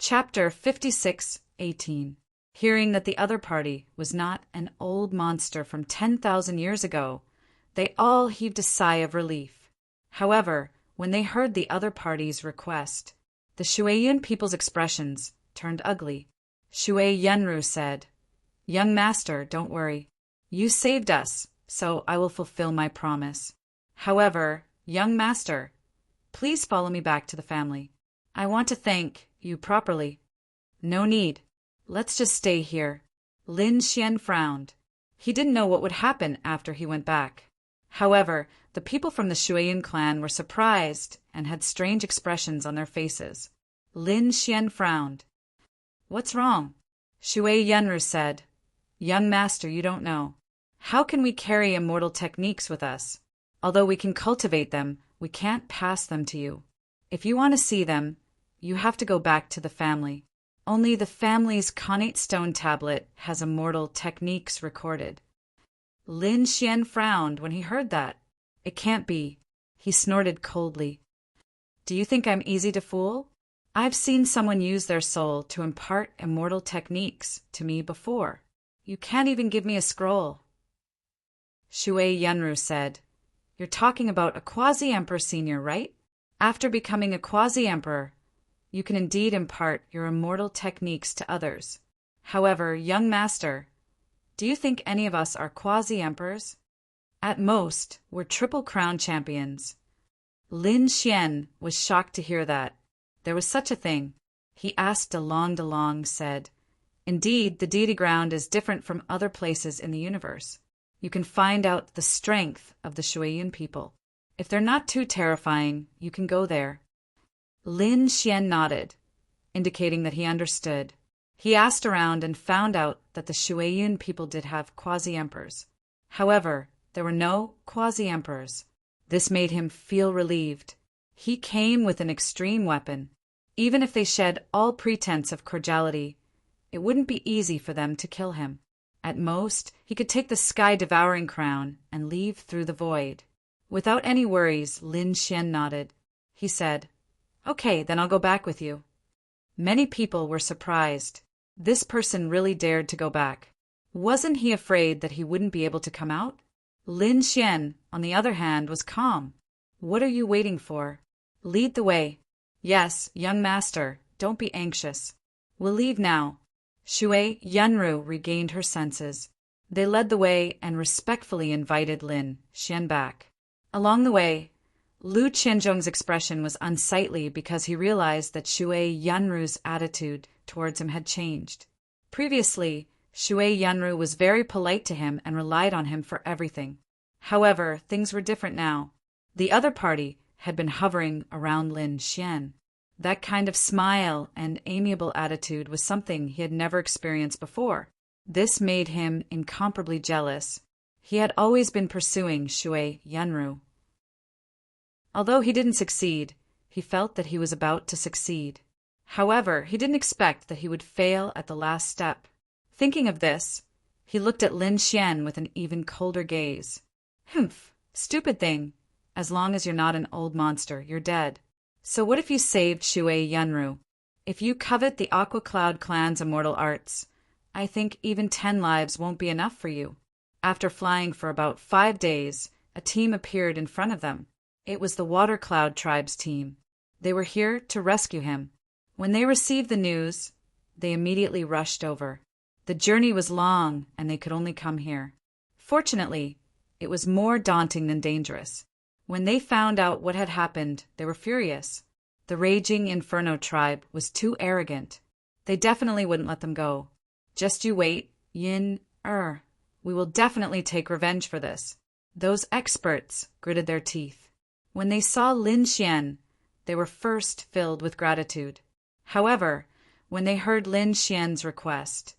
Chapter 56:18. Hearing that the other party was not an old monster from 10,000 years ago, they all heaved a sigh of relief. However, when they heard the other party's request, the Shueyan people's expressions turned ugly. Shui Yenru said, "Young master, don't worry. You saved us, so I will fulfill my promise. However, young master, please follow me back to the family. I want to thank you properly." "No need. Let's just stay here." Lin Xian frowned. He didn't know what would happen after he went back. However, the people from the Shueyan clan were surprised and had strange expressions on their faces. Lin Xian frowned. "What's wrong?" Shui Yenru said, "Young master, you don't know. How can we carry immortal techniques with us? Although we can cultivate them, we can't pass them to you. If you want to see them, you have to go back to the family. Only the family's connate stone tablet has immortal techniques recorded." Lin Xian frowned when he heard that. "It can't be." He snorted coldly. "Do you think I'm easy to fool? I've seen someone use their soul to impart immortal techniques to me before. You can't even give me a scroll." Shui Yenru said, "You're talking about a quasi-emperor senior, right? After becoming a quasi-emperor, you can indeed impart your immortal techniques to others. However, young master, do you think any of us are quasi-emperors? At most, we're Triple Crown champions." Lin Xian was shocked to hear that. There was such a thing. He asked DeLong said, "Indeed, the deity ground is different from other places in the universe. You can find out the strength of the Shueyan people. If they're not too terrifying, you can go there." Lin Xian nodded, indicating that he understood. He asked around and found out that the Shueyan people did have quasi-emperors. However, there were no quasi-emperors. This made him feel relieved. He came with an extreme weapon. Even if they shed all pretense of cordiality, it wouldn't be easy for them to kill him. At most, he could take the sky-devouring crown and leave through the void. Without any worries, Lin Xian nodded. He said, "Okay, then I'll go back with you." Many people were surprised. This person really dared to go back. Wasn't he afraid that he wouldn't be able to come out? Lin Xian, on the other hand, was calm. "What are you waiting for? Lead the way." "Yes, young master, don't be anxious. We'll leave now." Shui Yenru regained her senses. They led the way and respectfully invited Lin Xian back. Along the way, Lu Qianzhong's expression was unsightly because he realized that Shui Yenru's attitude towards him had changed. Previously, Shui Yenru was very polite to him and relied on him for everything. However, things were different now. The other party had been hovering around Lin Xian. That kind of smile and amiable attitude was something he had never experienced before. This made him incomparably jealous. He had always been pursuing Shui Yenru. Although he didn't succeed, he felt that he was about to succeed. However, he didn't expect that he would fail at the last step. Thinking of this, he looked at Lin Xian with an even colder gaze. "Humph, stupid thing. As long as you're not an old monster, you're dead. So what if you saved Shui Yenru? If you covet the Aqua Cloud clan's immortal arts, I think even 10 lives won't be enough for you." After flying for about 5 days, a team appeared in front of them. It was the Water Cloud tribe's team. They were here to rescue him. When they received the news, they immediately rushed over. The journey was long, and they could only come here. Fortunately, it was more daunting than dangerous. When they found out what had happened, they were furious. The Raging Inferno tribe was too arrogant. They definitely wouldn't let them go. "Just you wait, we will definitely take revenge for this." Those experts gritted their teeth. When they saw Lin Xian, they were first filled with gratitude. However, when they heard Lin Xian's request,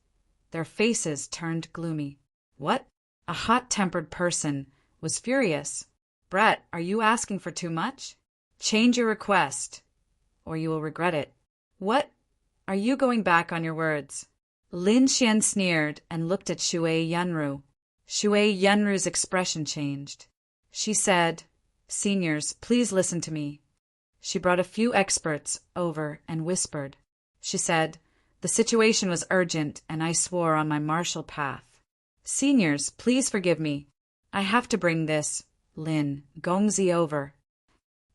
their faces turned gloomy. "What?" A hot-tempered person was furious. "Brett, are you asking for too much? Change your request, or you will regret it." "What? Are you going back on your words?" Lin Xian sneered and looked at Shui Yenru. Shui Yenru's expression changed. She said, "Seniors, please listen to me." She brought a few experts over and whispered. she said. The situation was urgent, and I swore on my martial path. Seniors, please forgive me. I have to bring this, Lin Gongzi, over.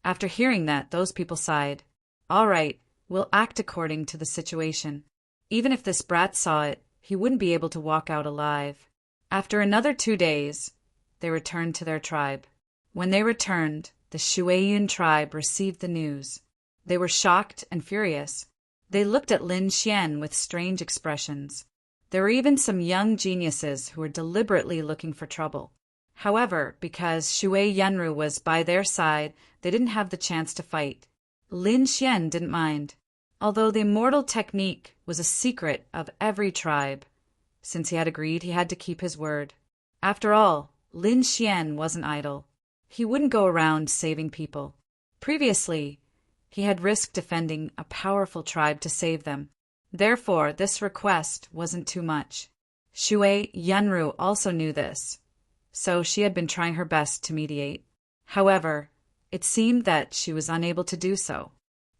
After hearing that, those people sighed. All right, we'll act according to the situation. Even if this brat saw it, he wouldn't be able to walk out alive. After another 2 days, they returned to their tribe. When they returned, the Shuaiyun tribe received the news. They were shocked and furious. They looked at Lin Xian with strange expressions. There were even some young geniuses who were deliberately looking for trouble. However, because Shui Yanru was by their side, they didn't have the chance to fight. Lin Xian didn't mind. Although the immortal technique was a secret of every tribe, since he had agreed, he had to keep his word. After all, Lin Xian wasn't idle. He wouldn't go around saving people. Previously, he had risked defending a powerful tribe to save them. Therefore, this request wasn't too much. Shui Yanru also knew this, so she had been trying her best to mediate. However, it seemed that she was unable to do so.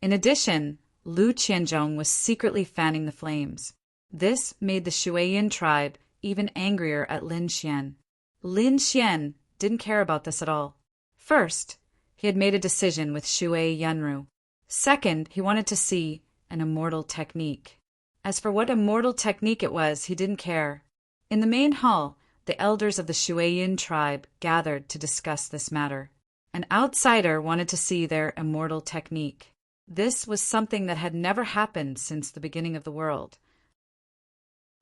In addition, Lu Qianzhong was secretly fanning the flames. This made the Shuaiyun tribe even angrier at Lin Xian. Lin Xian didn't care about this at all. First, he had made a decision with Shui Yanru. Second, he wanted to see an immortal technique. As for what immortal technique it was, he didn't care. In the main hall, the elders of the Shuaiyun tribe gathered to discuss this matter. An outsider wanted to see their immortal technique. This was something that had never happened since the beginning of the world.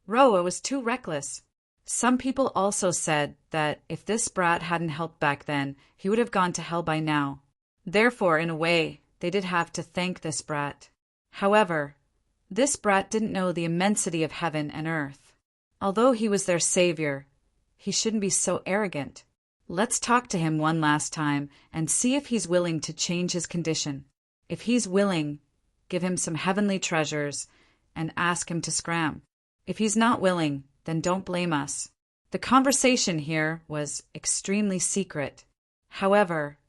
Roa was too reckless. Some people also said that if this brat hadn't helped back then, he would have gone to hell by now. Therefore, in a way, they did have to thank this brat. However, this brat didn't know the immensity of heaven and earth. Although he was their savior, he shouldn't be so arrogant. Let's talk to him one last time and see if he's willing to change his condition. If he's willing, give him some heavenly treasures and ask him to scram. If he's not willing, then don't blame us. The conversation here was extremely secret. However,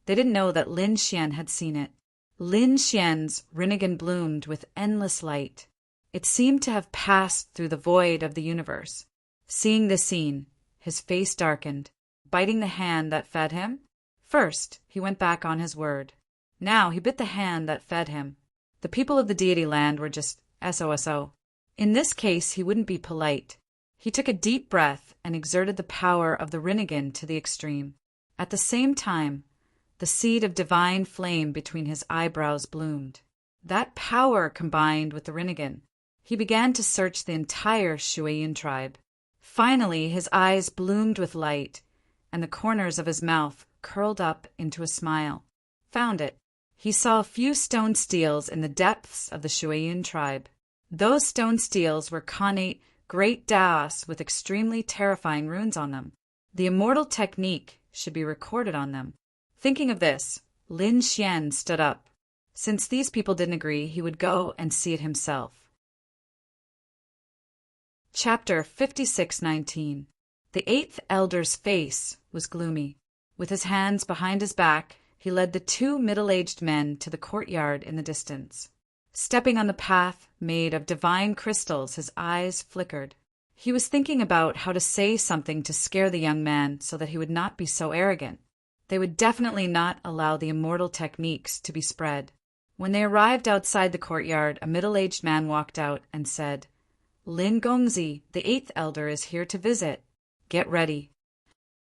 they didn't know that Lin Xian had seen it. Lin Xian's Rinnegan bloomed with endless light. It seemed to have passed through the void of the universe. Seeing this scene, his face darkened. Biting the hand that fed him? First, he went back on his word. Now he bit the hand that fed him. The people of the deity land were just SOSO. In this case, he wouldn't be polite. He took a deep breath and exerted the power of the Rinnegan to the extreme. At the same time, the seed of divine flame between his eyebrows bloomed. That power combined with the Rinnegan. He began to search the entire Shuaiyun tribe. Finally, his eyes bloomed with light, and the corners of his mouth curled up into a smile. Found it. He saw a few stone steels in the depths of the Shuaiyun tribe. Those stone steels were connate great Daos with extremely terrifying runes on them. The immortal technique should be recorded on them. Thinking of this, Lin Xian stood up. Since these people didn't agree, he would go and see it himself. Chapter 56:19. The eighth elder's face was gloomy. With his hands behind his back, he led the two middle-aged men to the courtyard in the distance. Stepping on the path made of divine crystals, his eyes flickered. He was thinking about how to say something to scare the young man so that he would not be so arrogant. They would definitely not allow the immortal techniques to be spread. When they arrived outside the courtyard, a middle-aged man walked out and said, Lin Gongzi, the eighth elder, is here to visit. Get ready.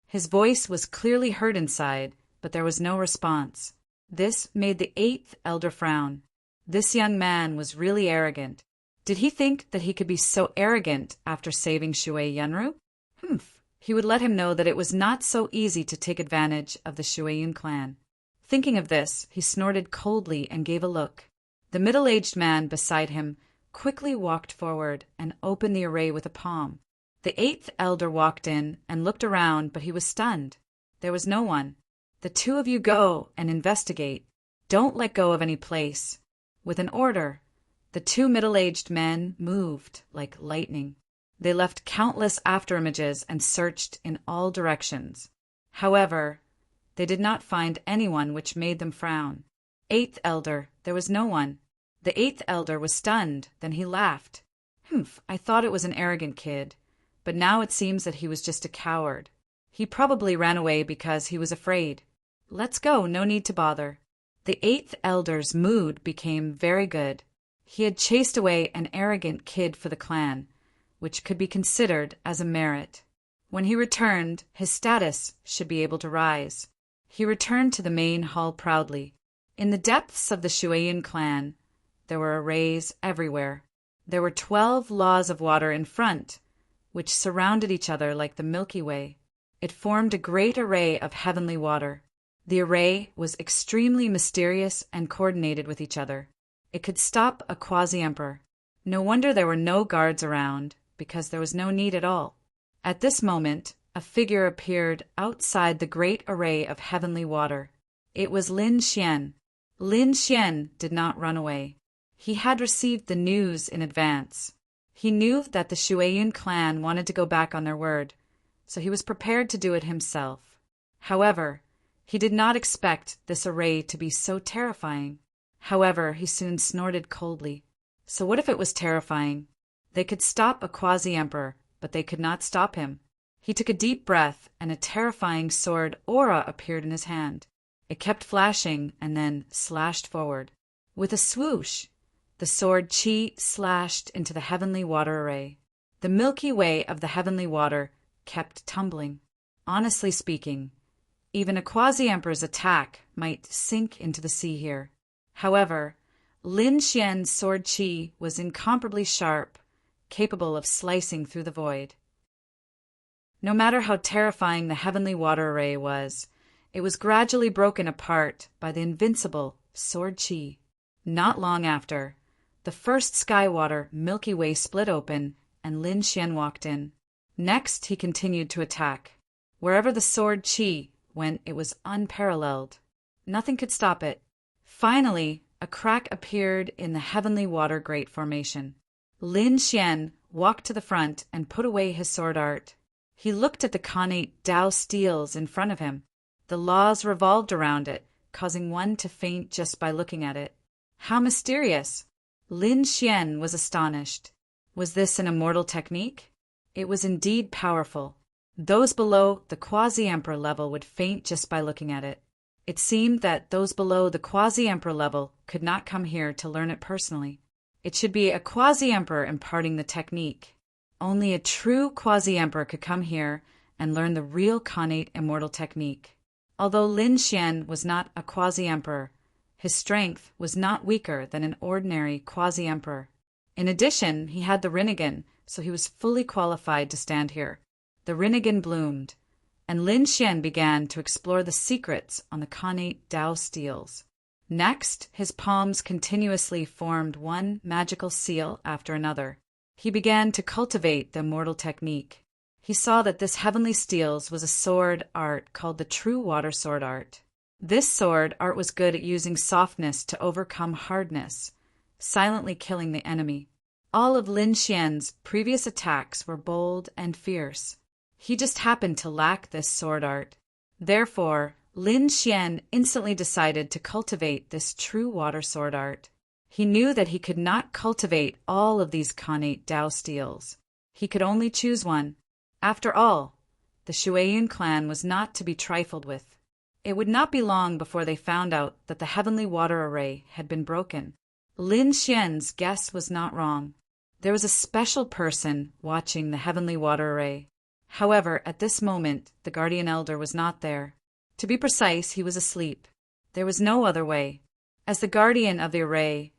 His voice was clearly heard inside, but there was no response. This made the eighth elder frown. This young man was really arrogant. Did he think that he could be so arrogant after saving Shui Yanru? He would let him know that it was not so easy to take advantage of the Shuaiyun clan. Thinking of this, he snorted coldly and gave a look. The middle-aged man beside him quickly walked forward and opened the array with a palm. The eighth elder walked in and looked around, but he was stunned. There was no one. The two of you go and investigate. Don't let go of any place. With an order, the two middle-aged men moved like lightning. They left countless afterimages and searched in all directions. However, they did not find anyone, which made them frown. Eighth elder, there was no one. The eighth elder was stunned, then he laughed. Humph, I thought it was an arrogant kid, but now it seems that he was just a coward. He probably ran away because he was afraid. Let's go, no need to bother. The eighth elder's mood became very good. He had chased away an arrogant kid for the clan, which could be considered as a merit. When he returned, his status should be able to rise. He returned to the main hall proudly. In the depths of the Shueyan clan, there were arrays everywhere. There were 12 laws of water in front, which surrounded each other like the Milky Way. It formed a great array of heavenly water. The array was extremely mysterious and coordinated with each other. It could stop a quasi-emperor. No wonder there were no guards around, because there was no need at all. At this moment, a figure appeared outside the great array of heavenly water. It was Lin Xian. Lin Xian did not run away. He had received the news in advance. He knew that the Shueyan clan wanted to go back on their word, so he was prepared to do it himself. However, he did not expect this array to be so terrifying. However, he soon snorted coldly. So what if it was terrifying? They could stop a quasi-emperor, but they could not stop him. He took a deep breath, and a terrifying sword aura appeared in his hand. It kept flashing and then slashed forward. With a swoosh, the sword Qi slashed into the heavenly water array. The Milky Way of the heavenly water kept tumbling. Honestly speaking, even a quasi-emperor's attack might sink into the sea here. However, Lin Xian's sword Qi was incomparably sharp, capable of slicing through the void. No matter how terrifying the heavenly water array was, it was gradually broken apart by the invincible sword Qi. Not long after, the first sky water Milky Way split open, and Lin Xian walked in. Next, he continued to attack. Wherever the sword Qi went, it was unparalleled. Nothing could stop it. Finally, a crack appeared in the heavenly water grate formation. Lin Xian walked to the front and put away his sword art. He looked at the connate Dao steels in front of him. The laws revolved around it, causing one to faint just by looking at it. How mysterious! Lin Xian was astonished. Was this an immortal technique? It was indeed powerful. Those below the quasi-emperor level would faint just by looking at it. It seemed that those below the quasi-emperor level could not come here to learn it personally. It should be a quasi-emperor imparting the technique. Only a true quasi-emperor could come here and learn the real connate immortal technique. Although Lin Xian was not a quasi-emperor, his strength was not weaker than an ordinary quasi-emperor. In addition, he had the Rinnegan, so he was fully qualified to stand here. The Rinnegan bloomed, and Lin Xian began to explore the secrets on the connate Dao steels. Next, his palms continuously formed one magical seal after another. He began to cultivate the immortal technique. He saw that this heavenly steels was a sword art called the true water sword art. This sword art was good at using softness to overcome hardness, silently killing the enemy. All of Lin Xian's previous attacks were bold and fierce. He just happened to lack this sword art. Therefore, Lin Xian instantly decided to cultivate this true water sword art. He knew that he could not cultivate all of these connate Dao steels. He could only choose one. After all, the Shueyan clan was not to be trifled with. It would not be long before they found out that the heavenly water array had been broken. Lin Xian's guess was not wrong. There was a special person watching the heavenly water array. However, at this moment, the guardian elder was not there. To be precise, he was asleep. There was no other way. As the guardian of the array,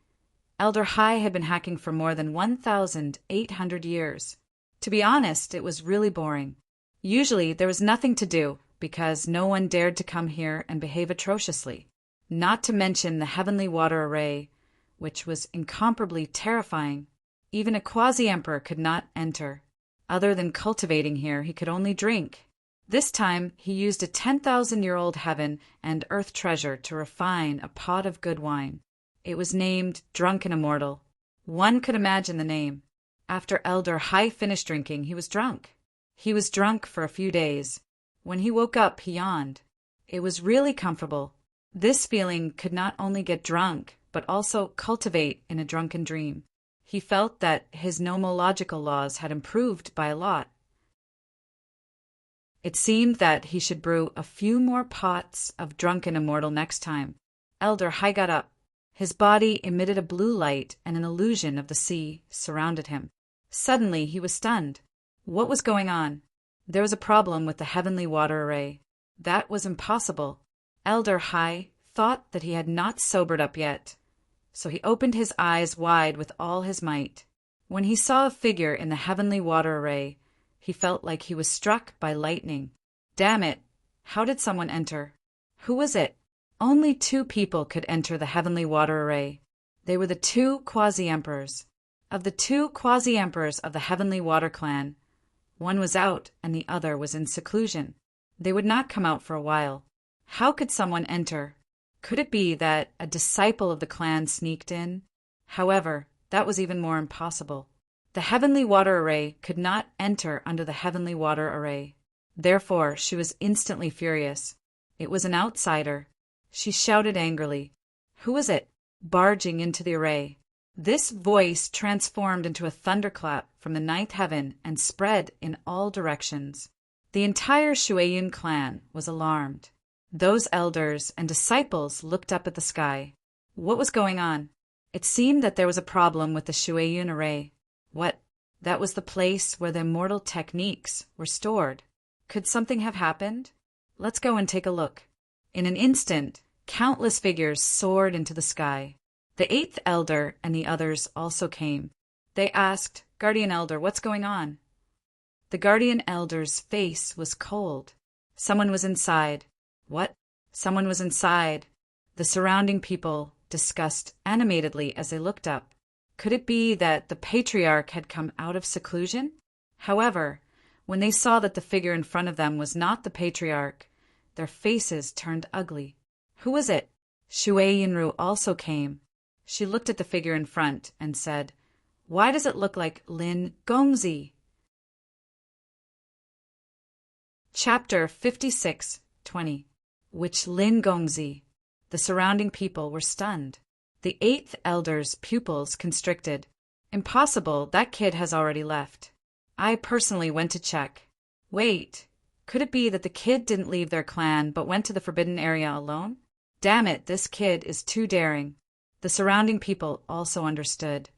Elder Hai had been hacking for more than 1,800 years. To be honest, it was really boring. Usually, there was nothing to do because no one dared to come here and behave atrociously. Not to mention the heavenly water array, which was incomparably terrifying. Even a quasi-emperor could not enter. Other than cultivating here, he could only drink. This time, he used a 10,000-year-old heaven and earth treasure to refine a pot of good wine. It was named Drunken Immortal. One could imagine the name. After Elder Hai finished drinking, he was drunk. He was drunk for a few days. When he woke up, he yawned. It was really comfortable. This feeling could not only get drunk, but also cultivate in a drunken dream. He felt that his nomological laws had improved by a lot. It seemed that he should brew a few more pots of drunken immortal next time. Elder High got up. His body emitted a blue light, and an illusion of the sea surrounded him. Suddenly he was stunned. What was going on? There was a problem with the heavenly water array. That was impossible. Elder High thought that he had not sobered up yet, so he opened his eyes wide with all his might. When he saw a figure in the heavenly water array, he felt like he was struck by lightning. Damn it! How did someone enter? Who was it? Only 2 people could enter the heavenly water array. They were the 2 quasi-emperors. Of the 2 quasi-emperors of the heavenly water clan, one was out and the other was in seclusion. They would not come out for a while. How could someone enter? Could it be that a disciple of the clan sneaked in? However, that was even more impossible. The heavenly water array could not enter under the heavenly water array. Therefore, she was instantly furious. It was an outsider. She shouted angrily. Who was it? Barging into the array. This voice transformed into a thunderclap from the 9th heaven and spread in all directions. The entire Shueiyun clan was alarmed. Those elders and disciples looked up at the sky. What was going on? It seemed that there was a problem with the Shueiyun array. What? That was the place where the immortal techniques were stored. Could something have happened? Let's go and take a look. In an instant, countless figures soared into the sky. The 8th elder and the others also came. They asked, Guardian Elder, what's going on? The Guardian Elder's face was cold. Someone was inside. What? Someone was inside. The surrounding people discussed animatedly as they looked up. Could it be that the patriarch had come out of seclusion? However, when they saw that the figure in front of them was not the patriarch, their faces turned ugly. Who was it? Shui Yinru also came. She looked at the figure in front and said, Why does it look like Lin Gongzi? Chapter 56:20. Which Lin Gongzi? The surrounding people were stunned. The 8th elder's pupils constricted. Impossible, that kid has already left. I personally went to check. Wait, could it be that the kid didn't leave their clan but went to the forbidden area alone? Damn it, this kid is too daring. The surrounding people also understood.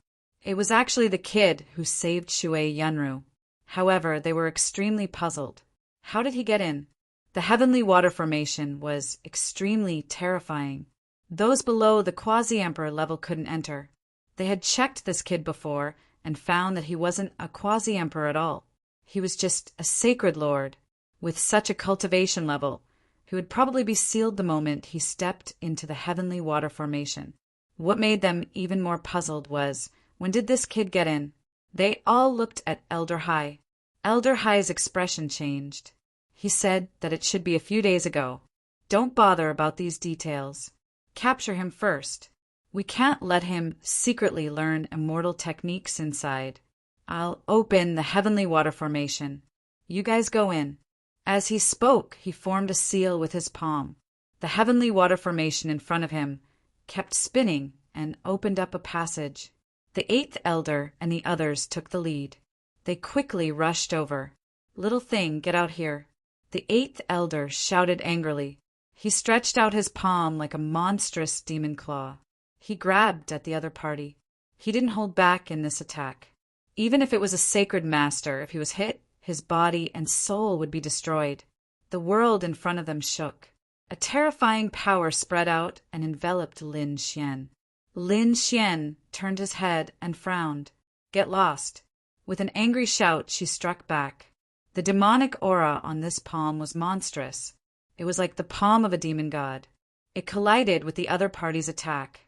It was actually the kid who saved Shui Yunru. However, they were extremely puzzled. How did he get in? The heavenly water formation was extremely terrifying. Those below the quasi-emperor level couldn't enter. They had checked this kid before and found that he wasn't a quasi-emperor at all. He was just a sacred lord. With such a cultivation level, he would probably be sealed the moment he stepped into the heavenly water formation. What made them even more puzzled was, when did this kid get in? They all looked at Elder High. Elder High's expression changed. He said that it should be a few days ago. Don't bother about these details. Capture him first. We can't let him secretly learn immortal techniques inside. I'll open the heavenly water formation. You guys go in. As he spoke, he formed a seal with his palm. The heavenly water formation in front of him kept spinning and opened up a passage. The 8th elder and the others took the lead. They quickly rushed over. Little thing, get out here. The 8th elder shouted angrily. He stretched out his palm like a monstrous demon claw. He grabbed at the other party. He didn't hold back in this attack. Even if it was a sacred master, if he was hit, his body and soul would be destroyed. The world in front of them shook. A terrifying power spread out and enveloped Lin Xian. Lin Xian turned his head and frowned. Get lost. With an angry shout, she struck back. The demonic aura on this palm was monstrous. It was like the palm of a demon god. It collided with the other party's attack.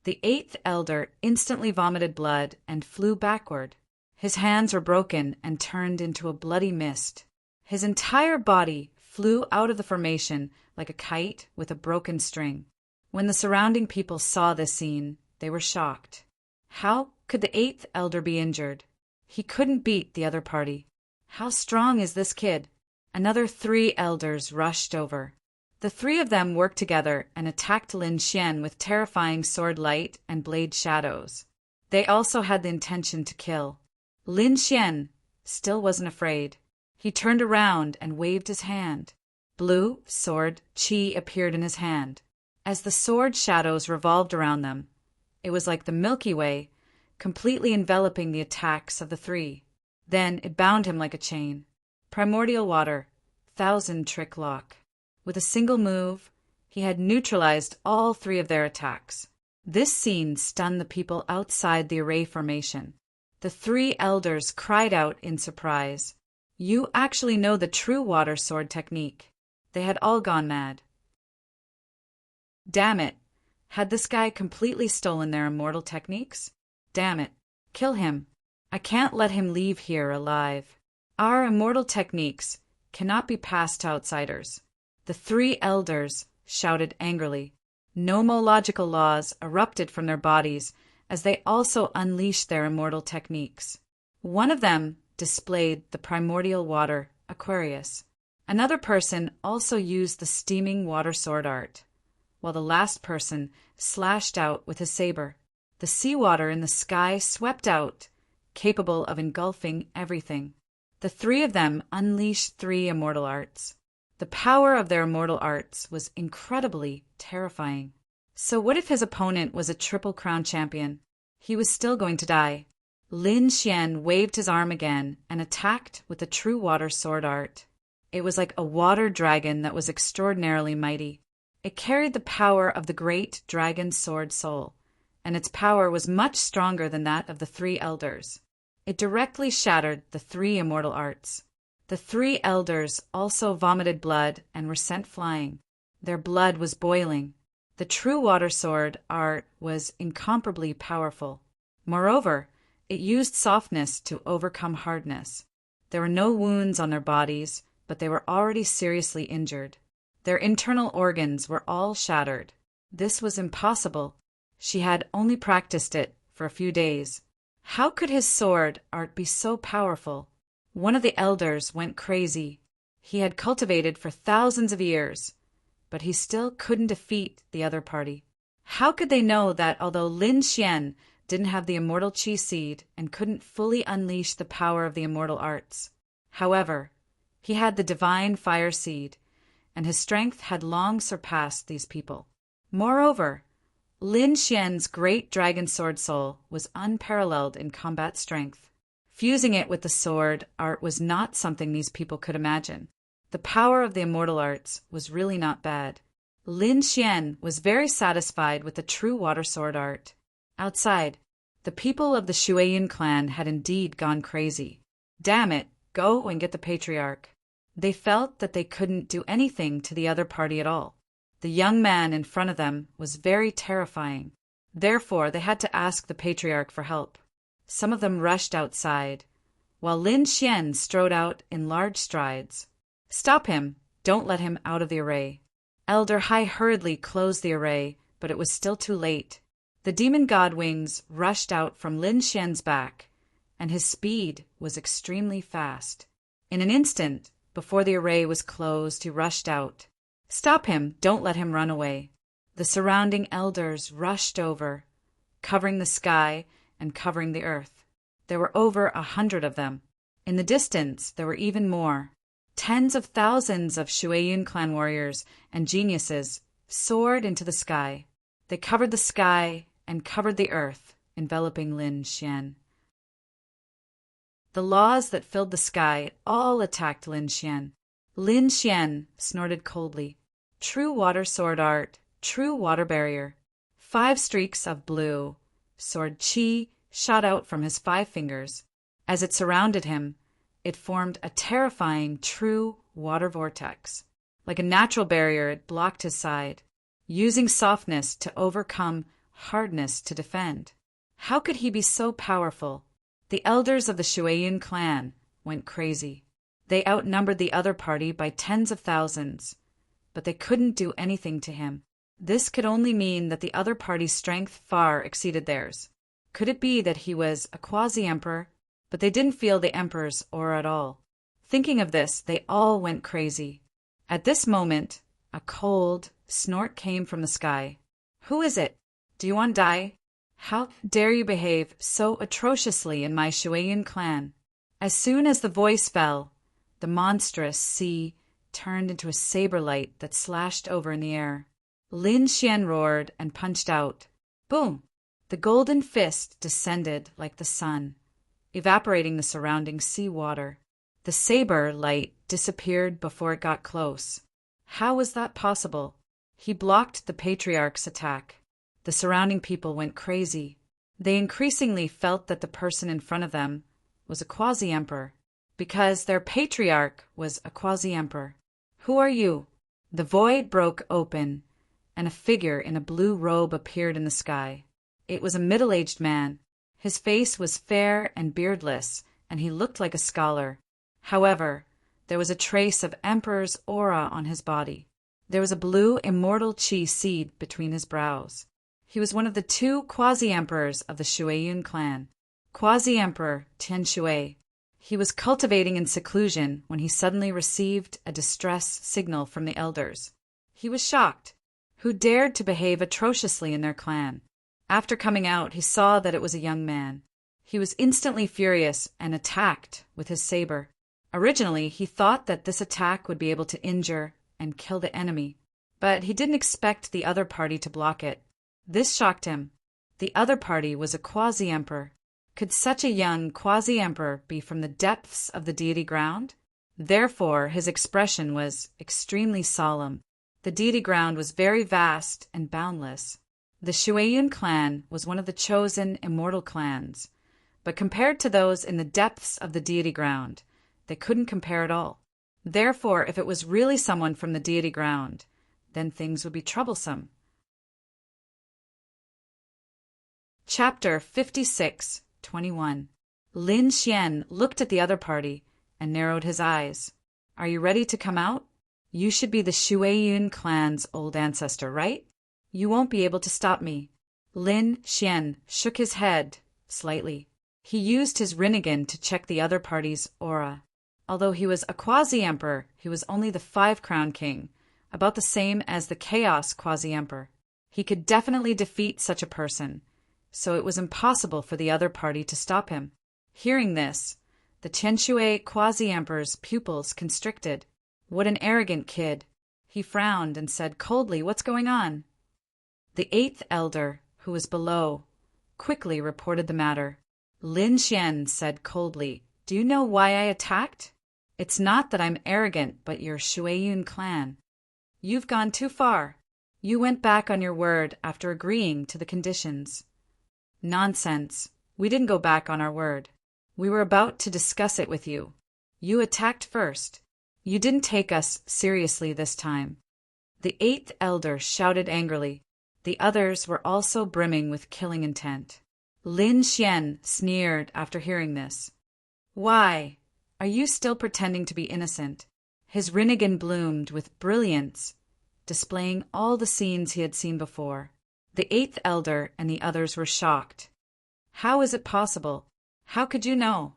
The 8th elder instantly vomited blood and flew backward. His hands were broken and turned into a bloody mist. His entire body flew out of the formation like a kite with a broken string. When the surrounding people saw this scene, they were shocked. How could the 8th elder be injured? He couldn't beat the other party. How strong is this kid? Another 3 elders rushed over. The three of them worked together and attacked Lin Xian with terrifying sword light and blade shadows. They also had the intention to kill. Lin Xian still wasn't afraid. He turned around and waved his hand. Blue sword qi appeared in his hand. As the sword shadows revolved around them, it was like the Milky Way, completely enveloping the attacks of the three. Then it bound him like a chain. Primordial water, 1000-trick lock. With a single move, he had neutralized all three of their attacks. This scene stunned the people outside the array formation. The three elders cried out in surprise. You actually know the true water sword technique. They had all gone mad. Damn it! Had this guy completely stolen their immortal techniques? Damn it! Kill him! I can't let him leave here alive. Our immortal techniques cannot be passed to outsiders. The three elders shouted angrily. Nomological laws erupted from their bodies as they also unleashed their immortal techniques. One of them displayed the primordial water Aquarius. Another person also used the steaming water sword art, while the last person slashed out with his saber. The seawater in the sky swept out, capable of engulfing everything. The three of them unleashed three immortal arts. The power of their immortal arts was incredibly terrifying. So what if his opponent was a Triple Crown champion? He was still going to die. Lin Xian waved his arm again and attacked with the true water sword art. It was like a water dragon that was extraordinarily mighty. It carried the power of the great dragon sword soul, and its power was much stronger than that of the three elders. It directly shattered the three immortal arts. The three elders also vomited blood and were sent flying. Their blood was boiling. The true water sword art was incomparably powerful. Moreover, it used softness to overcome hardness. There were no wounds on their bodies, but they were already seriously injured. Their internal organs were all shattered. This was impossible. She had only practiced it for a few days. How could his sword art be so powerful? One of the elders went crazy. He had cultivated for thousands of years, but he still couldn't defeat the other party. How could they know that although Lin Xian didn't have the immortal qi seed and couldn't fully unleash the power of the immortal arts? However, he had the divine fire seed, and his strength had long surpassed these people. Moreover, Lin Xian's great dragon sword soul was unparalleled in combat strength. Fusing it with the sword art was not something these people could imagine. The power of the immortal arts was really not bad. Lin Xian was very satisfied with the true water sword art. Outside, the people of the Shueyun clan had indeed gone crazy. Damn it, go and get the patriarch. They felt that they couldn't do anything to the other party at all. The young man in front of them was very terrifying. Therefore, they had to ask the patriarch for help. Some of them rushed outside, while Lin Xian strode out in large strides. Stop him! Don't let him out of the array. Elder Hai hurriedly closed the array, but it was still too late. The demon god wings rushed out from Lin Xian's back, and his speed was extremely fast. In an instant, before the array was closed, he rushed out. Stop him! Don't let him run away. The surrounding elders rushed over, covering the sky and covering the earth. There were over 100 of them. In the distance, there were even more. Tens of thousands of Shueyun clan warriors and geniuses soared into the sky. They covered the sky and covered the earth, enveloping Lin Xian. The laws that filled the sky all attacked Lin Xian. Lin Xian snorted coldly. True water sword art, true water barrier. 5 streaks of blue sword qi shot out from his 5 fingers. As it surrounded him, it formed a terrifying true water vortex. Like a natural barrier, it blocked his side, using softness to overcome hardness to defend. How could he be so powerful? The elders of the Shueyun clan went crazy. They outnumbered the other party by tens of thousands, but they couldn't do anything to him. This could only mean that the other party's strength far exceeded theirs. Could it be that he was a quasi-emperor? But they didn't feel the emperor's aura at all. Thinking of this, they all went crazy. At this moment, A cold snort came from the sky. "Who is it? Do you want to die? How dare you behave so atrociously in my Shuayan clan?" As soon as the voice fell, the monstrous sea turned into a saber light that slashed over in the air. Lin Xian roared and punched out. Boom! The golden fist descended like the sun, evaporating the surrounding sea water. The saber light disappeared before it got close. How was that possible? He blocked the patriarch's attack. The surrounding people went crazy. They increasingly felt that the person in front of them was a quasi-emperor, because their patriarch was a quasi-emperor. "Who are you?" The void broke open, and a figure in a blue robe appeared in the sky. It was a middle-aged man. His face was fair and beardless, and he looked like a scholar. However, there was a trace of emperor's aura on his body. There was a blue immortal qi seed between his brows. He was one of the 2 quasi-emperors of the Shuaiyun clan, Quasi-Emperor Tian Shui. He was cultivating in seclusion when he suddenly received a distress signal from the elders. He was shocked. Who dared to behave atrociously in their clan? After coming out, he saw that it was a young man. He was instantly furious and attacked with his saber. Originally, he thought that this attack would be able to injure and kill the enemy, but he didn't expect the other party to block it. This shocked him. The other party was a quasi-emperor. Could such a young quasi-emperor be from the depths of the deity ground? Therefore, his expression was extremely solemn. The deity ground was very vast and boundless. The Shuaiyun clan was one of the chosen immortal clans, but compared to those in the depths of the deity ground, they couldn't compare at all. Therefore, if it was really someone from the deity ground, then things would be troublesome. Chapter 56:21. Lin Xian looked at the other party and narrowed his eyes. "Are you ready to come out? You should be the Shuaiyun clan's old ancestor, right? You won't be able to stop me." Lin Xian shook his head slightly. He used his Rinnegan to check the other party's aura. Although he was a quasi-emperor, he was only the 5-crown king, about the same as the chaos quasi-emperor. He could definitely defeat such a person, so it was impossible for the other party to stop him. Hearing this, the Qianshui quasi-emperor's pupils constricted. What an arrogant kid! He frowned and said coldly, "What's going on?" The 8th elder, who was below, quickly reported the matter. Lin Xian said coldly, "Do you know why I attacked? It's not that I'm arrogant, but your Shuaiyun clan. You've gone too far. You went back on your word after agreeing to the conditions." "Nonsense. We didn't go back on our word. We were about to discuss it with you. You attacked first. You didn't take us seriously this time." The 8th elder shouted angrily. The others were also brimming with killing intent. Lin Xian sneered after hearing this. "Why? Are you still pretending to be innocent?" His Rinnegan bloomed with brilliance, displaying all the scenes he had seen before. The 8th elder and the others were shocked. "How is it possible? How could you know?"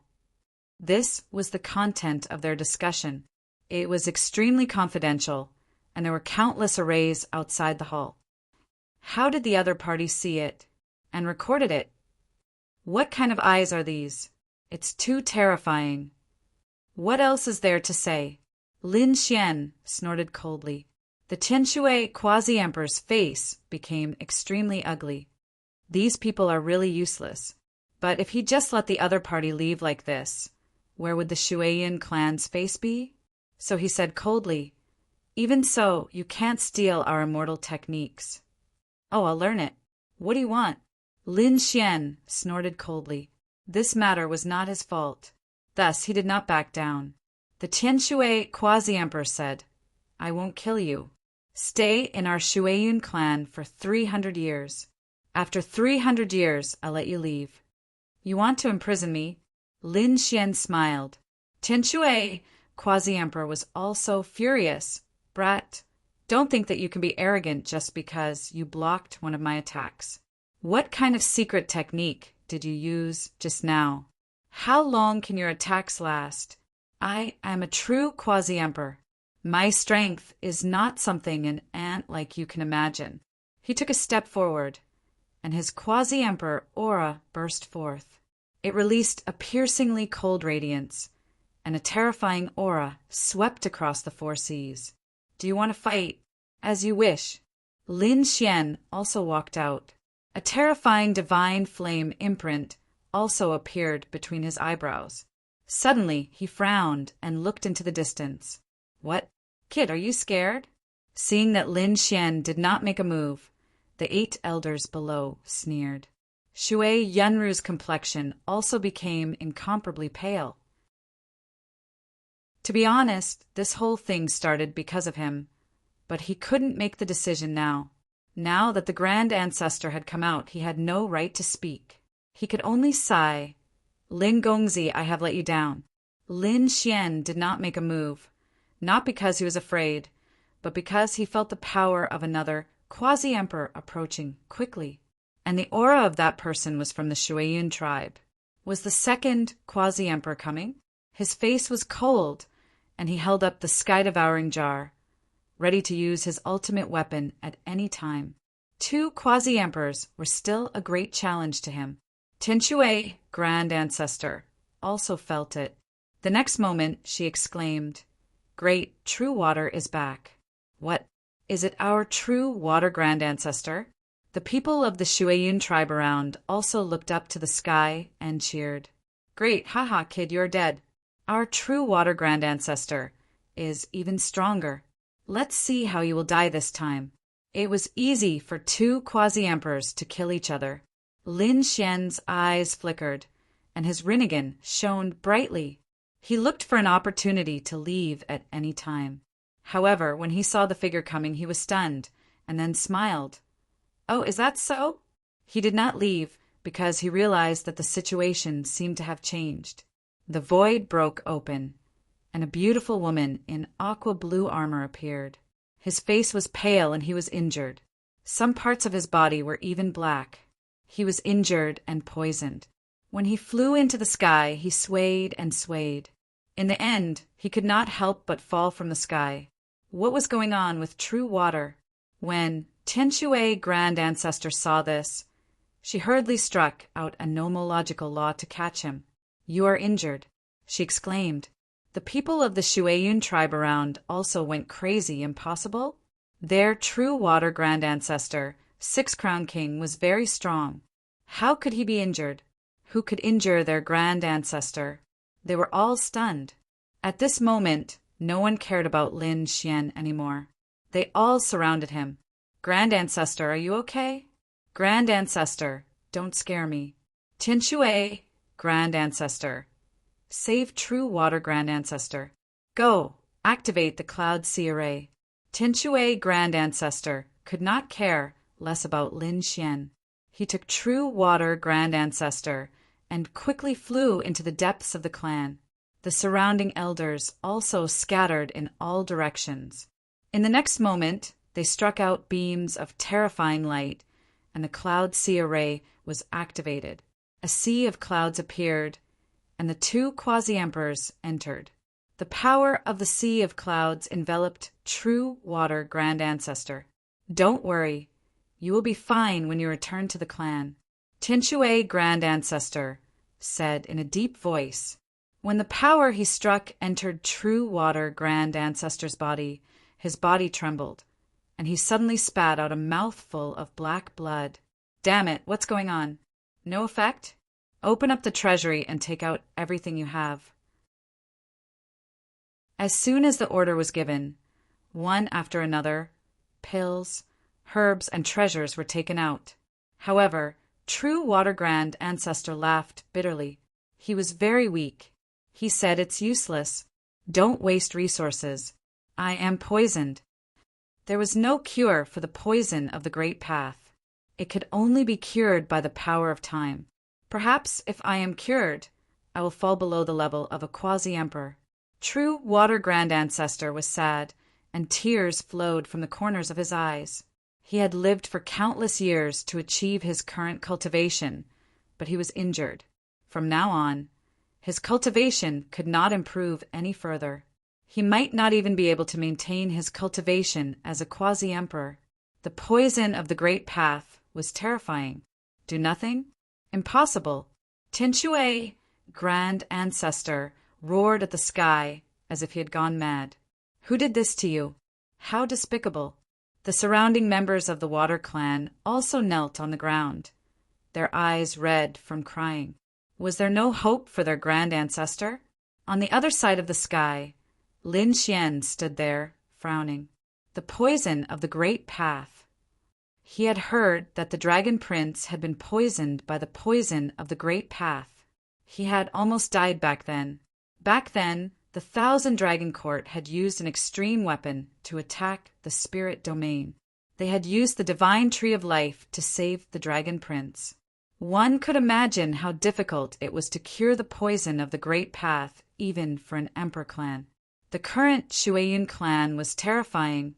This was the content of their discussion. It was extremely confidential, and there were countless arrays outside the hall. How did the other party see it and recorded it? What kind of eyes are these? It's too terrifying. What else is there to say? Lin Xian snorted coldly. The Qianshui quasi-emperor's face became extremely ugly. These people are really useless. But if he just let the other party leave like this, where would the Shuaiyun clan's face be? So he said coldly, "Even so, you can't steal our immortal techniques." "Oh, I'll learn it. What do you want?" Lin Xian snorted coldly. This matter was not his fault. Thus, he did not back down. The Qianshui quasi-emperor said, "I won't kill you. Stay in our Shuaiyun clan for 300 years. After 300 years, I'll let you leave." "You want to imprison me?" Lin Xian smiled. Qianshui quasi-emperor was also furious. "Brat, don't think that you can be arrogant just because you blocked one of my attacks. What kind of secret technique did you use just now? How long can your attacks last? I am a true quasi-emperor. My strength is not something an ant like you can imagine. He took a step forward, and his quasi-emperor aura burst forth. It released a piercingly cold radiance, and a terrifying aura swept across the four seas. Do you want to fight? As you wish. Lin Xian also walked out. A terrifying divine flame imprint also appeared between his eyebrows. Suddenly, he frowned and looked into the distance. What? Kid, are you scared? Seeing that Lin Xian did not make a move, the 8 elders below sneered. Shui Yunru's complexion also became incomparably pale. To be honest, this whole thing started because of him, but he couldn't make the decision now. Now that the Grand Ancestor had come out, he had no right to speak. He could only sigh. Lin Gongzi, I have let you down. Lin Xian did not make a move, not because he was afraid, but because he felt the power of another quasi-emperor approaching quickly. And the aura of that person was from the Shuiyun tribe. Was the second quasi-emperor coming? His face was cold, and he held up the sky-devouring jar, ready to use his ultimate weapon at any time. 2 quasi-emperors were still a great challenge to him. Tinshui, Grand Ancestor, also felt it. The next moment, she exclaimed, Great, True Water is back. What? Is it our True Water Grand Ancestor? The people of the Shuiyun tribe around also looked up to the sky and cheered. Great, haha, kid, you're dead. Our True Water Grand Ancestor is even stronger. Let's see how you will die this time. It was easy for 2 quasi-emperors to kill each other. Lin Xian's eyes flickered, and his Rinnegan shone brightly. He looked for an opportunity to leave at any time. However, when he saw the figure coming, he was stunned, and then smiled. Oh, is that so? He did not leave, because he realized that the situation seemed to have changed. The void broke open, and a beautiful woman in aqua blue armor appeared. His face was pale and he was injured. Some parts of his body were even black. He was injured and poisoned. When he flew into the sky, he swayed and swayed. In the end, he could not help but fall from the sky. What was going on with True Water? When Tinshui Grand Ancestor saw this, she hurriedly struck out a nomological law to catch him. You are injured, she exclaimed. The people of the Shuiyun tribe around also went crazy. Impossible? Their True Water Grand Ancestor, 6 Crown King, was very strong. How could he be injured? Who could injure their Grand Ancestor? They were all stunned. At this moment, no one cared about Lin Xian anymore. They all surrounded him. Grand Ancestor, are you okay? Grand Ancestor, don't scare me. Tinshui, Grand Ancestor. Save True Water Grand Ancestor. Go, activate the Cloud Sea Array. Tinshui Grand Ancestor could not care less about Lin Xian. He took True Water Grand Ancestor and quickly flew into the depths of the clan. The surrounding elders also scattered in all directions. In the next moment, they struck out beams of terrifying light, and the Cloud Sea Array was activated. A sea of clouds appeared, and the 2 quasi-emperors entered. The power of the Sea of Clouds enveloped True Water Grand Ancestor. Don't worry, you will be fine when you return to the clan, Tinshui Grand Ancestor said in a deep voice. When the power he struck entered True Water Grand Ancestor's body, his body trembled, and he suddenly spat out a mouthful of black blood. Damn it, what's going on? No effect? Open up the treasury and take out everything you have. As soon as the order was given, one after another, pills, herbs, and treasures were taken out. However, True Water Grand Ancestor laughed bitterly. He was very weak. He said, it's useless. Don't waste resources. I am poisoned. There was no cure for the poison of the Great Path. It could only be cured by the power of time. Perhaps if I am cured, I will fall below the level of a quasi-emperor. True Water Grand Ancestor was sad, and tears flowed from the corners of his eyes. He had lived for countless years to achieve his current cultivation, but he was injured. From now on, his cultivation could not improve any further. He might not even be able to maintain his cultivation as a quasi-emperor. The poison of the Great Path was terrifying. Do nothing? Impossible. Tin Shui, grand ancestor, roared at the sky as if he had gone mad. Who did this to you? How despicable. The surrounding members of the Water Clan also knelt on the ground, their eyes red from crying. Was there no hope for their grand ancestor? On the other side of the sky, Lin Xian stood there, frowning. The poison of the Great Path. He had heard that the Dragon Prince had been poisoned by the poison of the Great Path. He had almost died back then. Back then, the Thousand Dragon Court had used an extreme weapon to attack the spirit domain. They had used the divine tree of life to save the Dragon Prince. One could imagine how difficult it was to cure the poison of the Great Path, even for an emperor clan. The current Shuiyun clan was terrifying,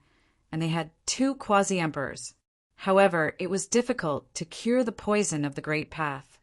and they had 2 quasi-emperors. However, it was difficult to cure the poison of the Great Path.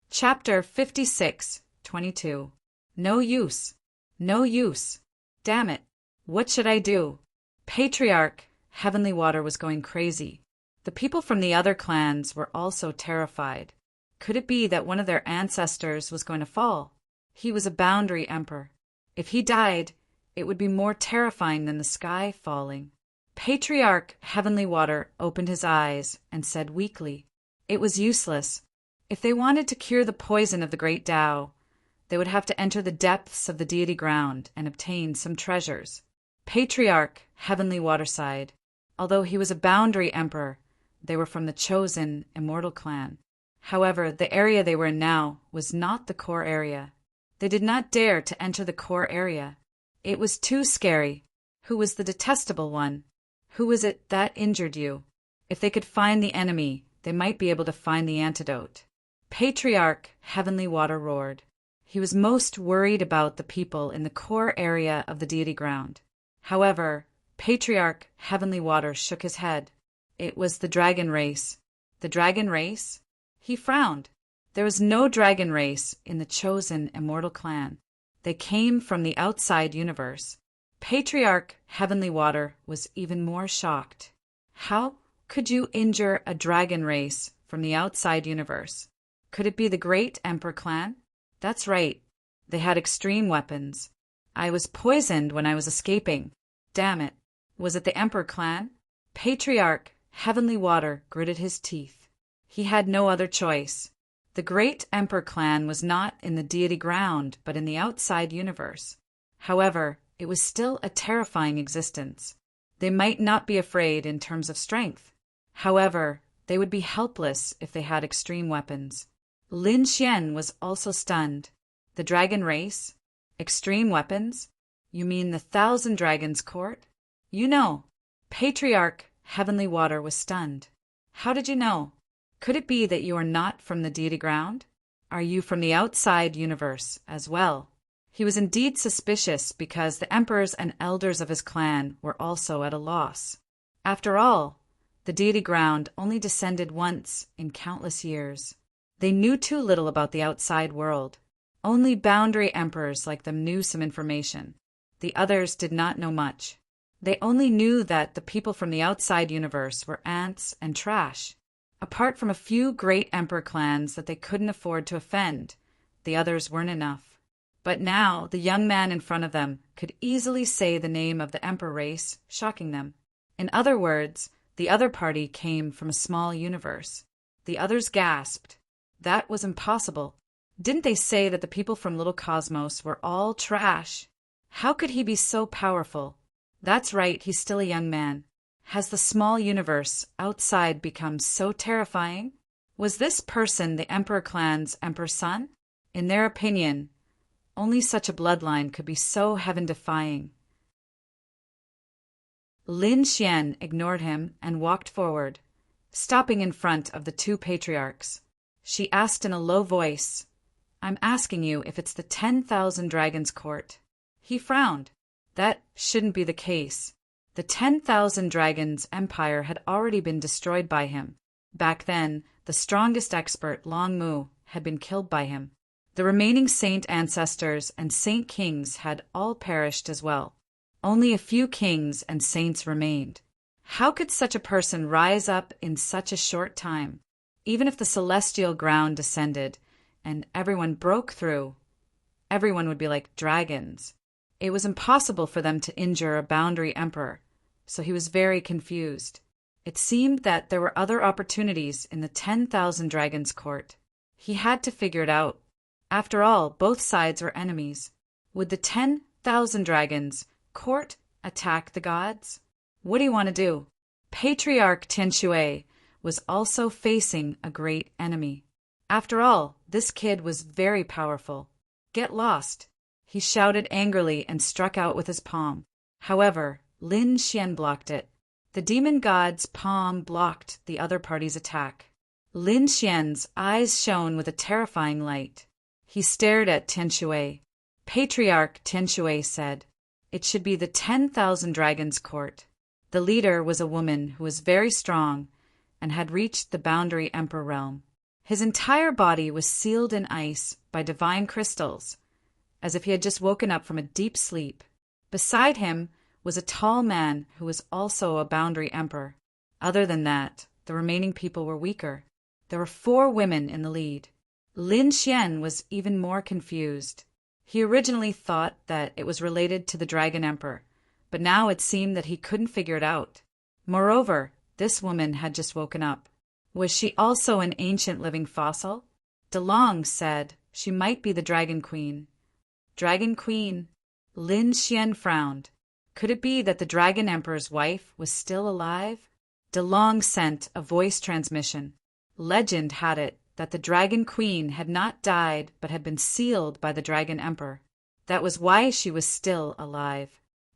Chapter 56:22. No use. No use. Damn it. What should I do? Patriarch Heavenly Water was going crazy. The people from the other clans were also terrified. Could it be that one of their ancestors was going to fall? He was a boundary emperor. If he died, it would be more terrifying than the sky falling. Patriarch Heavenly Water opened his eyes and said weakly, it was useless. If they wanted to cure the poison of the great Tao, they would have to enter the depths of the deity ground and obtain some treasures. Patriarch Heavenly Water sighed. Although he was a boundary emperor, they were from the chosen immortal clan. However, the area they were in now was not the core area. They did not dare to enter the core area. It was too scary. Who was the detestable one? Who was it that injured you? If they could find the enemy, they might be able to find the antidote. Patriarch Heavenly Water roared. He was most worried about the people in the core area of the deity ground. However, Patriarch Heavenly Water shook his head. It was the dragon race. The dragon race? He frowned. There was no dragon race in the chosen immortal clan. They came from the outside universe. Patriarch Heavenly Water was even more shocked. How could you injure a dragon race from the outside universe? Could it be the Great Emperor clan? That's right. They had extreme weapons. I was poisoned when I was escaping. Damn it. Was it the Emperor clan? Patriarch Heavenly Water gritted his teeth. He had no other choice. The Great Emperor clan was not in the deity ground, but in the outside universe. However, it was still a terrifying existence. They might not be afraid in terms of strength. However, they would be helpless if they had extreme weapons. Lin Xian was also stunned. The dragon race? Extreme weapons? You mean the Thousand Dragons Court? You know. Patriarch Heavenly Water was stunned. How did you know? Could it be that you are not from the deity ground? Are you from the outside universe as well? He was indeed suspicious because the emperors and elders of his clan were also at a loss. After all, the deity ground only descended once in countless years. They knew too little about the outside world. Only boundary emperors like them knew some information. The others did not know much. They only knew that the people from the outside universe were ants and trash. Apart from a few great emperor clans that they couldn't afford to offend, the others weren't enough. But now the young man in front of them could easily say the name of the emperor race, shocking them. In other words, the other party came from a small universe. The others gasped. That was impossible. Didn't they say that the people from Little Cosmos were all trash? How could he be so powerful? That's right, he's still a young man. Has the small universe outside become so terrifying? Was this person the Emperor clan's Emperor's son? In their opinion, only such a bloodline could be so heaven-defying. Lin Xian ignored him and walked forward, stopping in front of the 2 patriarchs. She asked in a low voice, I'm asking you if it's the 10,000 Dragons Court. He frowned. That shouldn't be the case. The 10,000 Dragons Empire had already been destroyed by him. Back then, the strongest expert, Long Mu, had been killed by him. The remaining saint ancestors and saint kings had all perished as well. Only a few kings and saints remained. How could such a person rise up in such a short time? Even if the celestial ground descended and everyone broke through, everyone would be like dragons. It was impossible for them to injure a boundary emperor, so he was very confused. It seemed that there were other opportunities in the 10,000 dragons court. He had to figure it out. After all, both sides were enemies. Would the 10,000 dragons court attack the gods? What do you want to do? Patriarch Tianxue was also facing a great enemy. After all, this kid was very powerful. Get lost! He shouted angrily and struck out with his palm. However, Lin Xian blocked it. The demon god's palm blocked the other party's attack. Lin Xian's eyes shone with a terrifying light. He stared at Tianxue. Patriarch Tianxue said, "It should be the 10,000 dragons court." The leader was a woman who was very strong and had reached the boundary emperor realm. His entire body was sealed in ice by divine crystals, as if he had just woken up from a deep sleep. Beside him was a tall man who was also a boundary emperor. Other than that, the remaining people were weaker. There were 4 women in the lead. Lin Xian was even more confused. He originally thought that it was related to the Dragon Emperor, but now it seemed that he couldn't figure it out. Moreover, this woman had just woken up. Was she also an ancient living fossil? DeLong said she might be the Dragon Queen. Dragon Queen? Lin Xian frowned. Could it be that the Dragon Emperor's wife was still alive? DeLong sent a voice transmission. Legend had it that the Dragon Queen had not died but had been sealed by the Dragon Emperor. That was why she was still alive.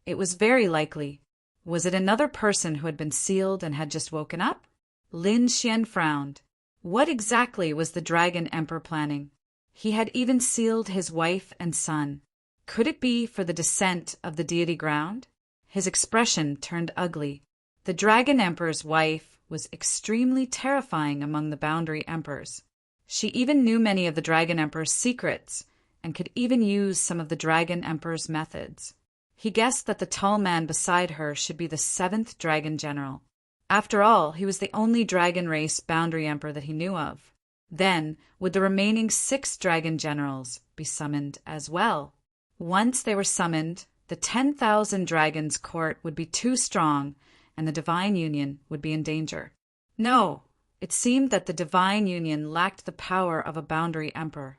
It was very likely. Was it another person who had been sealed and had just woken up? Lin Xian frowned. What exactly was the Dragon Emperor planning? He had even sealed his wife and son. Could it be for the descent of the deity ground? His expression turned ugly. The Dragon Emperor's wife was extremely terrifying among the boundary emperors. She even knew many of the Dragon Emperor's secrets and could even use some of the Dragon Emperor's methods. He guessed that the tall man beside her should be the 7th Dragon General. After all, he was the only dragon race boundary emperor that he knew of. Then, would the remaining 6 dragon generals be summoned as well? Once they were summoned, the 10,000 dragons court would be too strong and the Divine Union would be in danger. No, it seemed that the Divine Union lacked the power of a boundary emperor.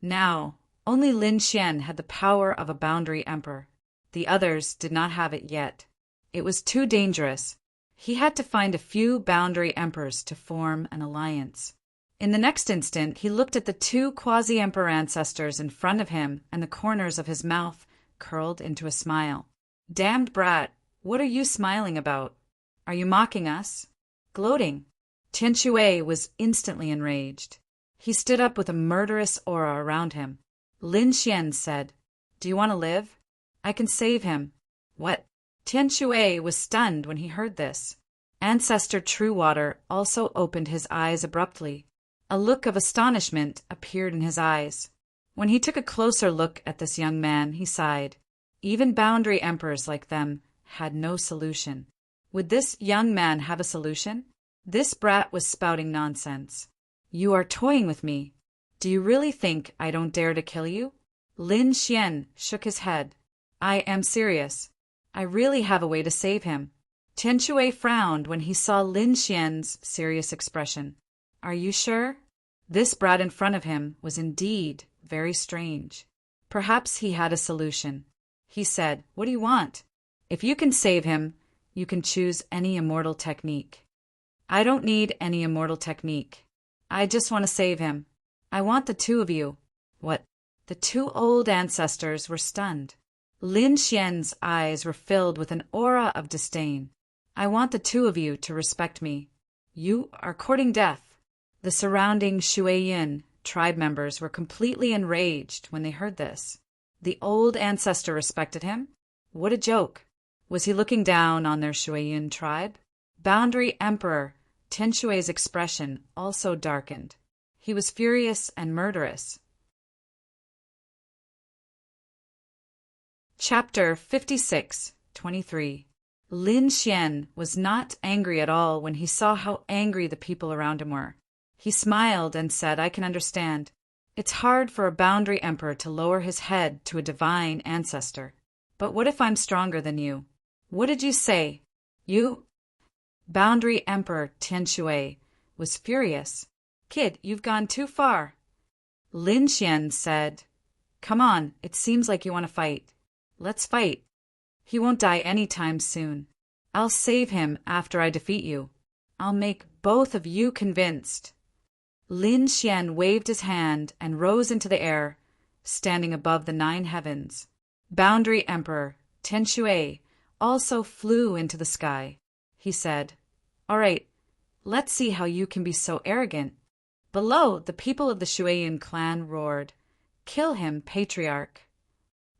Now, only Lin Xian had the power of a boundary emperor. The others did not have it yet. It was too dangerous. He had to find a few boundary emperors to form an alliance. In the next instant, he looked at the 2 quasi-emperor ancestors in front of him, and the corners of his mouth curled into a smile. Damned brat, what are you smiling about? Are you mocking us? Gloating. Tianxue was instantly enraged. He stood up with a murderous aura around him. Lin Xian said, "Do you want to live? I can save him." What? Tianxue was stunned when he heard this. Ancestor Truewater also opened his eyes abruptly. A look of astonishment appeared in his eyes. When he took a closer look at this young man, he sighed. Even boundary emperors like them had no solution. Would this young man have a solution? This brat was spouting nonsense. You are toying with me. Do you really think I don't dare to kill you? Lin Xian shook his head. I am serious. I really have a way to save him. Tianxue frowned when he saw Lin Xian's serious expression. Are you sure? This brat in front of him was indeed very strange. Perhaps he had a solution. He said, "What do you want? If you can save him, you can choose any immortal technique." I don't need any immortal technique. I just want to save him. I want the 2 of you. What? The 2 old ancestors were stunned. Lin Xian's eyes were filled with an aura of disdain. I want the 2 of you to respect me. You are courting death. The surrounding Shuiyin tribe members were completely enraged when they heard this. The old ancestor respected him? What a joke. Was he looking down on their Shuiyin tribe? Boundary Emperor Tianxue's expression also darkened. He was furious and murderous. Chapter 56:23. Lin Xian was not angry at all when he saw how angry the people around him were. He smiled and said, I can understand. It's hard for a boundary emperor to lower his head to a divine ancestor. But what if I'm stronger than you? What did you say? You? Boundary Emperor Tian Shui was furious. Kid, you've gone too far. Lin Xian said, Come on, it seems like you want to fight. Let's fight. He won't die anytime soon. I'll save him after I defeat you. I'll make both of you convinced. Lin Xian waved his hand and rose into the air, standing above the 9 heavens. Boundary Emperor Tian Shui also flew into the sky. He said, All right, let's see how you can be so arrogant. Below, the people of the Shuiyan clan roared, Kill him, Patriarch.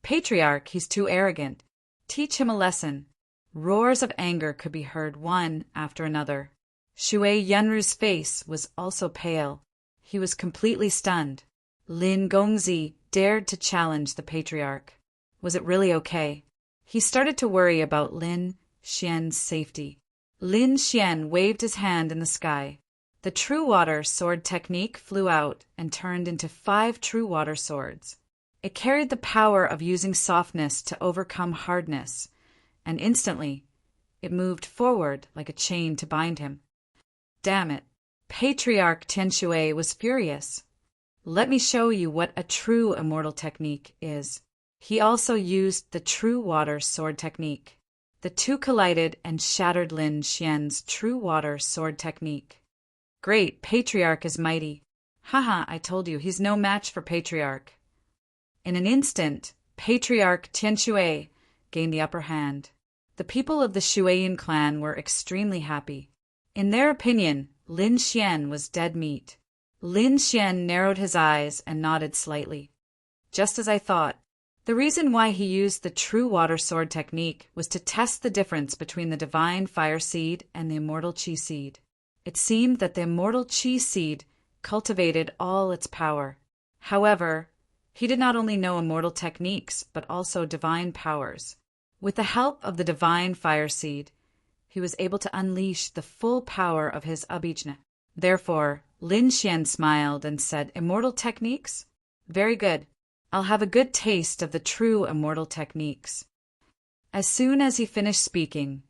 Patriarch, he's too arrogant. Teach him a lesson. Roars of anger could be heard one after another. Shui Yanru's face was also pale. He was completely stunned. Lin Gongzi dared to challenge the Patriarch. Was it really okay? He started to worry about Lin Xian's safety. Lin Xian waved his hand in the sky. The True Water sword technique flew out and turned into 5 True Water swords. It carried the power of using softness to overcome hardness, and instantly, it moved forward like a chain to bind him. Damn it! Patriarch Tian Shui was furious. Let me show you what a true immortal technique is. He also used the True Water sword technique. The two collided and shattered Lin Xian's True Water sword technique. Great, Patriarch is mighty. Haha, I told you, he's no match for Patriarch. In an instant, Patriarch Tian Shui gained the upper hand. The people of the Shuiyan clan were extremely happy. In their opinion, Lin Xian was dead meat. Lin Xian narrowed his eyes and nodded slightly. Just as I thought. The reason why he used the True Water sword technique was to test the difference between the divine fire seed and the immortal chi seed. It seemed that the immortal chi seed cultivated all its power. However, he did not only know immortal techniques, but also divine powers. With the help of the divine fire seed, he was able to unleash the full power of his abhijna. Therefore, Lin Xian smiled and said, Immortal techniques? Very good. I'll have a good taste of the true immortal techniques. As soon as he finished speaking,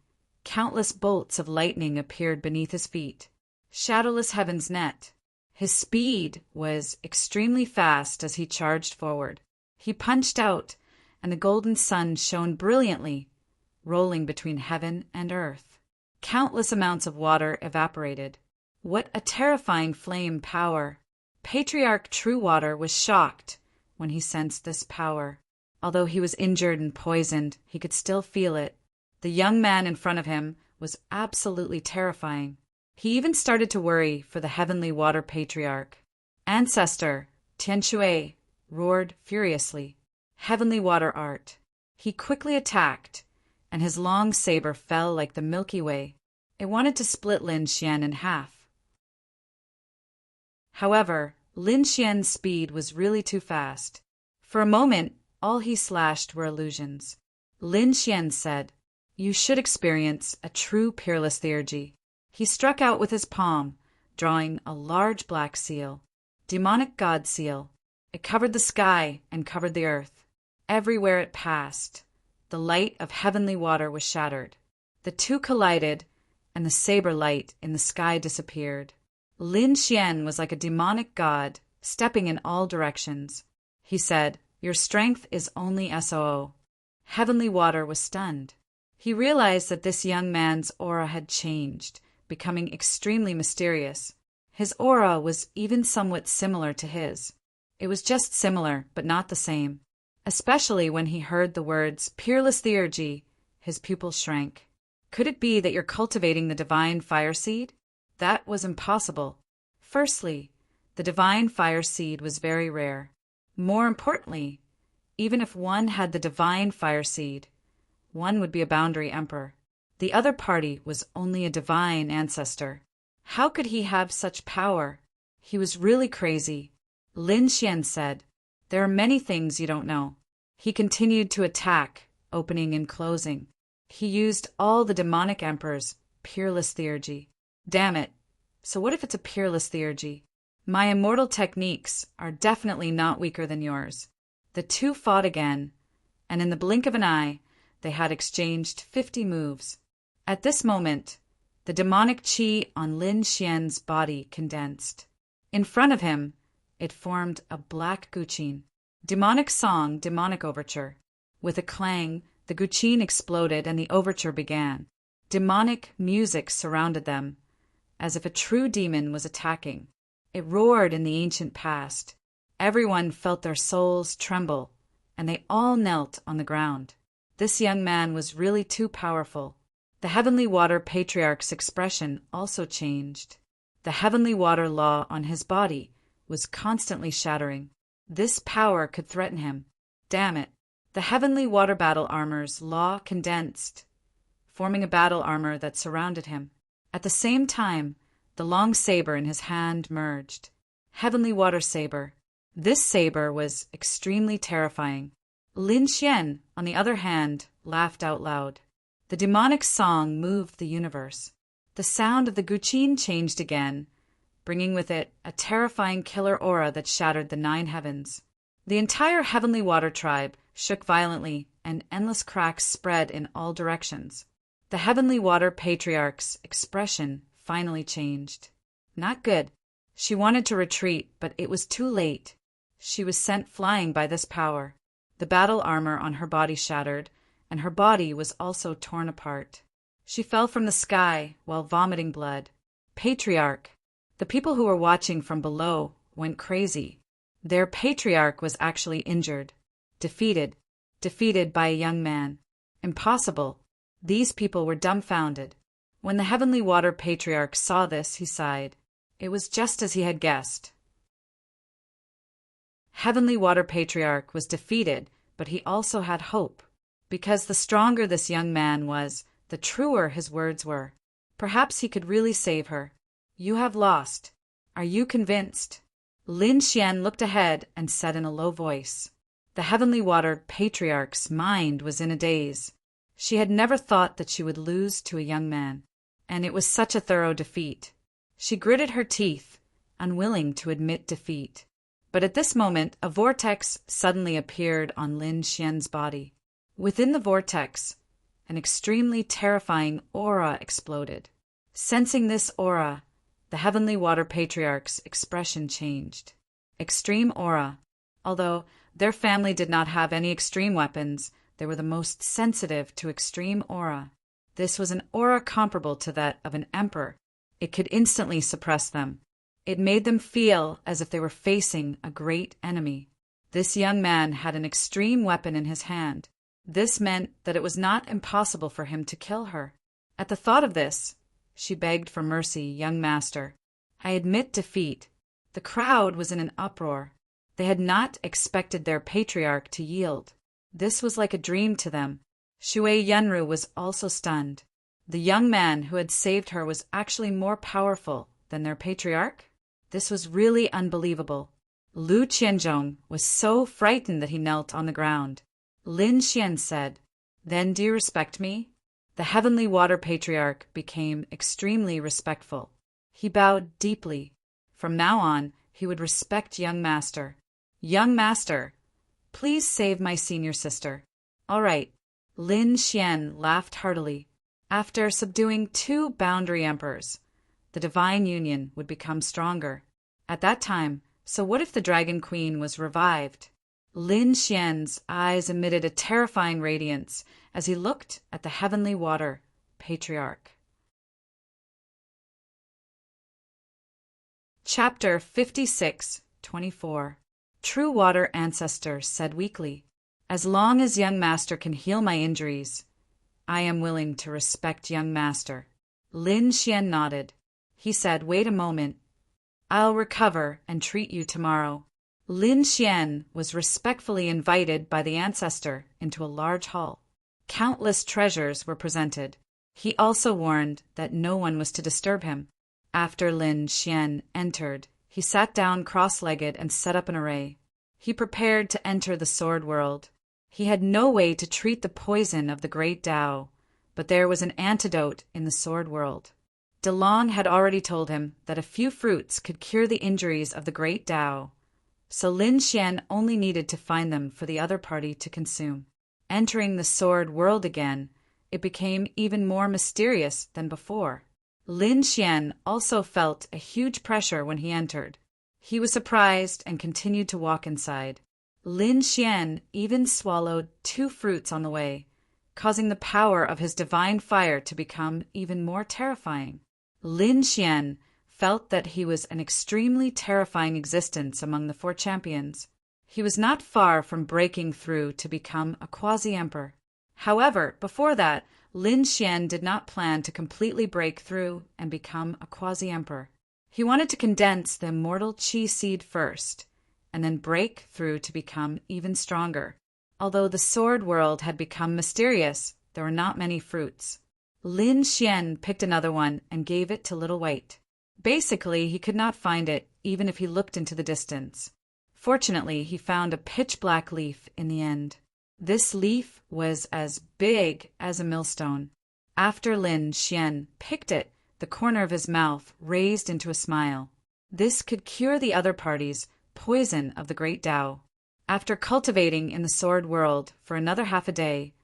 countless bolts of lightning appeared beneath his feet. Shadowless heavens net. His speed was extremely fast as he charged forward. He punched out, and the golden sun shone brilliantly, rolling between heaven and earth. Countless amounts of water evaporated. What a terrifying flame power! Patriarch True Water was shocked when he sensed this power. Although he was injured and poisoned, he could still feel it. The young man in front of him was absolutely terrifying. He even started to worry for the heavenly water patriarch. Ancestor Tian Shui roared furiously. Heavenly water art. He quickly attacked, and his long saber fell like the Milky Way. It wanted to split Lin Xian in half. However, Lin Xian's speed was really too fast. For a moment, all he slashed were illusions. Lin Xian said, You should experience a true peerless theurgy. He struck out with his palm, drawing a large black seal. Demonic god seal. It covered the sky and covered the earth. Everywhere it passed, the light of heavenly water was shattered. The two collided, and the saber light in the sky disappeared. Lin Xian was like a demonic god, stepping in all directions. He said, Your strength is only SOO. Heavenly water was stunned. He realized that this young man's aura had changed, becoming extremely mysterious. His aura was even somewhat similar to his. It was just similar, but not the same. Especially when he heard the words, Peerless Theurgy, his pupils shrank. Could it be that you're cultivating the divine fire seed? That was impossible. Firstly, the divine fire seed was very rare. More importantly, even if one had the divine fire seed, one would be a boundary emperor. The other party was only a divine ancestor. How could he have such power? He was really crazy. Lin Xian said, "There are many things you don't know." He continued to attack, opening and closing. He used all the demonic emperor's peerless theurgy. Damn it. So what if it's a peerless theurgy? My immortal techniques are definitely not weaker than yours. The two fought again, and in the blink of an eye, they had exchanged 50 moves. At this moment, the demonic qi on Lin Xian's body condensed. In front of him, it formed a black guqin. Demonic song, demonic overture. With a clang, the guqin exploded and the overture began. Demonic music surrounded them, as if a true demon was attacking. It roared in the ancient past. Everyone felt their souls tremble, and they all knelt on the ground. This young man was really too powerful. The Heavenly Water Patriarch's expression also changed. The Heavenly Water law on his body was constantly shattering. This power could threaten him. Damn it. The Heavenly Water battle armor's law condensed, forming a battle armor that surrounded him. At the same time, the long saber in his hand merged. Heavenly Water Saber. This saber was extremely terrifying. Lin Xian, on the other hand, laughed out loud. The demonic song moved the universe. The sound of the guqin changed again, bringing with it a terrifying killer aura that shattered the 9 heavens. The entire Heavenly Water tribe shook violently, and endless cracks spread in all directions. The Heavenly Water Patriarch's expression finally changed. Not good. She wanted to retreat, but it was too late. She was sent flying by this power. The battle armor on her body shattered, and her body was also torn apart. She fell from the sky while vomiting blood. Patriarch. The people who were watching from below went crazy. Their patriarch was actually injured. Defeated by a young man. Impossible. These people were dumbfounded. When the Heavenly Water Patriarch saw this, he sighed. It was just as he had guessed. Heavenly Water Patriarch was defeated, but he also had hope. Because the stronger this young man was, the truer his words were. Perhaps he could really save her. You have lost. Are you convinced? Lin Xian looked ahead and said in a low voice. The Heavenly Water Patriarch's mind was in a daze. She had never thought that she would lose to a young man, and it was such a thorough defeat. She gritted her teeth, unwilling to admit defeat. But at this moment, a vortex suddenly appeared on Lin Xian's body. Within the vortex, an extremely terrifying aura exploded. Sensing this aura, the Heavenly Water Patriarch's expression changed. Extreme aura. Although their family did not have any extreme weapons, they were the most sensitive to extreme aura. This was an aura comparable to that of an emperor. It could instantly suppress them. It made them feel as if they were facing a great enemy. This young man had an extreme weapon in his hand. This meant that it was not impossible for him to kill her. At the thought of this, she begged for mercy, young master. I admit defeat. The crowd was in an uproar. They had not expected their patriarch to yield. This was like a dream to them. Shui Yunru was also stunned. The young man who had saved her was actually more powerful than their patriarch? This was really unbelievable. Lu Qianzhong was so frightened that he knelt on the ground. Lin Xian said, "Then do you respect me?" The Heavenly Water Patriarch became extremely respectful. He bowed deeply. From now on, he would respect young master. Young master, please save my senior sister. All right. Lin Xian laughed heartily. After subduing 2 boundary emperors, the divine union would become stronger. At that time, so what if the Dragon Queen was revived? Lin Xian's eyes emitted a terrifying radiance as he looked at the Heavenly Water Patriarch. Chapter 56:24. True Water Ancestor said weakly, "As long as young master can heal my injuries, I am willing to respect young master." Lin Xian nodded. He said, "Wait a moment. I'll recover and treat you tomorrow." Lin Xian was respectfully invited by the ancestor into a large hall. Countless treasures were presented. He also warned that no one was to disturb him. After Lin Xian entered, He sat down cross-legged and set up an array. He prepared to enter the sword world. He had no way to treat the poison of the great Tao, but there was an antidote in the sword world. De Long had already told him that a few fruits could cure the injuries of the great Tao, so Lin Xian only needed to find them for the other party to consume. Entering the sword world again, it became even more mysterious than before. Lin Xian also felt a huge pressure when he entered. He was surprised and continued to walk inside. Lin Xian even swallowed 2 fruits on the way, causing the power of his divine fire to become even more terrifying. Lin Xian felt that he was an extremely terrifying existence among the 4 champions. He was not far from breaking through to become a quasi-emperor. However, before that, Lin Xian did not plan to completely break through and become a quasi-emperor. He wanted to condense the immortal qi seed first, and then break through to become even stronger. Although the sword world had become mysterious, there were not many fruits. Lin Xian picked another one and gave it to Little White. Basically, he could not find it, even if he looked into the distance. Fortunately, he found a pitch-black leaf in the end. This leaf was as big as a millstone. After Lin Xian picked it, the corner of his mouth raised into a smile. This could cure the other party's poison of the great Tao. After cultivating in the sword world for another half a day,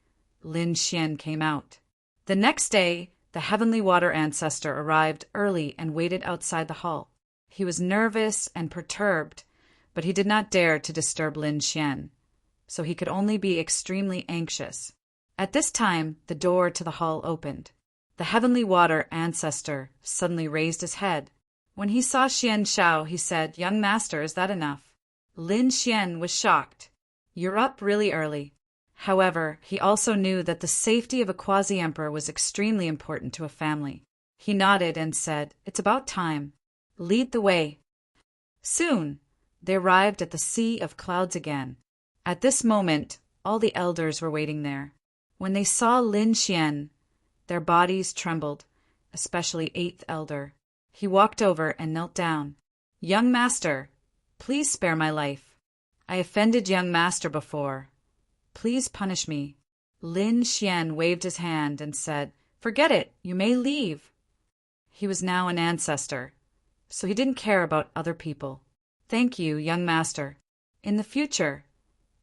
Lin Xian came out. The next day, the heavenly water ancestor arrived early and waited outside the hall. He was nervous and perturbed, but he did not dare to disturb Lin Xian, so he could only be extremely anxious. At this time, the door to the hall opened. The heavenly water ancestor suddenly raised his head. When he saw Xian Shao, he said, "Young master, is that enough?" Lin Xian was shocked. "You're up really early." However, he also knew that the safety of a quasi-emperor was extremely important to a family. He nodded and said, "It's about time. Lead the way." Soon, they arrived at the Sea of Clouds again. At this moment, all the elders were waiting there. When they saw Lin Xian, their bodies trembled, especially 8th elder. He walked over and knelt down. "Young master, please spare my life. I offended young master before. Please punish me." Lin Xian waved his hand and said, "Forget it, you may leave." He was now an ancestor, so he didn't care about other people. "Thank you, young master. In the future,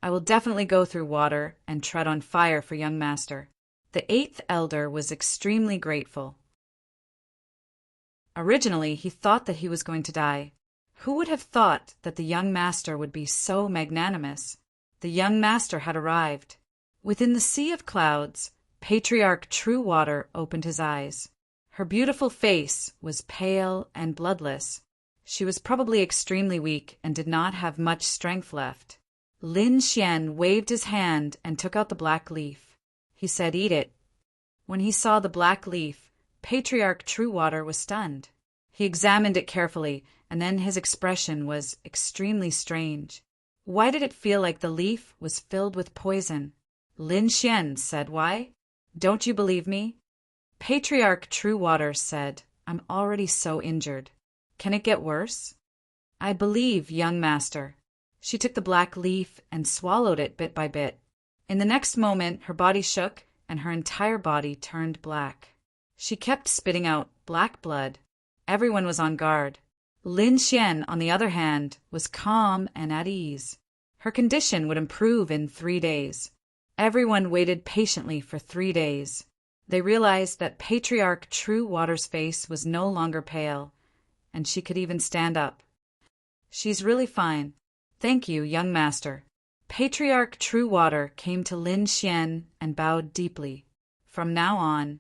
I will definitely go through water and tread on fire for young master." The 8th elder was extremely grateful. Originally, he thought that he was going to die. Who would have thought that the young master would be so magnanimous? The young master had arrived. Within the Sea of Clouds, Patriarch True Water opened his eyes. Her beautiful face was pale and bloodless. She was probably extremely weak and did not have much strength left. Lin Xian waved his hand and took out the black leaf. He said, "Eat it." When he saw the black leaf, Patriarch True Water was stunned. He examined it carefully, and then his expression was extremely strange. Why did it feel like the leaf was filled with poison? Lin Xian said, "Why? Don't you believe me?" Patriarch True Water said, "I'm already so injured. Can it get worse?" "I believe, young master." She took the black leaf and swallowed it bit by bit. In the next moment, her body shook and her entire body turned black. She kept spitting out black blood. Everyone was on guard. Lin Xian, on the other hand, was calm and at ease. Her condition would improve in 3 days. Everyone waited patiently for 3 days. They realized that Patriarch True Water's face was no longer pale, and she could even stand up. "She's really fine. Thank you, young master." Patriarch True Water came to Lin Xian and bowed deeply. From now on,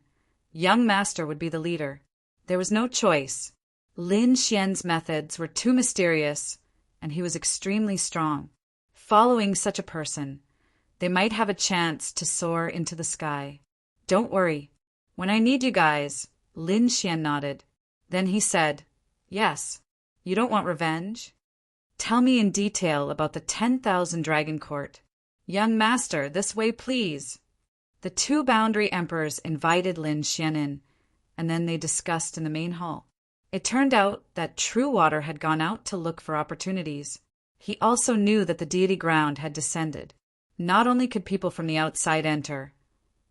young master would be the leader. There was no choice. Lin Xian's methods were too mysterious, and he was extremely strong. Following such a person, they might have a chance to soar into the sky. "Don't worry. When I need you guys," Lin Xian nodded. Then he said, "Yes, you don't want revenge? Tell me in detail about the 10,000 Dragon Court." "Young master, this way please." The 2 boundary emperors invited Lin Xian in, and then they discussed in the main hall. It turned out that True Water had gone out to look for opportunities. He also knew that the deity ground had descended. Not only could people from the outside enter,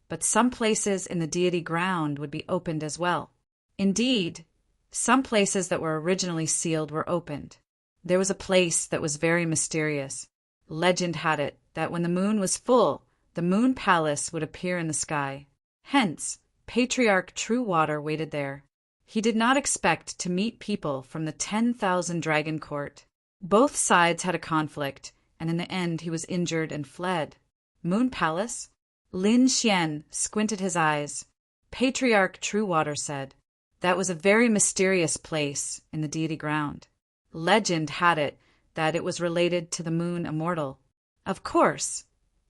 but some places in the deity ground would be opened as well. Indeed, some places that were originally sealed were opened. There was a place that was very mysterious. Legend had it that when the moon was full, the moon palace would appear in the sky. Hence, Patriarch True Water waited there. He did not expect to meet people from the 10,000 Dragon Court. Both sides had a conflict, and in the end he was injured and fled. Moon Palace? Lin Xian squinted his eyes. Patriarch True Water said, "That was a very mysterious place in the deity ground. Legend had it that it was related to the moon immortal. Of course,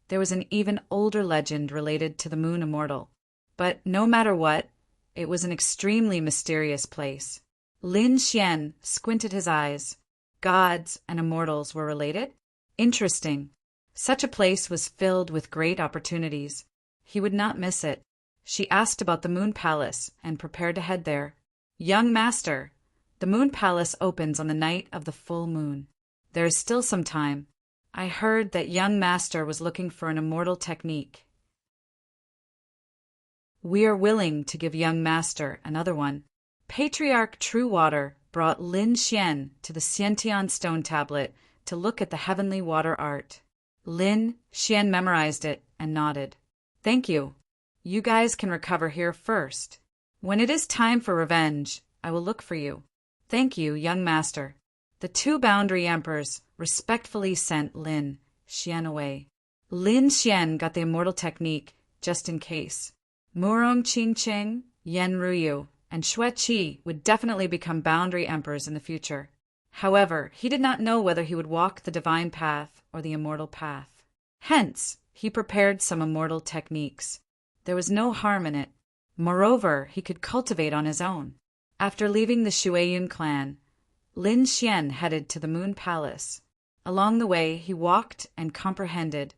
there was an even older legend related to the moon immortal. But no matter what, it was an extremely mysterious place." Lin Xian squinted his eyes. Gods and immortals were related? Interesting. Such a place was filled with great opportunities. He would not miss it. She asked about the Moon Palace and prepared to head there. "Young Master, the Moon Palace opens on the night of the full moon. There is still some time. I heard that young Master was looking for an immortal technique. We are willing to give young Master another one." Patriarch True Water brought Lin Xian to the Xiantian stone tablet to look at the heavenly water art. Lin Xian memorized it and nodded. "Thank you. You guys can recover here first. When it is time for revenge, I will look for you." "Thank you, young Master." The two boundary emperors respectfully sent Lin Xian away. Lin Xian got the immortal technique just in case. Murong Qingcheng, Yen Ruyu, and Xue Qi would definitely become boundary emperors in the future. However, he did not know whether he would walk the divine path or the immortal path. Hence, he prepared some immortal techniques. There was no harm in it. Moreover, he could cultivate on his own. After leaving the Shuiyun clan, Lin Xian headed to the Moon Palace. Along the way, he walked and comprehended,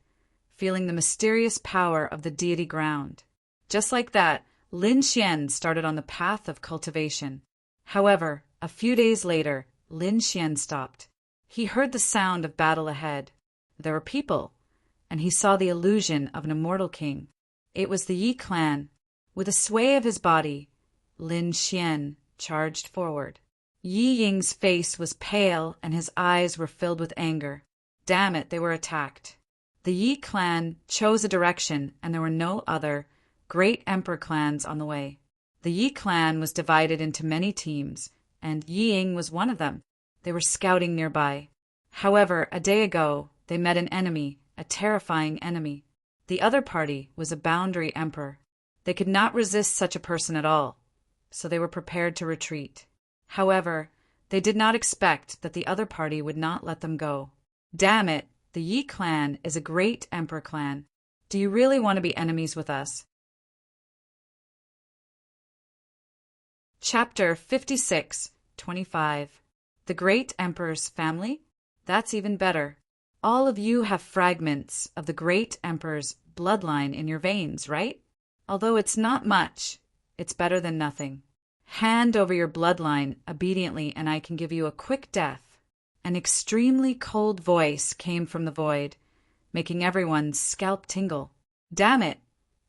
feeling the mysterious power of the deity ground. Just like that, Lin Xian started on the path of cultivation. However, a few days later, Lin Xian stopped. He heard the sound of battle ahead. There were people, and he saw the illusion of an immortal king. It was the Yi clan. With a sway of his body, Lin Xian charged forward. Yi Ying's face was pale and his eyes were filled with anger. Damn it, they were attacked. The Yi clan chose a direction and there were no other great emperor clans on the way. The Yi clan was divided into many teams, and Yi Ying was one of them. They were scouting nearby. However, a day ago, they met an enemy, a terrifying enemy. The other party was a boundary emperor. They could not resist such a person at all, so they were prepared to retreat. However, they did not expect that the other party would not let them go. Damn it, the Yi clan is a great emperor clan. Do you really want to be enemies with us? Chapter 56-25. The Great Emperor's Family? That's even better. All of you have fragments of the Great Emperor's bloodline in your veins, right? Although it's not much, it's better than nothing. Hand over your bloodline obediently and I can give you a quick death. An extremely cold voice came from the void, making everyone's scalp tingle. Damn it!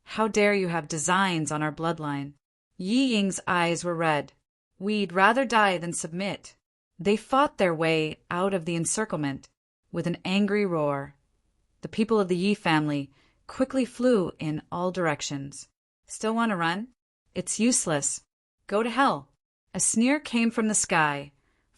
How dare you have designs on our bloodline? Yi Ying's eyes were red. We'd rather die than submit. They fought their way out of the encirclement with an angry roar. The people of the Yi family quickly flew in all directions. Still want to run? It's useless. Go to hell. A sneer came from the sky,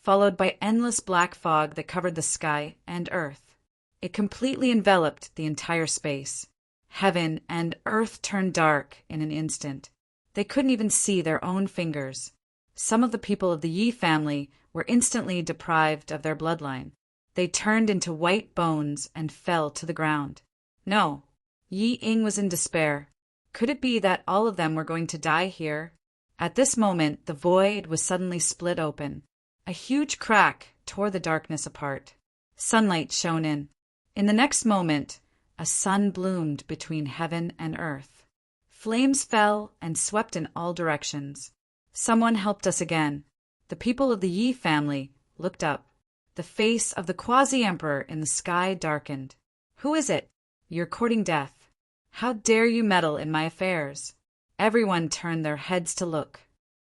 followed by endless black fog that covered the sky and earth. It completely enveloped the entire space. Heaven and earth turned dark in an instant. They couldn't even see their own fingers. Some of the people of the Yi family were instantly deprived of their bloodline. They turned into white bones and fell to the ground. No, Yi Ying was in despair. Could it be that all of them were going to die here? At this moment, the void was suddenly split open. A huge crack tore the darkness apart. Sunlight shone in. In the next moment, a sun bloomed between heaven and earth. Flames fell and swept in all directions. Someone helped us again. The people of the Yi family looked up. The face of the quasi-emperor in the sky darkened. "Who is it? You're courting death. How dare you meddle in my affairs?" Everyone turned their heads to look.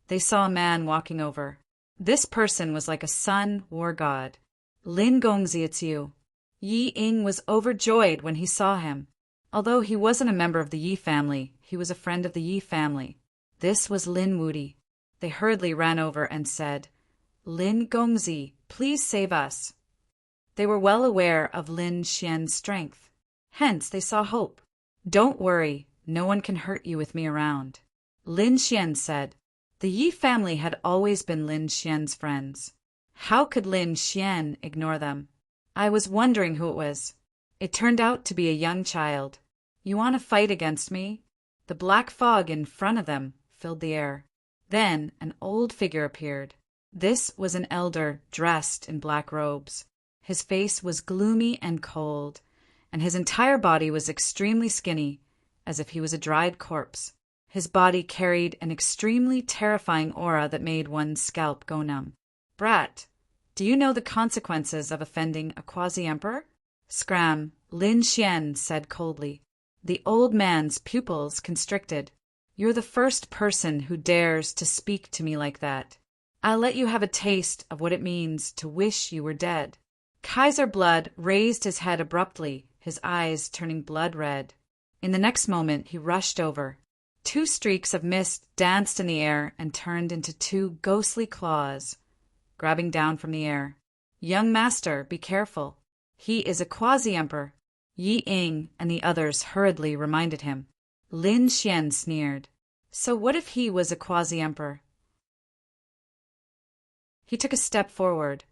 They saw a man walking over. This person was like a sun war god. "Lin Gongzi, it's you." Yi Ying was overjoyed when he saw him. Although he wasn't a member of the Yi family, he was a friend of the Yi family. This was Lin Wudi. They hurriedly ran over and said, "Lin Gongzi, please save us." They were well aware of Lin Xian's strength. Hence, they saw hope. "Don't worry, no one can hurt you with me around," Lin Xian said. The Yi family had always been Lin Xian's friends. How could Lin Xian ignore them? "I was wondering who it was. It turned out to be a young child. You want to fight against me?" The black fog in front of them filled the air. Then an old figure appeared. This was an elder dressed in black robes. His face was gloomy and cold, and his entire body was extremely skinny, as if he was a dried corpse. His body carried an extremely terrifying aura that made one's scalp go numb. "Brat, do you know the consequences of offending a quasi-emperor?" "Scram," Lin Xian said coldly. The old man's pupils constricted. "You're the first person who dares to speak to me like that. I'll let you have a taste of what it means to wish you were dead." Kaiser Blood raised his head abruptly, his eyes turning blood red. In the next moment he rushed over. 2 streaks of mist danced in the air and turned into 2 ghostly claws, grabbing down from the air. "Young master, be careful. He is a quasi-emperor," Yi Ying and the others hurriedly reminded him. Lin Xian sneered. So what if he was a quasi-emperor? He took a step forward,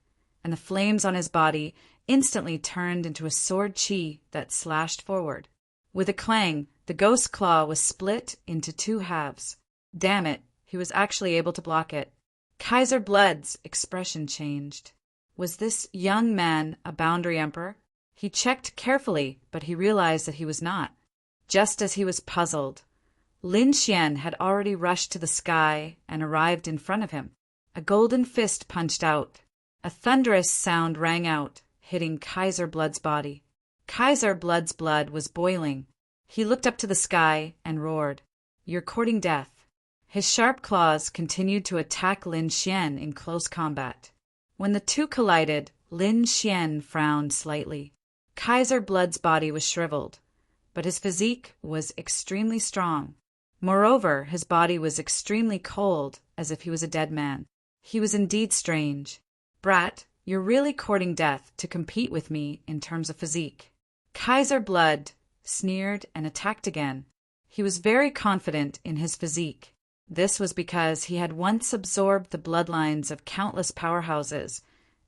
and the flames on his body instantly turned into a sword chi that slashed forward. With a clang, the ghost claw was split into 2 halves. Damn it, he was actually able to block it. Kaiser Blood's expression changed. Was this young man a boundary emperor? He checked carefully, but he realized that he was not. Just as he was puzzled, Lin Xian had already rushed to the sky and arrived in front of him. A golden fist punched out. A thunderous sound rang out, hitting Kaiser Blood's body. Kaiser Blood's blood was boiling. He looked up to the sky and roared, "You're courting death." His sharp claws continued to attack Lin Xian in close combat. When the two collided, Lin Xian frowned slightly. Kaiser Blood's body was shriveled, but his physique was extremely strong. Moreover, his body was extremely cold, as if he was a dead man. He was indeed strange. "Brat, you're really courting death to compete with me in terms of physique." Kaiser Blood sneered and attacked again. He was very confident in his physique. This was because he had once absorbed the bloodlines of countless powerhouses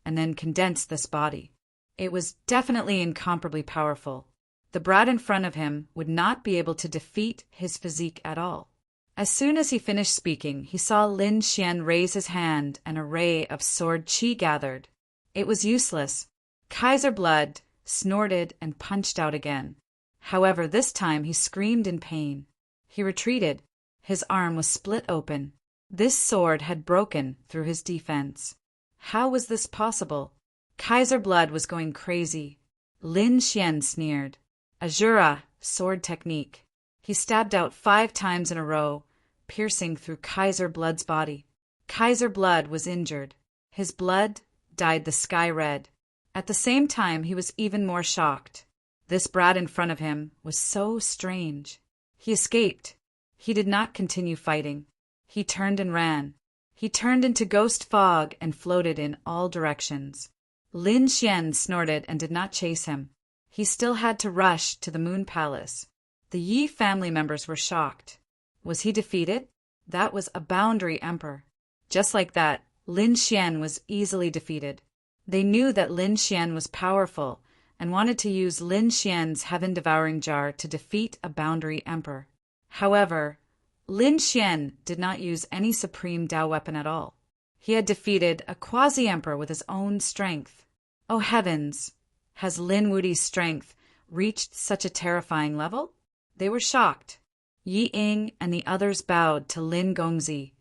and then condensed this body. It was definitely incomparably powerful. The brat in front of him would not be able to defeat his physique at all. As soon as he finished speaking, he saw Lin Xian raise his hand and a ray of sword chi gathered. It was useless. Kaiser Blood snorted and punched out again. However, this time he screamed in pain. He retreated. His arm was split open. This sword had broken through his defense. How was this possible? Kaiser Blood was going crazy. Lin Xian sneered. Azura, sword technique. He stabbed out 5 times in a row, piercing through Kaiser Blood's body. Kaiser Blood was injured. His blood dyed the sky red. At the same time, he was even more shocked. This brat in front of him was so strange. He escaped. He did not continue fighting. He turned and ran. He turned into ghost fog and floated in all directions. Lin Xian snorted and did not chase him. He still had to rush to the Moon Palace. The Yi family members were shocked. Was he defeated? That was a boundary emperor. Just like that, Lin Xian was easily defeated. They knew that Lin Xian was powerful and wanted to use Lin Xian's heaven-devouring jar to defeat a boundary emperor. However, Lin Xian did not use any supreme Dao weapon at all. He had defeated a quasi-emperor with his own strength. Oh heavens! Has Lin Wudi's strength reached such a terrifying level? They were shocked. Yi Ying and the others bowed to Lin Gongzi,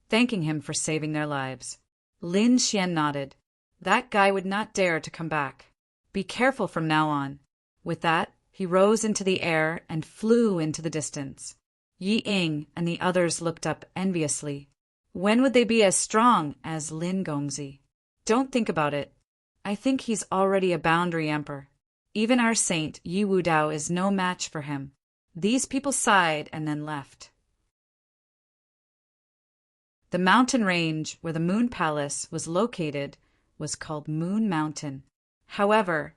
thanking him for saving their lives. Lin Xian nodded. That guy would not dare to come back. Be careful from now on. With that, he rose into the air and flew into the distance. Yi Ying and the others looked up enviously. When would they be as strong as Lin Gongzi? Don't think about it. I think he's already a boundary emperor. Even our saint Yi Wudao is no match for him. These people sighed and then left. The mountain range where the Moon Palace was located was called Moon Mountain. However,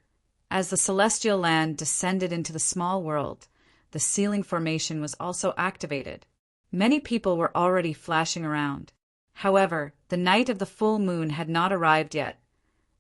as the celestial land descended into the small world, the ceiling formation was also activated. Many people were already flashing around. However, the night of the full moon had not arrived yet,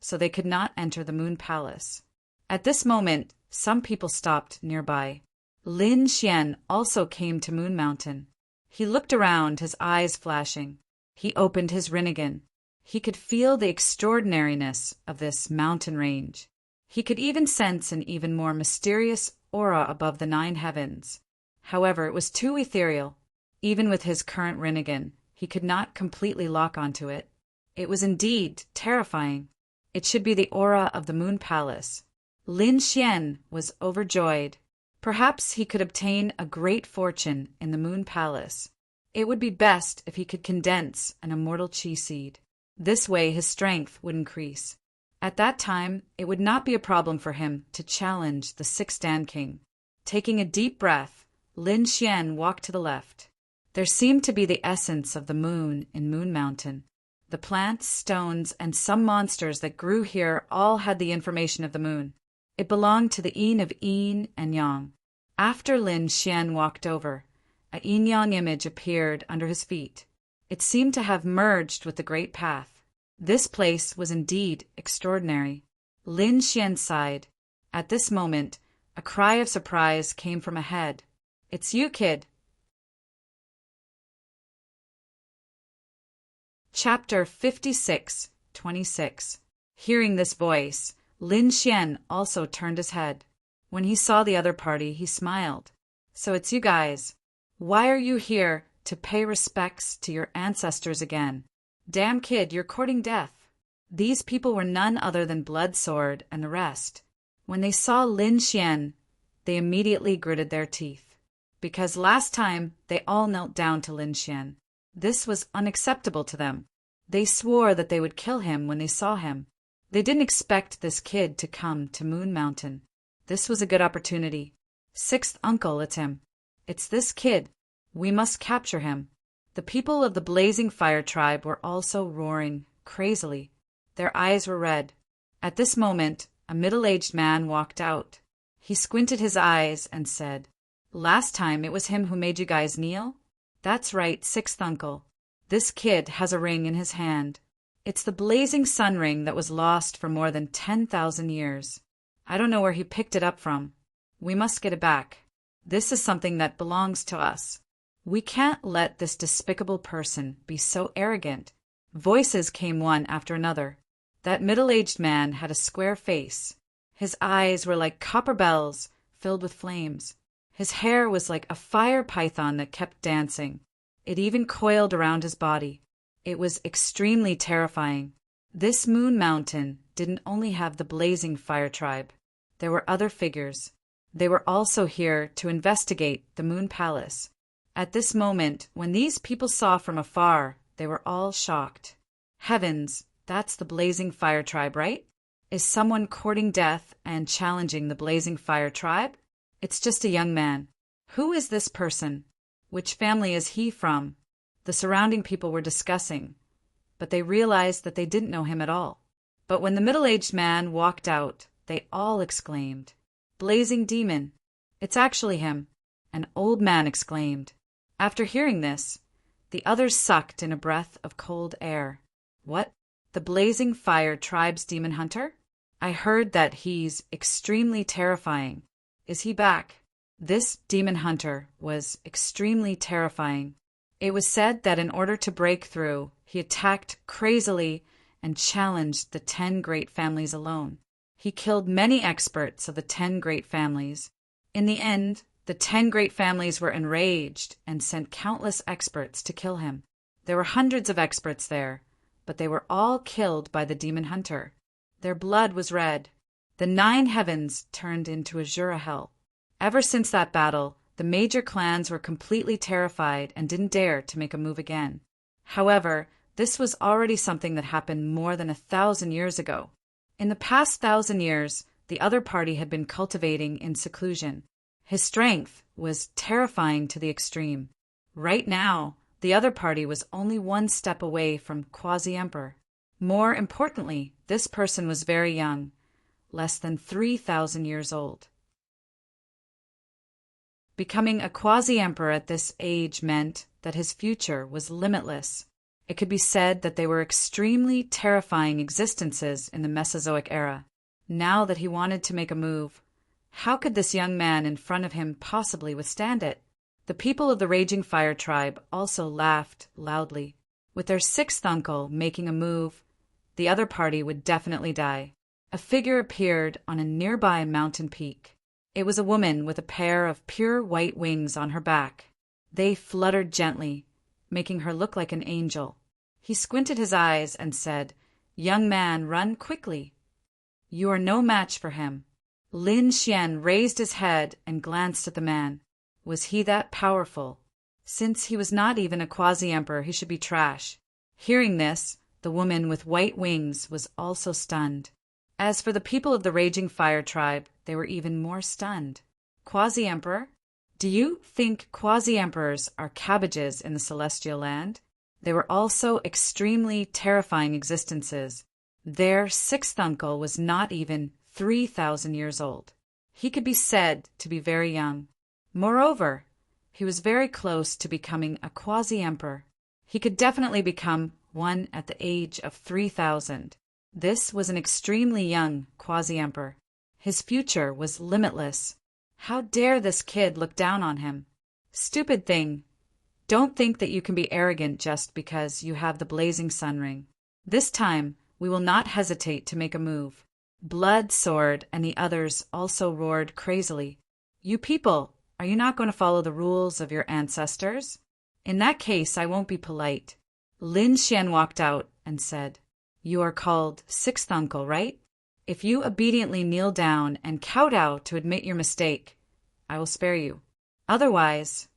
so they could not enter the Moon Palace. At this moment, some people stopped nearby. Lin Xian also came to Moon Mountain. He looked around, his eyes flashing. He opened his Rinnegan. He could feel the extraordinariness of this mountain range. He could even sense an even more mysterious aura above the 9 heavens. However, it was too ethereal. Even with his current Rinnegan, he could not completely lock onto it. It was indeed terrifying. It should be the aura of the Moon Palace. Lin Xian was overjoyed. Perhaps he could obtain a great fortune in the Moon Palace. It would be best if he could condense an immortal chi seed. This way his strength would increase. At that time, it would not be a problem for him to challenge the 6 Dan King. Taking a deep breath, Lin Xian walked to the left. There seemed to be the essence of the moon in Moon Mountain. The plants, stones, and some monsters that grew here all had the information of the moon. It belonged to the yin of yin and yang. After Lin Xian walked over, a yin-yang image appeared under his feet. It seemed to have merged with the great path. This place was indeed extraordinary. Lin Xian sighed. At this moment, a cry of surprise came from ahead. "It's you, kid." Chapter 56:26. Hearing this voice, Lin Xian also turned his head. When he saw the other party, he smiled. "So it's you guys. Why are you here to pay respects to your ancestors again? Damn kid, you're courting death." These people were none other than Bloodsword and the rest. When they saw Lin Xian, they immediately gritted their teeth. Because last time, they all knelt down to Lin Xian. This was unacceptable to them. They swore that they would kill him when they saw him. They didn't expect this kid to come to Moon Mountain. This was a good opportunity. "Sixth uncle, it's him. It's this kid. We must capture him." The people of the Blazing Fire tribe were also roaring crazily. Their eyes were red. At this moment, a middle-aged man walked out. He squinted his eyes and said, "Last time it was him who made you guys kneel?" "That's right, sixth uncle. This kid has a ring in his hand. It's the blazing sun ring that was lost for more than 10,000 years. I don't know where he picked it up from. We must get it back. This is something that belongs to us. We can't let this despicable person be so arrogant." Voices came one after another. That middle-aged man had a square face. His eyes were like copper bells filled with flames. His hair was like a fire python that kept dancing. It even coiled around his body. It was extremely terrifying. This Moon Mountain didn't only have the Blazing Fire tribe. There were other figures. They were also here to investigate the Moon Palace. At this moment, when these people saw from afar, they were all shocked. Heavens, that's the Blazing Fire tribe, right? Is someone courting death and challenging the Blazing Fire tribe? It's just a young man. Who is this person? Which family is he from? The surrounding people were discussing, but they realized that they didn't know him at all. But when the middle-aged man walked out, they all exclaimed, "Blazing demon! It's actually him!" An old man exclaimed. After hearing this, the others sucked in a breath of cold air. "What? The Blazing Fire tribe's demon hunter? I heard that he's extremely terrifying. Is he back?" This demon hunter was extremely terrifying. It was said that in order to break through, he attacked crazily and challenged the 10 great families alone. He killed many experts of the 10 great families. In the end, the 10 great families were enraged and sent countless experts to kill him. There were hundreds of experts there, but they were all killed by the demon hunter. Their blood was red. The 9 heavens turned into Azura hell. Ever since that battle, the major clans were completely terrified and didn't dare to make a move again. However, this was already something that happened more than 1,000 years ago. In the past 1,000 years, the other party had been cultivating in seclusion. His strength was terrifying to the extreme. Right now, the other party was only 1 step away from Quasi-Emperor. More importantly, this person was very young, less than 3,000 years old. Becoming a quasi-emperor at this age meant that his future was limitless. It could be said that they were extremely terrifying existences in the Mesozoic era. Now that he wanted to make a move, how could this young man in front of him possibly withstand it? The people of the Raging Fire tribe also laughed loudly. With their 6th uncle making a move, the other party would definitely die. A figure appeared on a nearby mountain peak. It was a woman with a pair of pure white wings on her back. They fluttered gently, making her look like an angel. He squinted his eyes and said, "Young man, run quickly. You are no match for him." Lin Xian raised his head and glanced at the man. Was he that powerful? Since he was not even a quasi-emperor, he should be trash. Hearing this, the woman with white wings was also stunned. As for the people of the Raging Fire tribe, they were even more stunned. Quasi-emperor? Do you think quasi-emperors are cabbages in the celestial land? They were also extremely terrifying existences. Their 6th uncle was not even 3,000 years old. He could be said to be very young. Moreover, he was very close to becoming a quasi-emperor. He could definitely become one at the age of 3,000. This was an extremely young quasi-emperor. His future was limitless. How dare this kid look down on him? Stupid thing. Don't think that you can be arrogant just because you have the blazing sun ring. This time, we will not hesitate to make a move. Blood, Sword, and the others also roared crazily. You people, are you not going to follow the rules of your ancestors? In that case, I won't be polite. Lin Xian walked out and said, "You are called 6th uncle, right? If you obediently kneel down and kowtow to admit your mistake, I will spare you. Otherwise,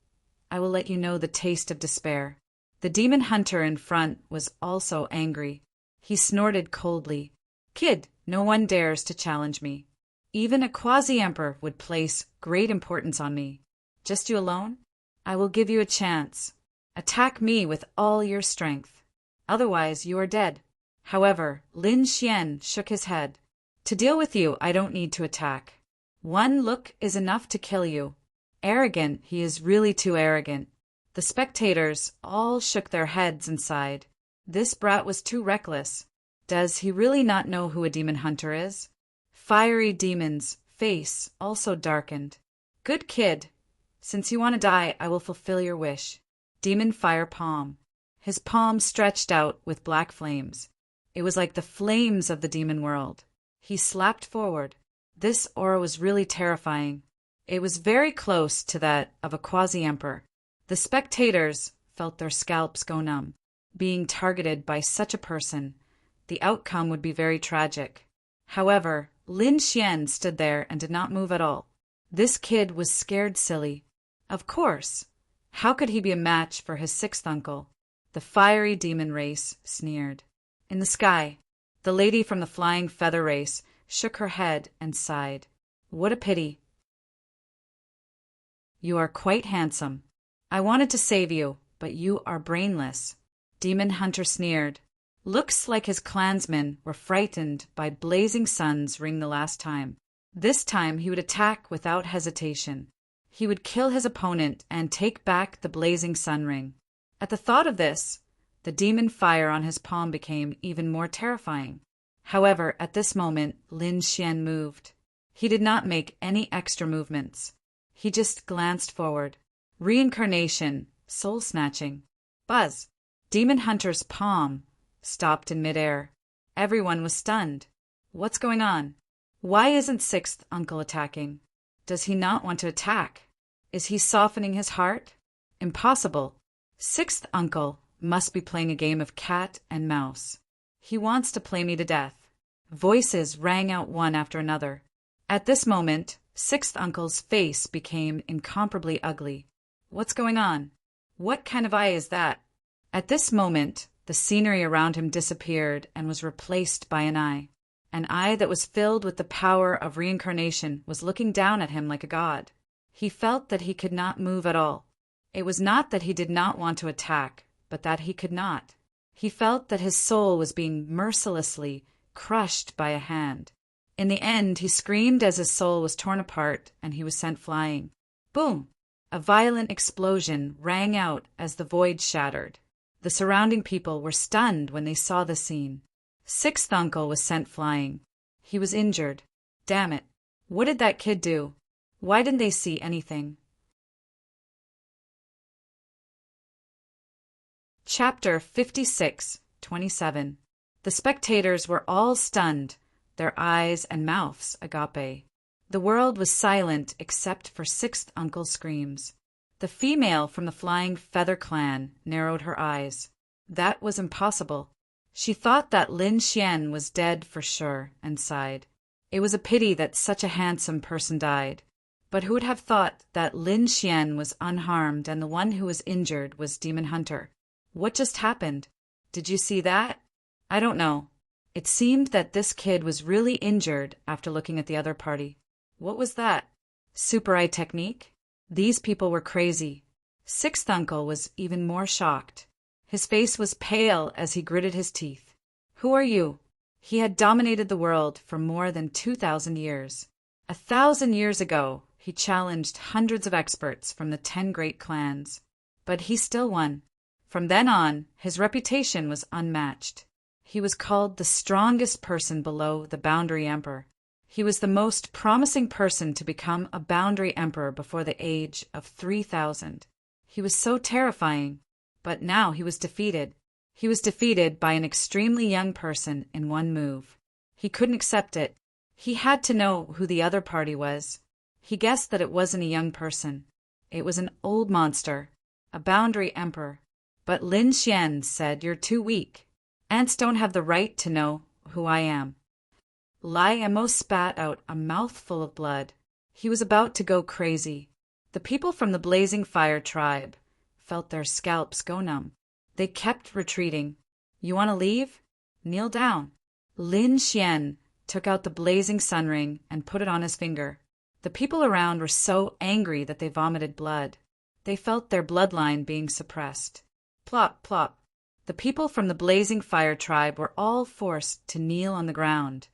I will let you know the taste of despair." The demon hunter in front was also angry. He snorted coldly. "Kid, no one dares to challenge me. Even a quasi-emperor would place great importance on me. Just you alone? I will give you a chance. Attack me with all your strength. Otherwise, you are dead." However, Lin Xian shook his head. "To deal with you, I don't need to attack. One look is enough to kill you. Arrogant, he is really too arrogant." The spectators all shook their heads and sighed. This brat was too reckless. Does he really not know who a demon hunter is? Fiery Demon's face also darkened. "Good kid. Since you want to die, I will fulfill your wish." Demon Fire Palm. His palm stretched out with black flames. It was like the flames of the demon world. He slapped forward. This aura was really terrifying. It was very close to that of a quasi-emperor. The spectators felt their scalps go numb. Being targeted by such a person, the outcome would be very tragic. However, Lin Xian stood there and did not move at all. This kid was scared silly. Of course. How could he be a match for his 6th uncle? The fiery demon race sneered. In the sky, the lady from the flying feather race shook her head and sighed. "What a pity. You are quite handsome. I wanted to save you, but you are brainless." Demon Hunter sneered. Looks like his clansmen were frightened by blazing suns ring the last time. This time he would attack without hesitation. He would kill his opponent and take back the blazing sun ring. At the thought of this, the demon fire on his palm became even more terrifying. However, at this moment, Lin Xian moved. He did not make any extra movements. He just glanced forward. Reincarnation, soul snatching. Buzz. Demon Hunter's palm stopped in midair. Everyone was stunned. What's going on? Why isn't 6th uncle attacking? Does he not want to attack? Is he softening his heart? Impossible. 6th uncle Must be playing a game of cat and mouse. He wants to play me to death. Voices rang out one after another. At this moment, Sixth Uncle's face became incomparably ugly. What's going on? What kind of eye is that? At this moment, the scenery around him disappeared and was replaced by an eye. An eye that was filled with the power of reincarnation was looking down at him like a god. He felt that he could not move at all. It was not that he did not want to attack, but that he could not. He felt that his soul was being mercilessly crushed by a hand. In the end, he screamed as his soul was torn apart and he was sent flying. Boom! A violent explosion rang out as the void shattered. The surrounding people were stunned when they saw the scene. Sixth Uncle was sent flying. He was injured. Damn it. What did that kid do? Why didn't they see anything? Chapter 56:27. The spectators were all stunned, their eyes and mouths agape. The world was silent except for Sixth Uncle's screams. The female from the Flying Feather Clan narrowed her eyes. That was impossible. She thought that Lin Xian was dead for sure and sighed. It was a pity that such a handsome person died. But who would have thought that Lin Xian was unharmed and the one who was injured was Demon Hunter? What just happened? Did you see that? I don't know. It seemed that this kid was really injured after looking at the other party. What was that? Super eye technique? These people were crazy. Sixth Uncle was even more shocked. His face was pale as he gritted his teeth. Who are you? He had dominated the world for more than 2,000 years. 1,000 years ago, he challenged hundreds of experts from the 10 great clans. But he still won. From then on, his reputation was unmatched. He was called the strongest person below the Boundary Emperor. He was the most promising person to become a Boundary Emperor before the age of 3,000. He was so terrifying. But now he was defeated. He was defeated by an extremely young person in one move. He couldn't accept it. He had to know who the other party was. He guessed that it wasn't a young person. It was an old monster, a Boundary Emperor. But Lin Xian said, "You're too weak. Ants don't have the right to know who I am." Lai Emo spat out a mouthful of blood. He was about to go crazy. The people from the Blazing Fire tribe felt their scalps go numb. They kept retreating. You want to leave? Kneel down. Lin Xian took out the blazing sun ring and put it on his finger. The people around were so angry that they vomited blood. They felt their bloodline being suppressed. Plop, plop. The people from the Blazing Fire tribe were all forced to kneel on the ground,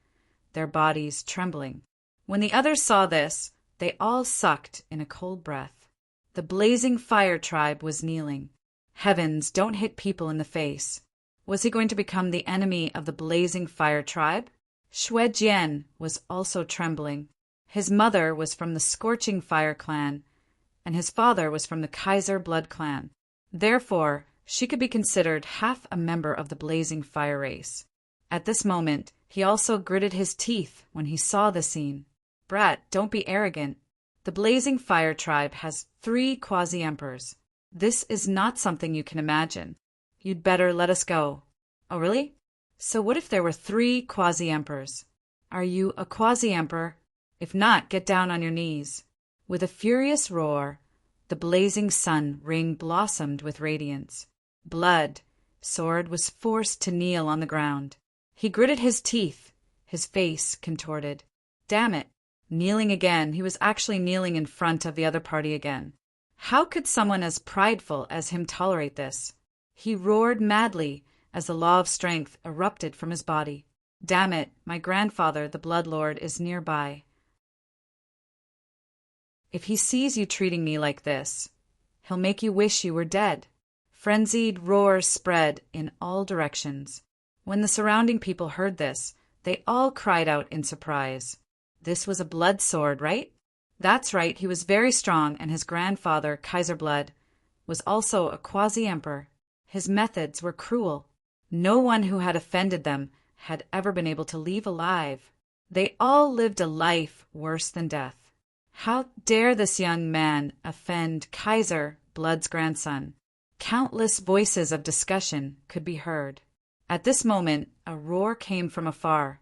their bodies trembling. When the others saw this, they all sucked in a cold breath. The Blazing Fire tribe was kneeling. Heavens, don't hit people in the face. Was he going to become the enemy of the Blazing Fire tribe? Xue Jian was also trembling. His mother was from the Scorching Fire clan, and his father was from the Kaiser Blood clan. Therefore, she could be considered half a member of the Blazing Fire race. At this moment, he also gritted his teeth when he saw the scene. Brat, don't be arrogant. The Blazing Fire tribe has 3 quasi-emperors. This is not something you can imagine. You'd better let us go. Oh, really? So what if there were 3 quasi-emperors? Are you a quasi-emperor? If not, get down on your knees. With a furious roar, the blazing sun ring blossomed with radiance. Blood, Sword was forced to kneel on the ground. He gritted his teeth, his face contorted. Damn it! Kneeling again, he was actually kneeling in front of the other party again. How could someone as prideful as him tolerate this? He roared madly as the law of strength erupted from his body. Damn it, my grandfather, the Blood Lord, is nearby. If he sees you treating me like this, he'll make you wish you were dead. Frenzied roars spread in all directions. When the surrounding people heard this, they all cried out in surprise. This was a blood sword, right? That's right, he was very strong, and his grandfather, Kaiser Blood, was also a quasi-emperor. His methods were cruel. No one who had offended them had ever been able to leave alive. They all lived a life worse than death. How dare this young man offend Kaiser Blood's grandson? Countless voices of discussion could be heard. At this moment, a roar came from afar.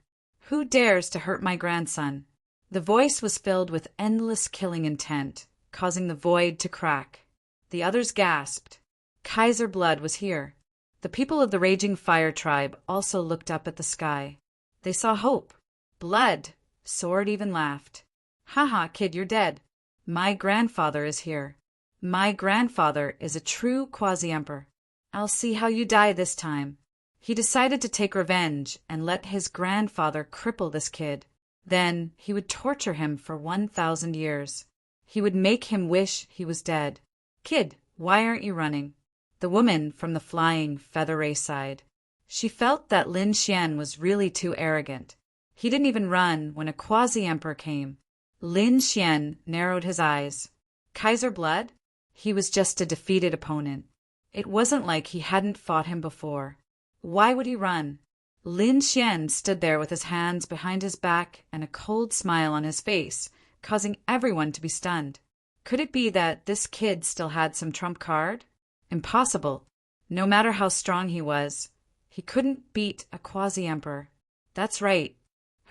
"Who dares to hurt my grandson?" The voice was filled with endless killing intent, causing the void to crack. The others gasped. Kaiser Blood was here. The people of the Raging Fire tribe also looked up at the sky. They saw hope. Blood! Sword even laughed. "Haha, kid, you're dead. My grandfather is here. My grandfather is a true quasi-emperor. I'll see how you die this time." He decided to take revenge and let his grandfather cripple this kid. Then he would torture him for 1,000 years. He would make him wish he was dead. "Kid, why aren't you running?" The woman from the flying feather race sighed. She felt that Lin Xian was really too arrogant. He didn't even run when a quasi-emperor came. Lin Xian narrowed his eyes. Kaiser Blood? He was just a defeated opponent. It wasn't like he hadn't fought him before. Why would he run? Lin Xian stood there with his hands behind his back and a cold smile on his face, causing everyone to be stunned. Could it be that this kid still had some trump card? Impossible. No matter how strong he was, he couldn't beat a quasi-emperor. That's right.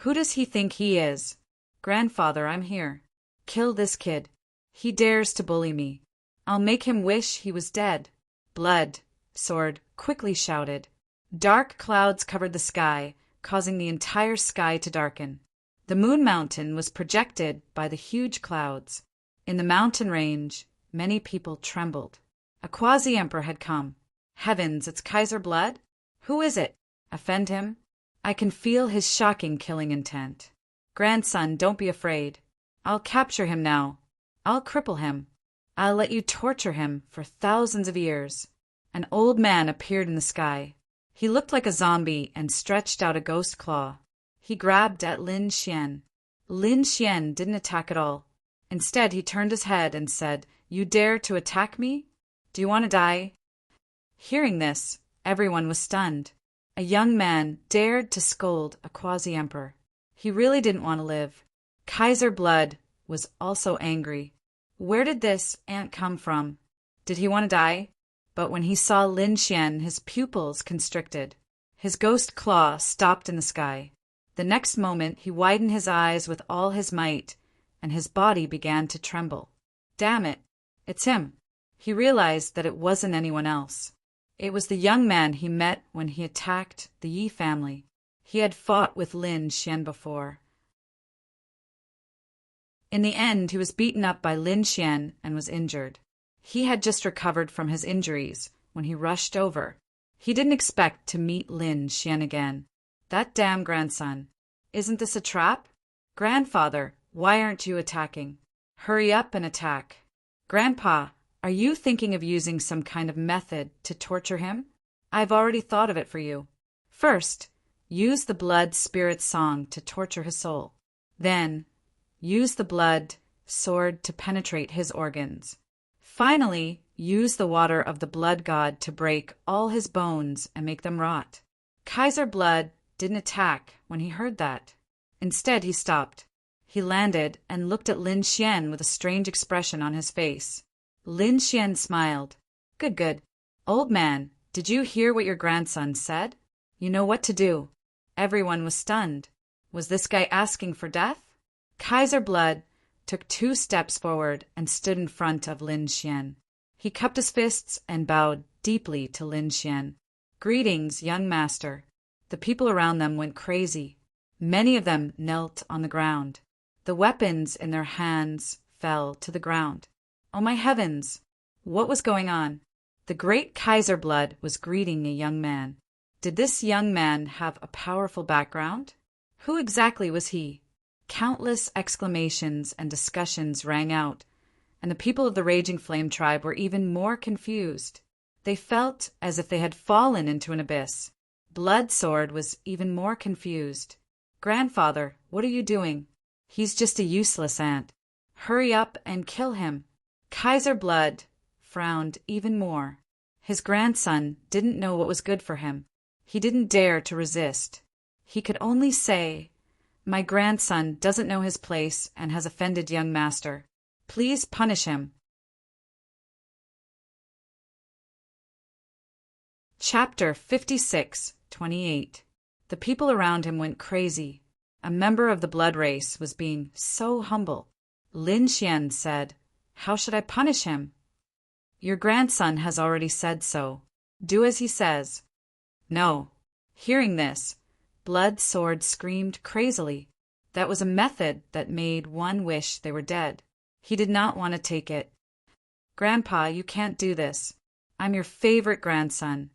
Who does he think he is? Grandfather, I'm here. Kill this kid. He dares to bully me. I'll make him wish he was dead. Blood, Sword quickly shouted. Dark clouds covered the sky, causing the entire sky to darken. The moon mountain was projected by the huge clouds. In the mountain range, many people trembled. A quasi-emperor had come. Heavens, it's Kaiser Blood? Who is it? Offend him? I can feel his shocking killing intent. Grandson, don't be afraid. I'll capture him now. I'll cripple him. I'll let you torture him for thousands of years. An old man appeared in the sky. He looked like a zombie and stretched out a ghost claw. He grabbed at Lin Xian. Lin Xian didn't attack at all. Instead, he turned his head and said, "You dare to attack me? Do you want to die?" Hearing this, everyone was stunned. A young man dared to scold a quasi-emperor. He really didn't want to live. Kaiser Blood was also angry. Where did this ant come from? Did he want to die? But when he saw Lin Xian, his pupils constricted. His ghost claw stopped in the sky. The next moment, he widened his eyes with all his might, and his body began to tremble. Damn it, it's him. He realized that it wasn't anyone else. It was the young man he met when he attacked the Yi family. He had fought with Lin Xian before. In the end, he was beaten up by Lin Xian and was injured. He had just recovered from his injuries when he rushed over. He didn't expect to meet Lin Xian again. That damn grandson. Isn't this a trap? Grandfather, why aren't you attacking? Hurry up and attack. Grandpa, are you thinking of using some kind of method to torture him? I've already thought of it for you. First, use the blood spirit song to torture his soul. Then, use the blood sword to penetrate his organs. Finally, use the water of the blood god to break all his bones and make them rot. Kaiser Blood didn't attack when he heard that. Instead, he stopped. He landed and looked at Lin Xian with a strange expression on his face. Lin Xian smiled. Good, good. Old man, did you hear what your grandson said? You know what to do. Everyone was stunned. Was this guy asking for death? Kaiser Blood took 2 steps forward and stood in front of Lin Xian. He cupped his fists and bowed deeply to Lin Xian. Greetings, young master. The people around them went crazy. Many of them knelt on the ground. The weapons in their hands fell to the ground. Oh my heavens! What was going on? The great Kaiser Blood was greeting a young man. Did this young man have a powerful background? Who exactly was he? Countless exclamations and discussions rang out, and the people of the Raging Flame tribe were even more confused. They felt as if they had fallen into an abyss. Blood Sword was even more confused. Grandfather, what are you doing? He's just a useless ant. Hurry up and kill him. Kaiser Blood frowned even more. His grandson didn't know what was good for him. He didn't dare to resist. He could only say, "My grandson doesn't know his place and has offended young master. Please punish him." Chapter 56:28. The people around him went crazy. A member of the blood race was being so humble. Lin Xian said, "How should I punish him?" "Your grandson has already said so. Do as he says." "No." Hearing this, Blood Sword screamed crazily. That was a method that made one wish they were dead. He did not want to take it. "Grandpa, you can't do this. I'm your favorite grandson."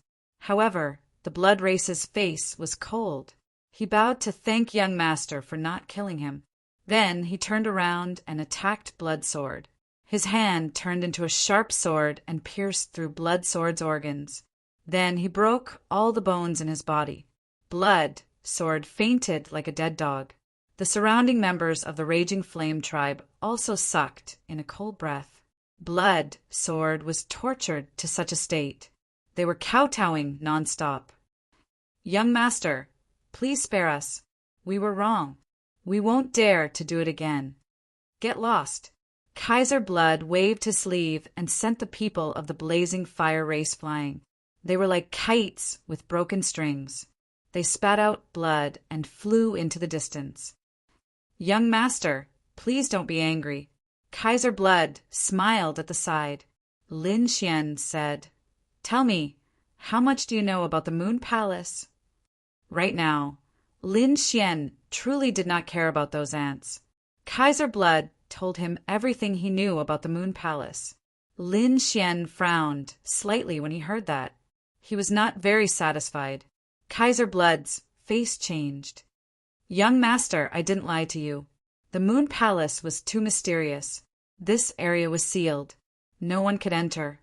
However, the blood race's face was cold. He bowed to thank young master for not killing him. Then he turned around and attacked Blood Sword. His hand turned into a sharp sword and pierced through Blood Sword's organs. Then he broke all the bones in his body. Blood Sword fainted like a dead dog. The surrounding members of the Raging Flame tribe also sucked in a cold breath. Blood Sword was tortured to such a state. They were kowtowing nonstop. "Young master, please spare us. We were wrong. We won't dare to do it again. Get lost." Kaiser Blood waved his sleeve and sent the people of the blazing fire race flying. They were like kites with broken strings. They spat out blood and flew into the distance. "Young master, please don't be angry." Kaiser Blood smiled at the side. Lin Xian said, "Tell me, how much do you know about the Moon Palace?" Right now, Lin Xian truly did not care about those ants. Kaiser Blood told him everything he knew about the Moon Palace. Lin Xian frowned slightly when he heard that. He was not very satisfied. Kaiser Blood's face changed. "Young master, I didn't lie to you. The Moon Palace was too mysterious. This area was sealed. No one could enter.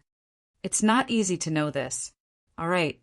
It's not easy to know this. All right.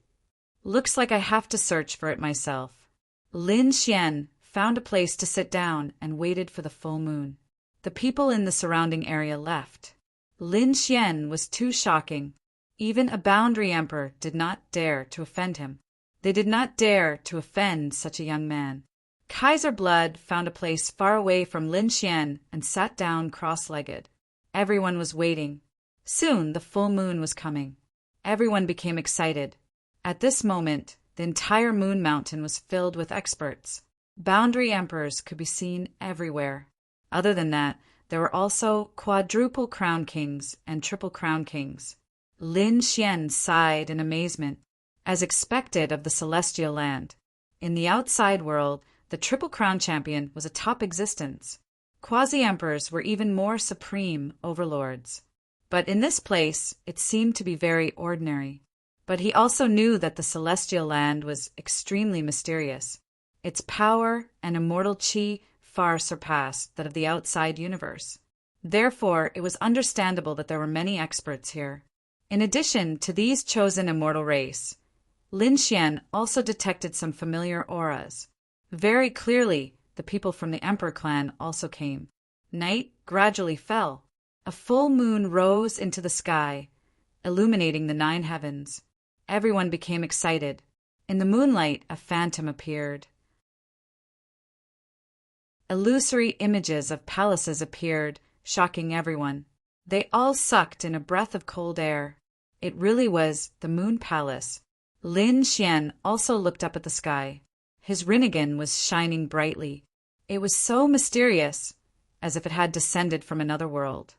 Looks like I have to search for it myself." Lin Xian found a place to sit down and waited for the full moon. The people in the surrounding area left. Lin Xian was too shocking. Even a boundary emperor did not dare to offend him. They did not dare to offend such a young man. Kaiser Blood found a place far away from Lin Xian and sat down cross-legged. Everyone was waiting. Soon the full moon was coming. Everyone became excited. At this moment, the entire Moon Mountain was filled with experts. Boundary emperors could be seen everywhere. Other than that, there were also quadruple crown kings and triple crown kings. Lin Xian sighed in amazement, as expected of the celestial land. In the outside world, the Triple Crown champion was a top existence. Quasi-emperors were even more supreme overlords. But in this place, it seemed to be very ordinary. But he also knew that the celestial land was extremely mysterious. Its power and immortal chi far surpassed that of the outside universe. Therefore, it was understandable that there were many experts here. In addition to these chosen immortal race, Lin Xian also detected some familiar auras. Very clearly, the people from the Emperor clan also came. Night gradually fell. A full moon rose into the sky, illuminating the 9 heavens. Everyone became excited. In the moonlight, a phantom appeared. Illusory images of palaces appeared, shocking everyone. They all sucked in a breath of cold air. It really was the Moon Palace. Lin Xian also looked up at the sky. His Rinnegan was shining brightly. It was so mysterious, as if it had descended from another world.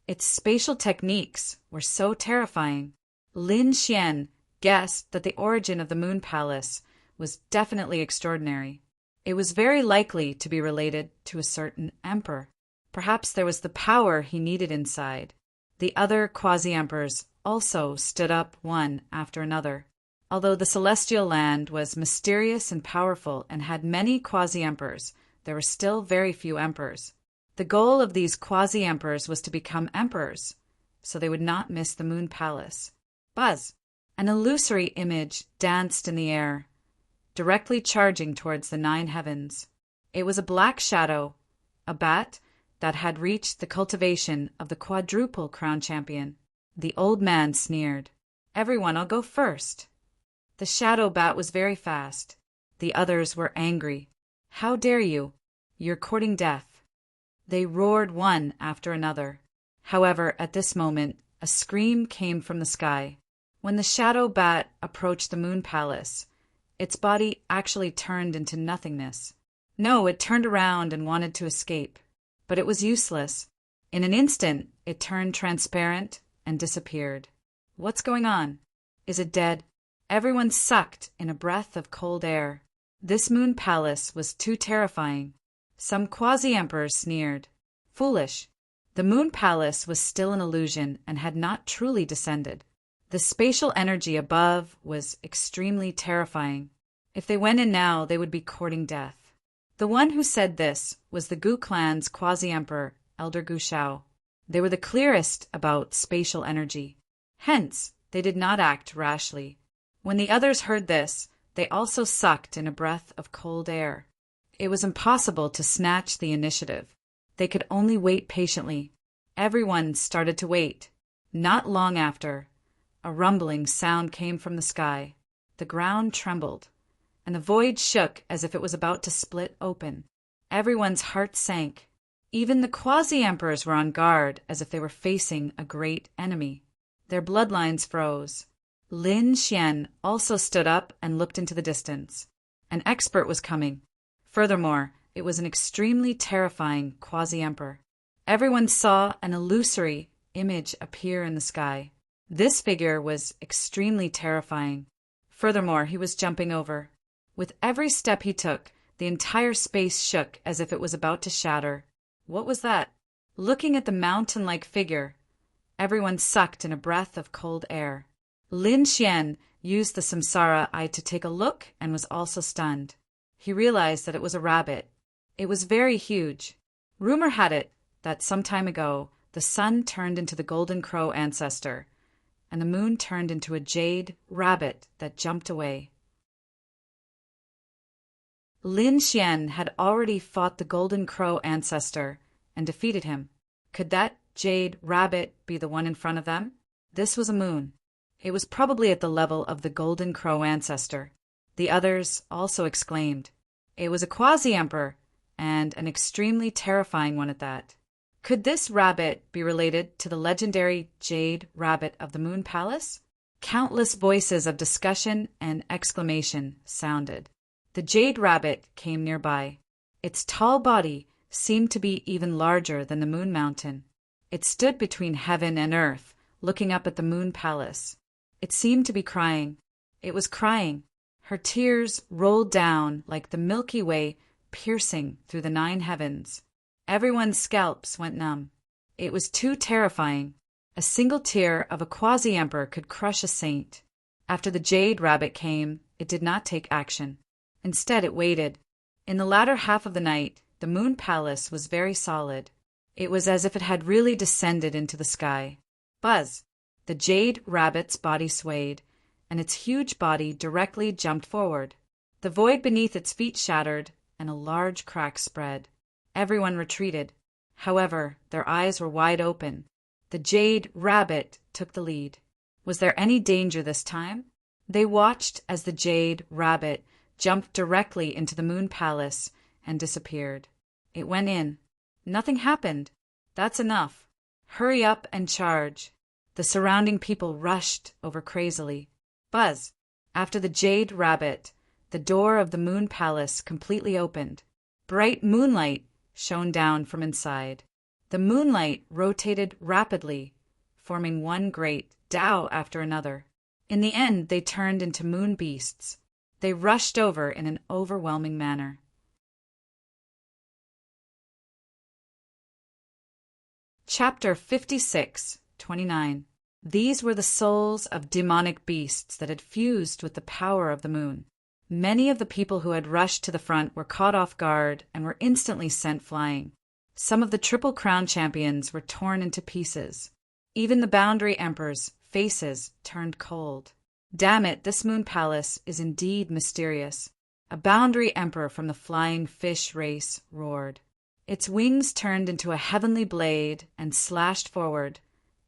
Its spatial techniques were so terrifying. Lin Xian guessed that the origin of the Moon Palace was definitely extraordinary. It was very likely to be related to a certain emperor. Perhaps there was the power he needed inside. The other quasi-emperors also stood up one after another. Although the celestial land was mysterious and powerful and had many quasi-emperors, there were still very few emperors. The goal of these quasi-emperors was to become emperors, so they would not miss the Moon Palace. Buzz! An illusory image danced in the air, directly charging towards the 9 heavens. It was a black shadow, a bat that had reached the cultivation of the quadruple crown champion. The old man sneered. "Everyone, I'll go first." The shadow bat was very fast. The others were angry. "How dare you? You're courting death." They roared one after another. However, at this moment, a scream came from the sky. When the shadow bat approached the moon palace, its body actually turned into nothingness. No, it turned around and wanted to escape, but it was useless. In an instant, it turned transparent and disappeared. What's going on? Is it dead? Everyone sucked in a breath of cold air. This moon palace was too terrifying. Some quasi-emperors sneered. Foolish. The moon palace was still an illusion and had not truly descended. The spatial energy above was extremely terrifying. If they went in now, they would be courting death. The one who said this was the Gu clan's quasi-emperor, Elder Gu Shao. They were the clearest about spatial energy. Hence, they did not act rashly. When the others heard this, they also sucked in a breath of cold air. It was impossible to snatch the initiative. They could only wait patiently. Everyone started to wait. Not long after, a rumbling sound came from the sky. The ground trembled, and the void shook as if it was about to split open. Everyone's heart sank. Even the quasi-emperors were on guard as if they were facing a great enemy. Their bloodlines froze. Lin Xian also stood up and looked into the distance. An expert was coming. Furthermore, it was an extremely terrifying quasi-emperor. Everyone saw an illusory image appear in the sky. This figure was extremely terrifying. Furthermore, he was jumping over. With every step he took, the entire space shook as if it was about to shatter. What was that? Looking at the mountain-like figure, everyone sucked in a breath of cold air. Lin Xian used the samsara eye to take a look and was also stunned. He realized that it was a rabbit. It was very huge. Rumor had it that some time ago, the sun turned into the golden crow ancestor, and the moon turned into a jade rabbit that jumped away. Lin Xian had already fought the golden crow ancestor and defeated him. Could that jade rabbit be the one in front of them? This was a moon. It was probably at the level of the golden crow ancestor. The others also exclaimed. It was a quasi-emperor, and an extremely terrifying one at that. Could this rabbit be related to the legendary jade rabbit of the moon palace? Countless voices of discussion and exclamation sounded. The jade rabbit came nearby. Its tall body seemed to be even larger than the moon mountain. It stood between heaven and earth, looking up at the moon palace. It seemed to be crying. It was crying. Her tears rolled down like the Milky Way piercing through the 9 heavens. Everyone's scalps went numb. It was too terrifying. A single tear of a quasi-emperor could crush a saint. After the jade rabbit came, it did not take action. Instead, it waited. In the latter half of the night, the moon palace was very solid. It was as if it had really descended into the sky. Buzz! The jade rabbit's body swayed, and its huge body directly jumped forward. The void beneath its feet shattered, and a large crack spread. Everyone retreated. However, their eyes were wide open. The jade rabbit took the lead. Was there any danger this time? They watched as the jade rabbit jumped directly into the moon palace and disappeared. It went in. Nothing happened. That's enough. Hurry up and charge. The surrounding people rushed over crazily. Buzz! After the jade rabbit, the door of the moon palace completely opened. Bright moonlight shone down from inside. The moonlight rotated rapidly, forming one great Tao after another. In the end, they turned into moon beasts. They rushed over in an overwhelming manner. Chapter 56:29. These were the souls of demonic beasts that had fused with the power of the moon. Many of the people who had rushed to the front were caught off guard and were instantly sent flying. Some of the Triple Crown champions were torn into pieces. Even the Boundary Emperors' faces turned cold. Damn it, this moon palace is indeed mysterious. A Boundary Emperor from the flying fish race roared. Its wings turned into a heavenly blade and slashed forward,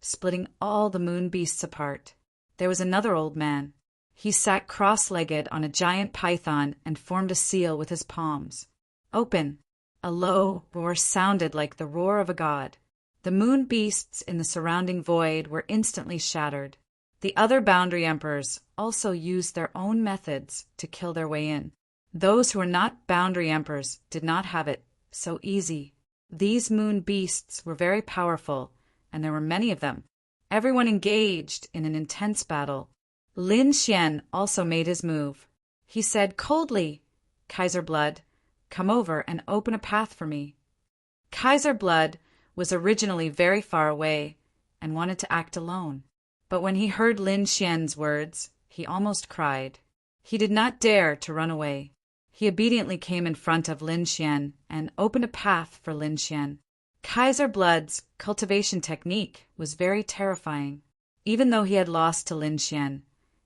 splitting all the moon beasts apart. There was another old man. He sat cross-legged on a giant python and formed a seal with his palms. Open! A low roar sounded like the roar of a god. The moon beasts in the surrounding void were instantly shattered. The other boundary emperors also used their own methods to kill their way in. Those who were not boundary emperors did not have it so easy. These moon beasts were very powerful, and there were many of them. Everyone engaged in an intense battle. Lin Xian also made his move. He said coldly, "Kaiser Blood, come over and open a path for me." Kaiser Blood was originally very far away and wanted to act alone. But when he heard Lin Xian's words, he almost cried. He did not dare to run away. He obediently came in front of Lin Xian and opened a path for Lin Xian. Kaiser Blood's cultivation technique was very terrifying. Even though he had lost to Lin Xian,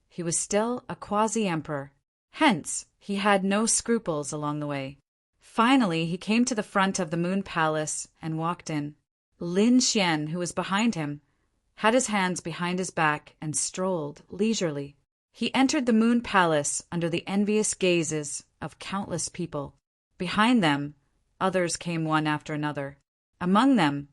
he was still a quasi-emperor. Hence, he had no scruples along the way. Finally, he came to the front of the Moon Palace and walked in. Lin Xian, who was behind him, had his hands behind his back and strolled leisurely. He entered the Moon Palace under the envious gazes of countless people. Behind them, others came one after another. Among them,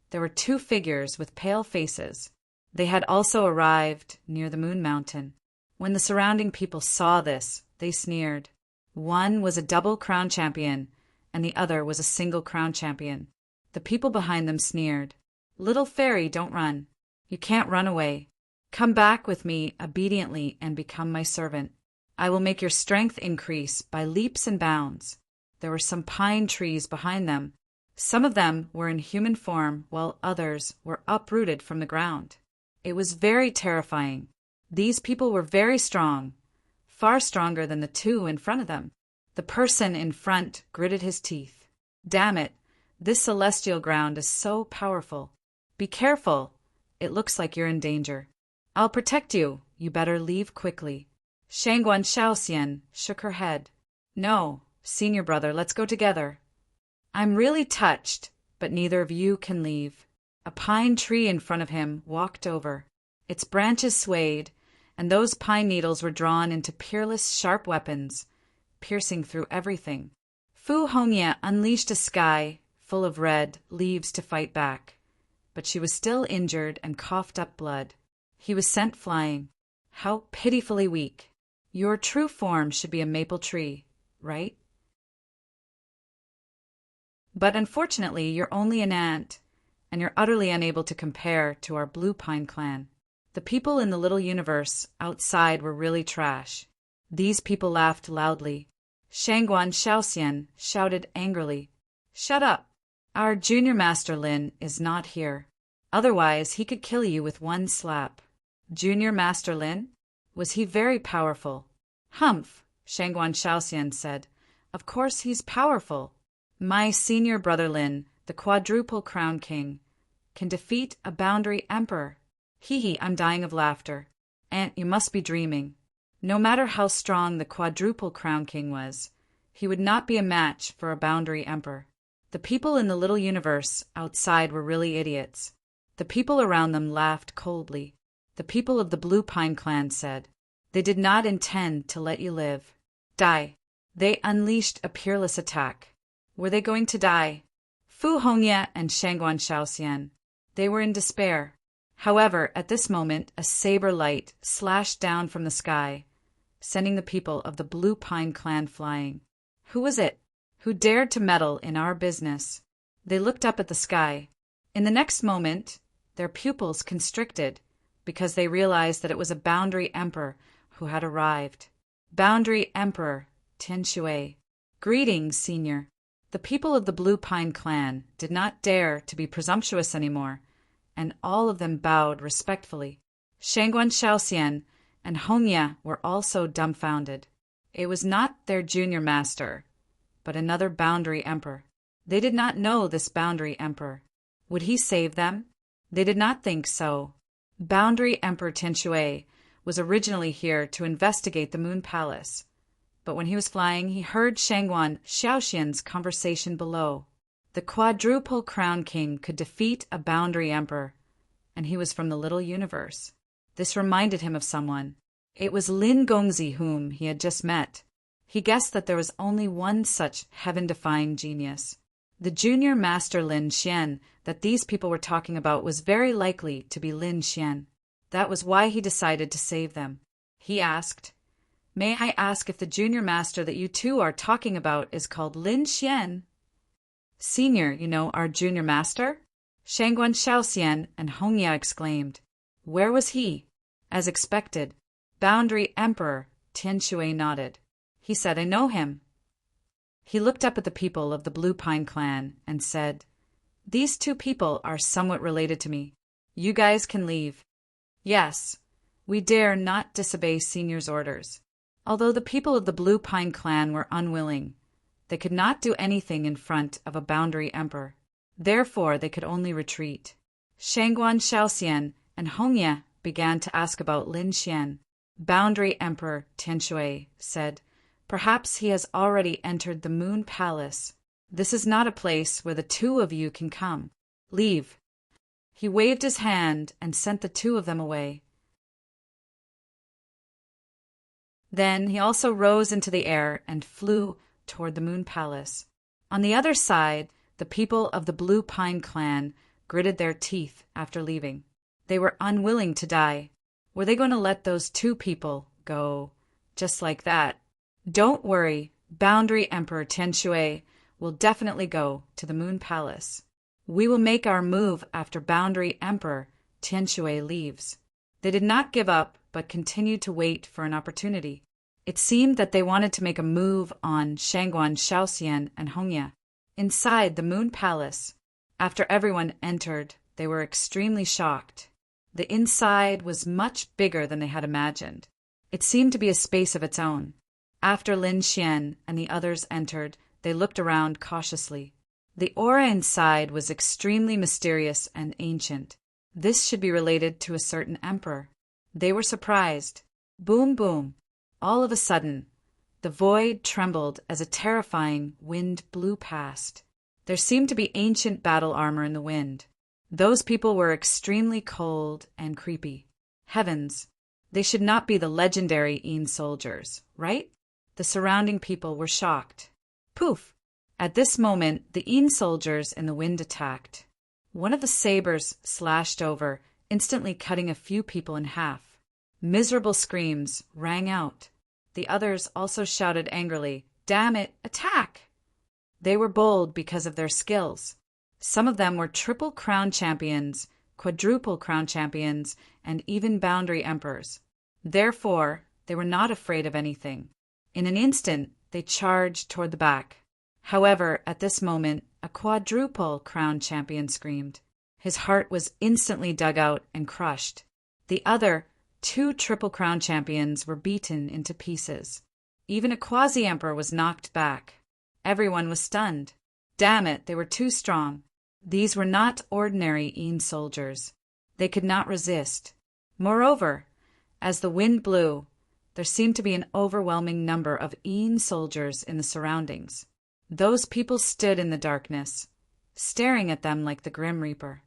there were two figures with pale faces. They had also arrived near the Moon Mountain. When the surrounding people saw this, they sneered. One was a double crown champion, and the other was a single crown champion. The people behind them sneered. "Little fairy, don't run. You can't run away. Come back with me obediently and become my servant. I will make your strength increase by leaps and bounds." There were some pine trees behind them. Some of them were in human form, while others were uprooted from the ground. It was very terrifying. These people were very strong, far stronger than the two in front of them. The person in front gritted his teeth. "Damn it, this celestial ground is so powerful. Be careful. It looks like you're in danger. I'll protect you. You better leave quickly." Shangguan Shaoxian shook her head. "No, senior brother, let's go together. I'm really touched, but neither of you can leave." A pine tree in front of him walked over. Its branches swayed, and those pine needles were drawn into peerless, sharp weapons, piercing through everything. Fu Hongye unleashed a sky full of red leaves to fight back, but she was still injured and coughed up blood. He was sent flying. How pitifully weak. Your true form should be a maple tree, right? But unfortunately, you're only an ant, and you're utterly unable to compare to our Blue Pine clan. The people in the little universe outside were really trash. These people laughed loudly. Shangguan Shaoxian shouted angrily, "Shut up! Our junior master Lin is not here. Otherwise, he could kill you with one slap." Junior Master Lin? Was he very powerful? "Humph," Shangguan Shaoxian said. "Of course he's powerful. My senior brother Lin, the quadruple crown king, can defeat a boundary emperor. Hee, I'm dying of laughter. Aunt, you must be dreaming. No matter how strong the quadruple crown king was, he would not be a match for a boundary emperor." The people in the little universe outside were really idiots. The people around them laughed coldly. The people of the Blue Pine clan said, "They did not intend to let you live. Die." They unleashed a peerless attack. Were they going to die? Fu Hongye and Shangguan Shaoxian. They were in despair. However, at this moment, a saber light slashed down from the sky, sending the people of the Blue Pine clan flying. Who was it? Who dared to meddle in our business? They looked up at the sky. In the next moment, their pupils constricted because they realized that it was a boundary emperor who had arrived. Boundary Emperor Tian Shui. "Greetings, senior." The people of the Blue Pine clan did not dare to be presumptuous anymore, and all of them bowed respectfully. Shangguan Shaoxian and Hongye were also dumbfounded. It was not their junior master, but another boundary emperor. They did not know this boundary emperor. Would he save them? They did not think so. Boundary Emperor Tian Shui was originally here to investigate the Moon Palace, but when he was flying, he heard Shangguan Shaoxian's conversation below. The quadruple crown king could defeat a boundary emperor, and he was from the little universe. This reminded him of someone. It was Lin Gongzi whom he had just met. He guessed that there was only one such heaven-defying genius. The junior master Lin Xian that these people were talking about was very likely to be Lin Xian. That was why he decided to save them. He asked, "May I ask if the junior master that you two are talking about is called Lin Xian?" "Senior, our junior master?" Shangguan Shaoxian and Hongya exclaimed. "Where was he?" As expected, Boundary Emperor Tianshui nodded. He said, "I know him." He looked up at the people of the Blue Pine clan and said, "These two people are somewhat related to me. You guys can leave." Yes, we dare not disobey Senior's orders. Although the people of the Blue Pine clan were unwilling, they could not do anything in front of a Boundary Emperor. Therefore, they could only retreat. Shangguan Shaoxian and Hongya began to ask about Lin Xian. Boundary Emperor Tianshui said, "Perhaps he has already entered the Moon Palace. This is not a place where the two of you can come. Leave." He waved his hand and sent the two of them away. Then he also rose into the air and flew toward the Moon Palace. On the other side, the people of the Blue Pine clan gritted their teeth after leaving. They were unwilling to die. Were they going to let those two people go just like that? Don't worry, Boundary Emperor Tianshui will definitely go to the Moon Palace. We will make our move after Boundary Emperor Tianshui leaves. They did not give up, but continued to wait for an opportunity. It seemed that they wanted to make a move on Shangguan Shaoxian and Hongya. Inside the Moon Palace, after everyone entered, they were extremely shocked. The inside was much bigger than they had imagined. It seemed to be a space of its own. After Lin Xian and the others entered, they looked around cautiously. The aura inside was extremely mysterious and ancient. This should be related to a certain emperor. They were surprised. Boom, boom. All of a sudden, the void trembled as a terrifying wind blew past. There seemed to be ancient battle armor in the wind. Those people were extremely cold and creepy. Heavens, they should not be the legendary Yin soldiers, right? The surrounding people were shocked. Poof! At this moment, the Yin soldiers in the wind attacked. One of the sabers slashed over, instantly cutting a few people in half. Miserable screams rang out. The others also shouted angrily, "Damn it, attack!" They were bold because of their skills. Some of them were triple crown champions, quadruple crown champions, and even boundary emperors. Therefore, they were not afraid of anything. In an instant, they charged toward the back. However, at this moment, a quadruple crown champion screamed. His heart was instantly dug out and crushed. The other two triple crown champions were beaten into pieces. Even a quasi-emperor was knocked back. Everyone was stunned. Damn it, they were too strong. These were not ordinary Yin soldiers. They could not resist. Moreover, as the wind blew, there seemed to be an overwhelming number of Yin soldiers in the surroundings. Those people stood in the darkness, staring at them like the Grim Reaper.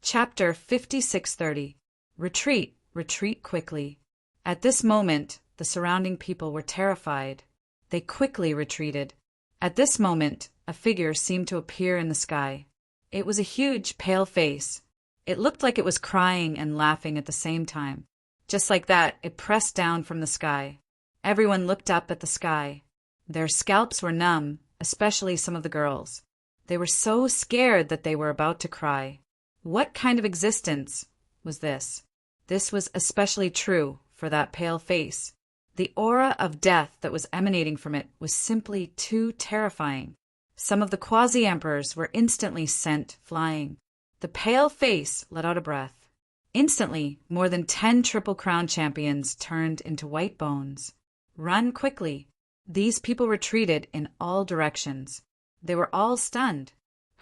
Chapter 5630. Retreat, retreat quickly. At this moment, the surrounding people were terrified. They quickly retreated. At this moment, a figure seemed to appear in the sky. It was a huge, pale face. It looked like it was crying and laughing at the same time. Just like that, it pressed down from the sky. Everyone looked up at the sky. Their scalps were numb, especially some of the girls. They were so scared that they were about to cry. What kind of existence was this? This was especially true for that pale face. The aura of death that was emanating from it was simply too terrifying. Some of the quasi-emperors were instantly sent flying. The pale face let out a breath. Instantly, more than 10 Triple Crown champions turned into white bones. Run quickly. These people retreated in all directions. They were all stunned.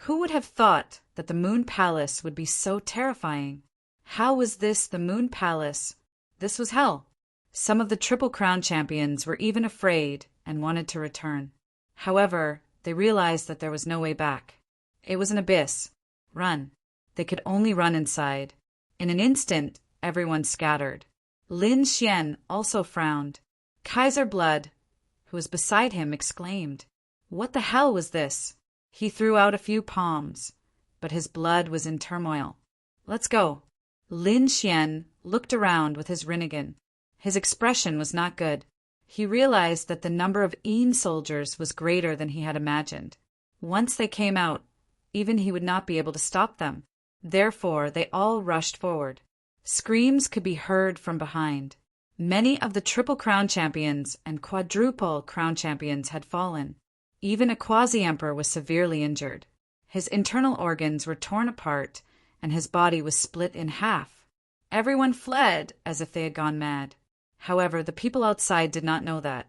Who would have thought that the Moon Palace would be so terrifying? How was this the Moon Palace? This was hell. Some of the Triple Crown champions were even afraid and wanted to return. However, they realized that there was no way back. It was an abyss. Run. They could only run inside. In an instant, everyone scattered. Lin Xian also frowned. Kaiser Blood, who was beside him, exclaimed, "What the hell was this?" He threw out a few palms. but his blood was in turmoil. "Let's go." Lin Xian looked around with his Rinnegan. His expression was not good. He realized that the number of Yin soldiers was greater than he had imagined. Once they came out, even he would not be able to stop them. Therefore, they all rushed forward. Screams could be heard from behind. Many of the Triple Crown champions and Quadruple Crown champions had fallen. Even a quasi-emperor was severely injured. His internal organs were torn apart, and his body was split in half. Everyone fled as if they had gone mad. However, the people outside did not know that.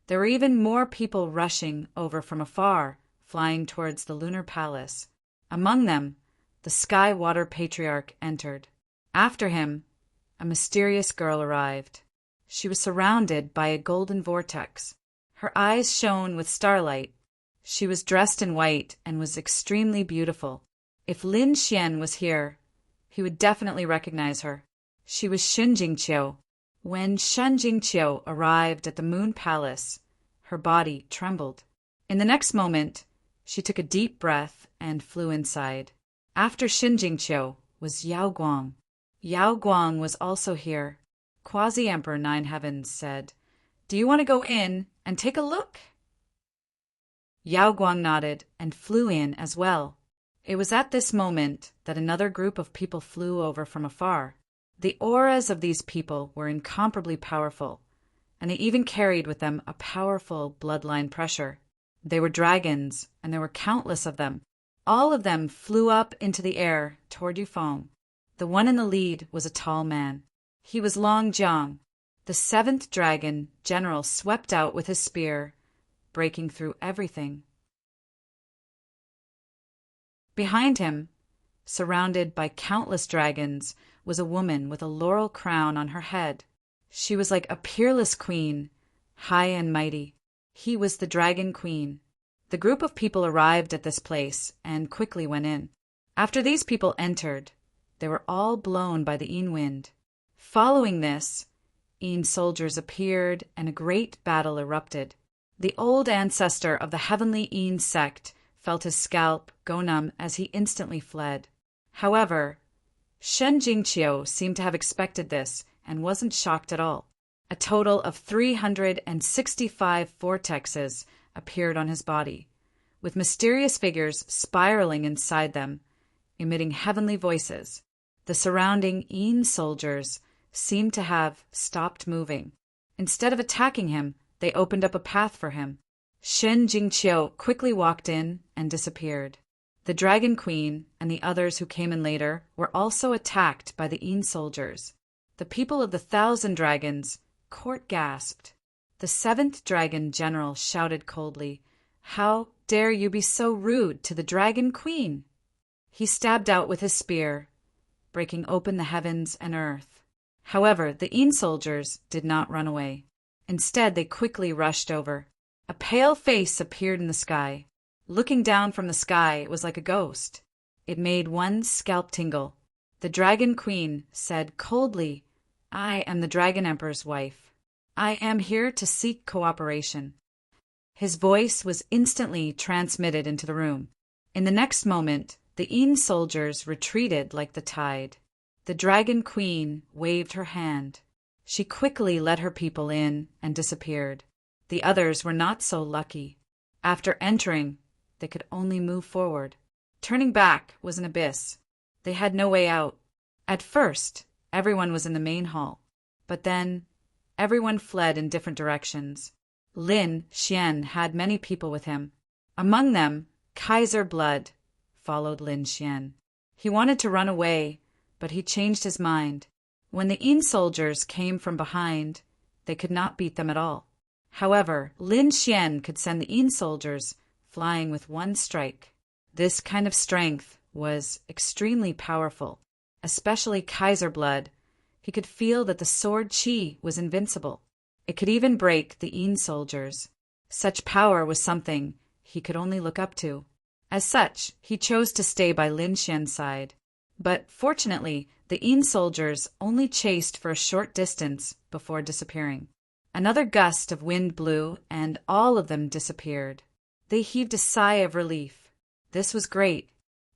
There were even more people rushing over from afar, flying towards the lunar palace. Among them, the Sky Water Patriarch entered. After him, a mysterious girl arrived. She was surrounded by a golden vortex. Her eyes shone with starlight. She was dressed in white and was extremely beautiful. If Lin Xian was here, he would definitely recognize her. She was Shen Jingqiu. When Shen Jingqiu arrived at the Moon Palace, her body trembled. In the next moment, she took a deep breath and flew inside. After Shen Jingqiu was Yao Guang. Yao Guang was also here. Quasi-Emperor Nine Heavens said, "Do you want to go in and take a look?" Yao Guang nodded and flew in as well. It was at this moment that another group of people flew over from afar. The auras of these people were incomparably powerful, and they even carried with them a powerful bloodline pressure. They were dragons, and there were countless of them. All of them flew up into the air toward Yufeng. The one in the lead was a tall man. He was Long Jiang. The seventh dragon general swept out with his spear, breaking through everything. Behind him, surrounded by countless dragons, was a woman with a laurel crown on her head. She was like a peerless queen, high and mighty. He was the Dragon Queen. The group of people arrived at this place and quickly went in. After these people entered, they were all blown by the Yin wind. Following this, Yin soldiers appeared and a great battle erupted. The old ancestor of the heavenly Yin sect felt his scalp go numb as he instantly fled. However, Shen Jingqiu seemed to have expected this and wasn't shocked at all. A total of 365 vortexes appeared on his body, with mysterious figures spiraling inside them, emitting heavenly voices. The surrounding Yin soldiers seemed to have stopped moving. Instead of attacking him, they opened up a path for him. Shen Jingqiu quickly walked in and disappeared. The Dragon Queen and the others who came in later were also attacked by the Yin soldiers. The people of the 1,000 dragons court gasped. The 7th dragon general shouted coldly, "How dare you be so rude to the Dragon Queen?" He stabbed out with his spear, breaking open the heavens and earth. However, the Yin soldiers did not run away. Instead, they quickly rushed over. A pale face appeared in the sky. Looking down from the sky, it was like a ghost. It made one's scalp tingle. The Dragon Queen said coldly, "I am the Dragon Emperor's wife. I am here to seek cooperation." His voice was instantly transmitted into the room. In the next moment, the Yin soldiers retreated like the tide. The Dragon Queen waved her hand. She quickly let her people in and disappeared. The others were not so lucky. After entering, they could only move forward. Turning back was an abyss. They had no way out. At first, everyone was in the main hall, but then everyone fled in different directions. Lin Xian had many people with him. Among them, Kaiser Blood followed Lin Xian. He wanted to run away, but he changed his mind. When the Yin soldiers came from behind, they could not beat them at all. However, Lin Xian could send the Yin soldiers flying with one strike. This kind of strength was extremely powerful, especially Kaiser Blood. He could feel that the sword chi was invincible. It could even break the Yin soldiers. Such power was something he could only look up to. As such, he chose to stay by Lin Xian's side. But fortunately, the Yin soldiers only chased for a short distance before disappearing. Another gust of wind blew, and all of them disappeared. They heaved a sigh of relief. This was great.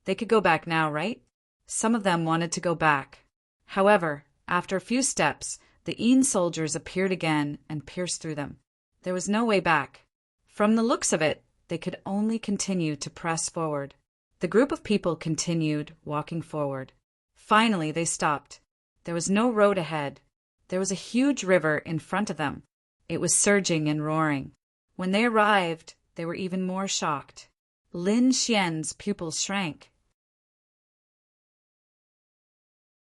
They could go back now, right? Some of them wanted to go back. However, after a few steps, the Een soldiers appeared again and pierced through them. There was no way back. From the looks of it, they could only continue to press forward. The group of people continued walking forward. Finally, they stopped. There was no road ahead. There was a huge river in front of them. It was surging and roaring. When they arrived, they were even more shocked. Lin Xian's pupils shrank.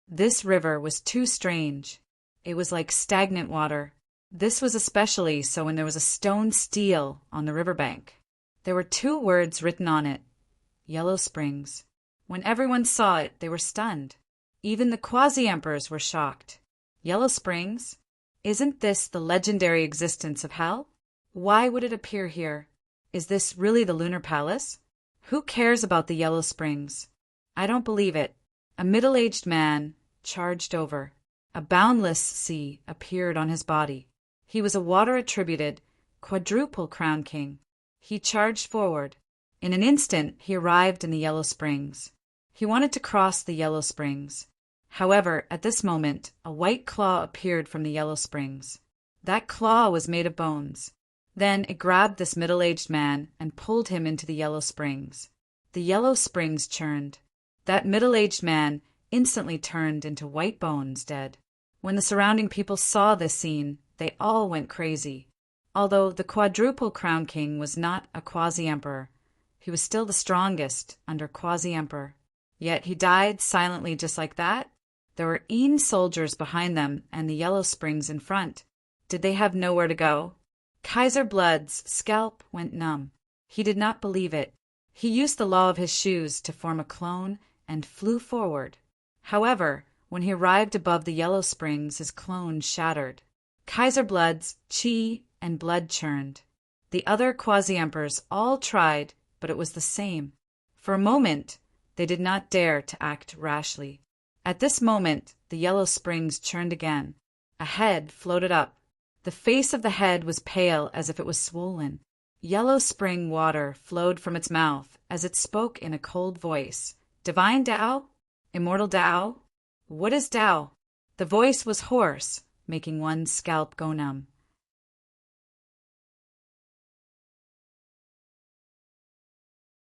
This river was too strange. It was like stagnant water. This was especially so when there was a stone stele on the riverbank. There were 2 words written on it: Yellow Springs. When everyone saw it, they were stunned. Even the quasi-emperors were shocked. Yellow Springs? Isn't this the legendary existence of hell? Why would it appear here? Is this really the lunar palace? Who cares about the Yellow Springs? I don't believe it. A middle-aged man charged over. A boundless sea appeared on his body. He was a water-attributed, quadruple crown king. He charged forward. In an instant, he arrived in the Yellow Springs. He wanted to cross the Yellow Springs. However, at this moment, a white claw appeared from the Yellow Springs. That claw was made of bones. Then it grabbed this middle-aged man and pulled him into the Yellow Springs. The Yellow Springs churned. That middle-aged man instantly turned into white bones, dead. When the surrounding people saw this scene, they all went crazy. Although the quadruple crown king was not a quasi-emperor, he was still the strongest under quasi-emperor. Yet he died silently just like that. There were Een soldiers behind them and the Yellow Springs in front. Did they have nowhere to go? Kaiser Blood's scalp went numb. He did not believe it. He used the law of his shoes to form a clone and flew forward. However, when he arrived above the Yellow Springs, his clone shattered. Kaiser Blood's chi and blood churned. The other quasi-emperors all tried, but it was the same. For a moment, they did not dare to act rashly. At this moment, the Yellow Springs churned again. A head floated up. The face of the head was pale as if it was swollen. Yellow spring water flowed from its mouth as it spoke in a cold voice. Divine Tao? Immortal Tao? What is Tao? The voice was hoarse, making one's scalp go numb.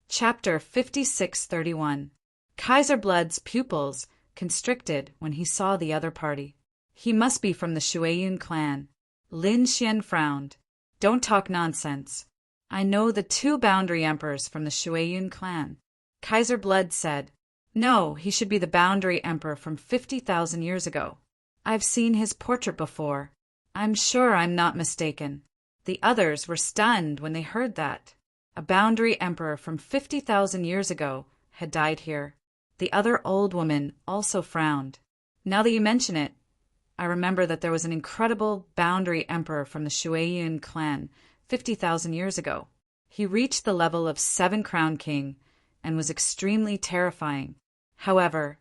Chapter 5631. Kaiser Blood's pupils constricted when he saw the other party. He must be from the Shueyun clan. Lin Xian frowned. Don't talk nonsense. I know the 2 boundary emperors from the Shueyun clan. Kaiser Blood said, No, he should be the boundary emperor from 50,000 years ago. I've seen his portrait before. I'm sure I'm not mistaken. The others were stunned when they heard that. A boundary emperor from 50,000 years ago had died here. The other old woman also frowned. Now that you mention it, I remember that there was an incredible boundary emperor from the Shueyun clan 50,000 years ago. He reached the level of 7 crown king and was extremely terrifying. However,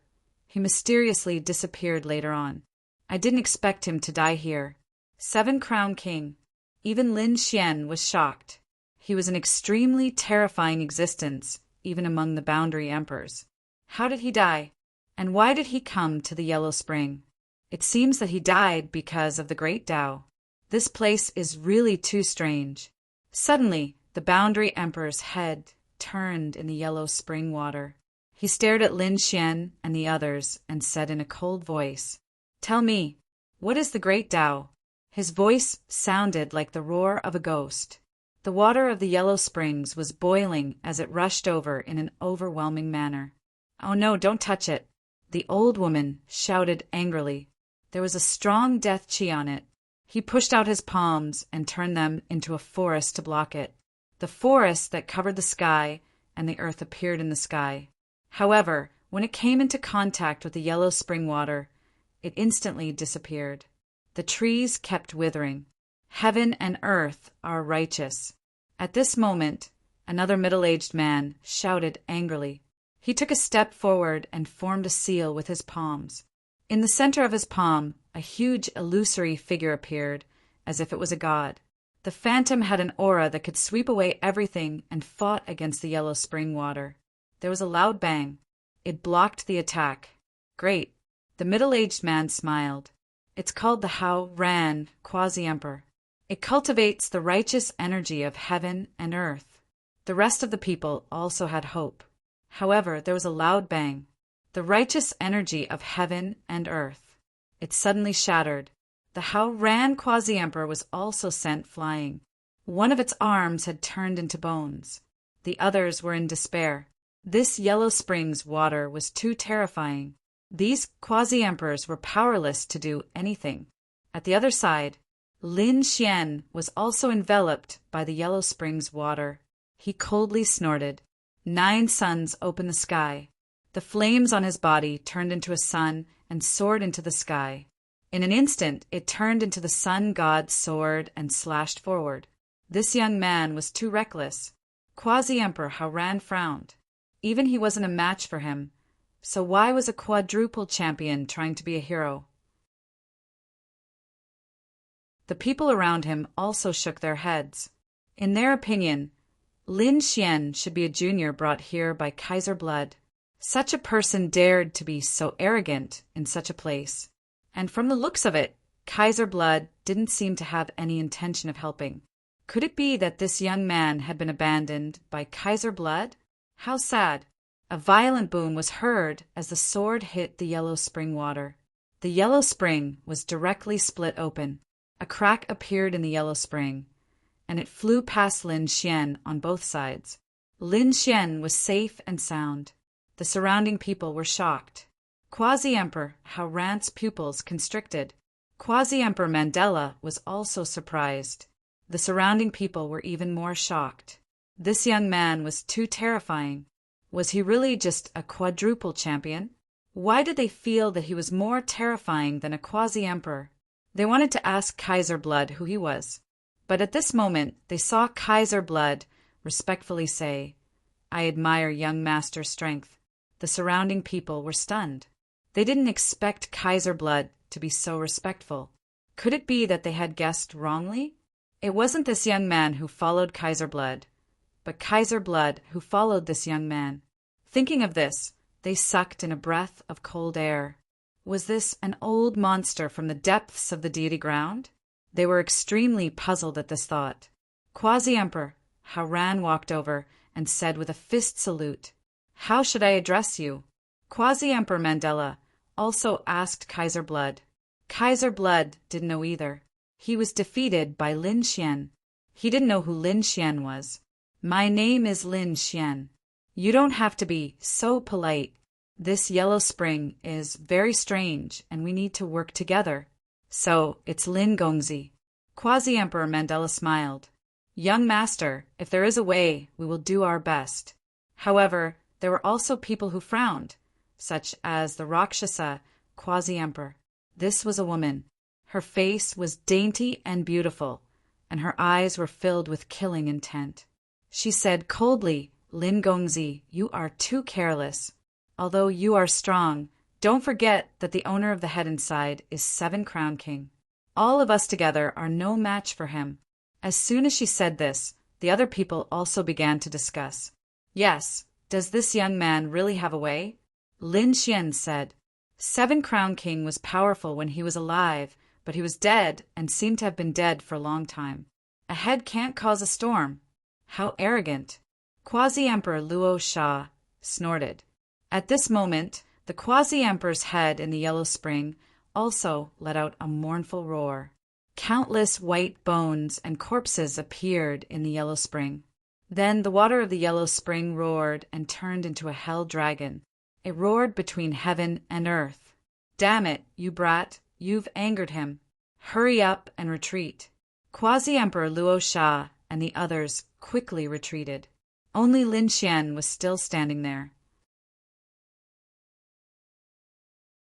he mysteriously disappeared later on. I didn't expect him to die here. 7 crown king. Even Lin Xian was shocked. He was an extremely terrifying existence, even among the boundary emperors. How did he die? And why did he come to the Yellow Spring? It seems that he died because of the Great Tao. This place is really too strange. Suddenly, the boundary emperor's head turned in the Yellow Spring water. He stared at Lin Xian and the others and said in a cold voice, Tell me, what is the Great Tao? His voice sounded like the roar of a ghost. The water of the Yellow Springs was boiling as it rushed over in an overwhelming manner. Oh no, don't touch it. The old woman shouted angrily. There was a strong death chi on it. He pushed out his palms and turned them into a forest to block it. The forest that covered the sky and the earth appeared in the sky. However, when it came into contact with the Yellow Spring water, it instantly disappeared. The trees kept withering. Heaven and earth are righteous. At this moment, another middle-aged man shouted angrily. He took a step forward and formed a seal with his palms. In the center of his palm, a huge illusory figure appeared, as if it was a god. The phantom had an aura that could sweep away everything and fought against the Yellow Spring water. There was a loud bang. It blocked the attack. Great. The middle-aged man smiled. It's called the Hao-Ran Quasi-Emperor. It cultivates the righteous energy of heaven and earth. The rest of the people also had hope. However, there was a loud bang. The righteous energy of heaven and earth. It suddenly shattered. The Hao-Ran Quasi-Emperor was also sent flying. One of its arms had turned into bones. The others were in despair. This yellow spring's water was too terrifying. These quasi-emperors were powerless to do anything. At the other side, Lin Xian was also enveloped by the yellow spring's water. He coldly snorted. 9 suns opened the sky. The flames on his body turned into a sun and soared into the sky. In an instant, it turned into the sun god's sword and slashed forward. This young man was too reckless. Quasi-Emperor Hao-Ran frowned. Even he wasn't a match for him. So why was a quadruple champion trying to be a hero? The people around him also shook their heads. In their opinion, Lin Xian should be a junior brought here by Kaiser blood. Such a person dared to be so arrogant in such a place. And from the looks of it, Kaiser blood didn't seem to have any intention of helping. Could it be that this young man had been abandoned by Kaiser blood? How sad. A violent boom was heard as the sword hit the yellow spring water. The yellow spring was directly split open. A crack appeared in the yellow spring, and it flew past Lin Xian on both sides. Lin Xian was safe and sound. The surrounding people were shocked. Quasi-Emperor Hao-Ran's pupils constricted. Quasi-Emperor Mandela was also surprised. The surrounding people were even more shocked. This young man was too terrifying. Was he really just a quadruple champion? Why did they feel that he was more terrifying than a quasi-emperor? They wanted to ask Kaiser blood who he was. But at this moment, they saw Kaiser blood respectfully say, "I admire young master's strength." The surrounding people were stunned. They didn't expect Kaiser blood to be so respectful. Could it be that they had guessed wrongly? It wasn't this young man who followed Kaiser blood, but Kaiser blood who followed this young man. Thinking of this, they sucked in a breath of cold air. Was this an old monster from the depths of the deity ground? They were extremely puzzled at this thought. Quasi-Emperor Hao-Ran walked over and said with a fist salute, "How should I address you?" Quasi-Emperor Mandela also asked Kaiser blood. Kaiser blood didn't know either. He was defeated by Lin Xian. He didn't know who Lin Xian was. "My name is Lin Xian. You don't have to be so polite. This yellow spring is very strange and we need to work together. So it's Lin Gongzi." Quasi-Emperor Mandela smiled. "Young master, if there is a way, we will do our best." However, there were also people who frowned, such as the Rakshasa Quasi-Emperor. This was a woman. Her face was dainty and beautiful, and her eyes were filled with killing intent. She said coldly, "Lin Gongzi, you are too careless. Although you are strong, don't forget that the owner of the head inside is 7 Crown King. All of us together are no match for him." As soon as she said this, the other people also began to discuss. "Yes, does this young man really have a way?" Lin Xian said, 7 Crown King was powerful when he was alive, but he was dead and seemed to have been dead for a long time. A head can't cause a storm. How arrogant. Quasi-Emperor Luo Sha snorted. At this moment, the quasi-emperor's head in the yellow spring also let out a mournful roar. Countless white bones and corpses appeared in the yellow spring. Then the water of the yellow spring roared and turned into a hell dragon. It roared between heaven and earth. "Damn it, you brat, you've angered him. Hurry up and retreat." Quasi-Emperor Luo Sha and the others quickly retreated. Only Lin Xian was still standing there.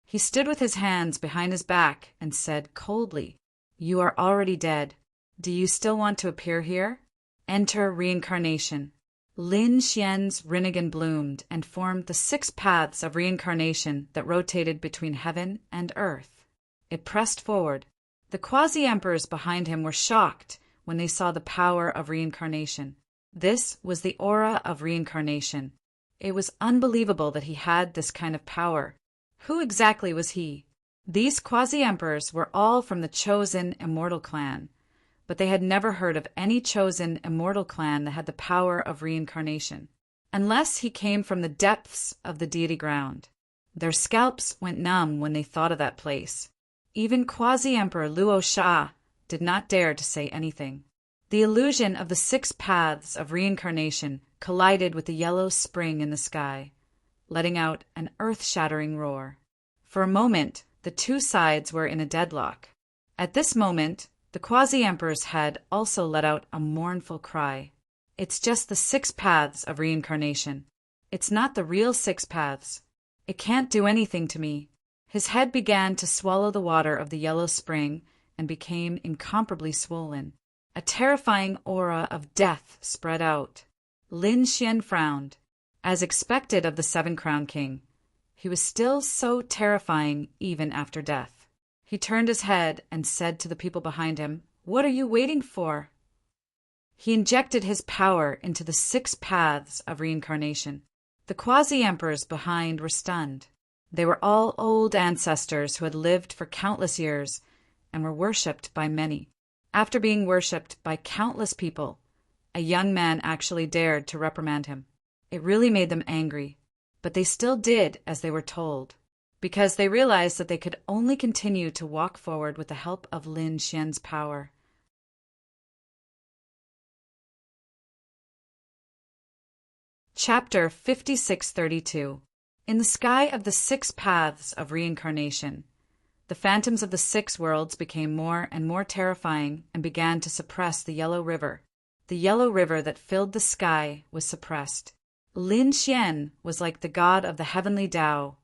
He stood with his hands behind his back and said coldly, "You are already dead. Do you still want to appear here? Enter reincarnation." Lin Xian's Rinnegan bloomed and formed the 6 paths of reincarnation that rotated between heaven and earth. It pressed forward. The quasi-emperors behind him were shocked when they saw the power of reincarnation. This was the aura of reincarnation. It was unbelievable that he had this kind of power. Who exactly was he? These quasi-emperors were all from the chosen immortal clan, but they had never heard of any chosen immortal clan that had the power of reincarnation, unless he came from the depths of the deity ground. Their scalps went numb when they thought of that place. Even quasi-emperor Luo Sha did not dare to say anything. The illusion of the 6 paths of reincarnation collided with the yellow spring in the sky, letting out an earth-shattering roar. For a moment, the two sides were in a deadlock. At this moment, the quasi-emperor's head also let out a mournful cry. It's just the 6 paths of reincarnation. It's not the real 6 paths. It can't do anything to me. His head began to swallow the water of the yellow spring and became incomparably swollen. A terrifying aura of death spread out. Lin Xian frowned. As expected of the 7-crown king, he was still so terrifying even after death. He turned his head and said to the people behind him, "What are you waiting for?" He injected his power into the 6 paths of reincarnation. The quasi-emperors behind were stunned. They were all old ancestors who had lived for countless years and were worshipped by many. After being worshipped by countless people, a young man actually dared to reprimand him. It really made them angry, but they still did as they were told, because they realized that they could only continue to walk forward with the help of Lin Xian's power. Chapter 5632. In the sky of the 6 paths of reincarnation, the phantoms of the 6 worlds became more and more terrifying and began to suppress the yellow river. The yellow river that filled the sky was suppressed. Lin Xian was like the god of the heavenly Tao,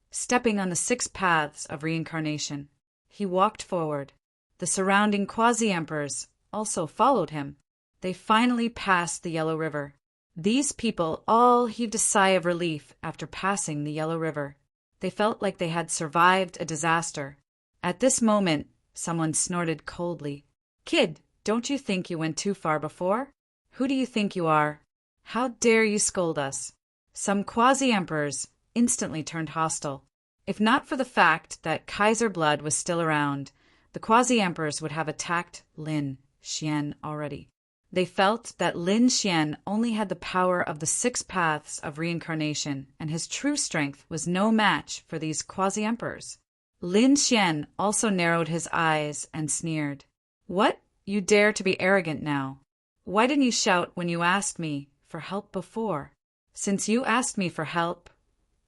stepping on the 6 paths of reincarnation. He walked forward. The surrounding quasi-emperors also followed him. They finally passed the yellow river. These people all heaved a sigh of relief after passing the yellow river. They felt like they had survived a disaster. At this moment, someone snorted coldly. "Kid, don't you think you went too far before? Who do you think you are? How dare you scold us?" Some quasi-emperors instantly turned hostile. If not for the fact that Kaiser blood was still around, the quasi-emperors would have attacked Lin Xian already. They felt that Lin Xian only had the power of the 6 paths of reincarnation, and his true strength was no match for these quasi-emperors. Lin Xian also narrowed his eyes and sneered. "What? You dare to be arrogant now? Why didn't you shout when you asked me for help before? Since you asked me for help,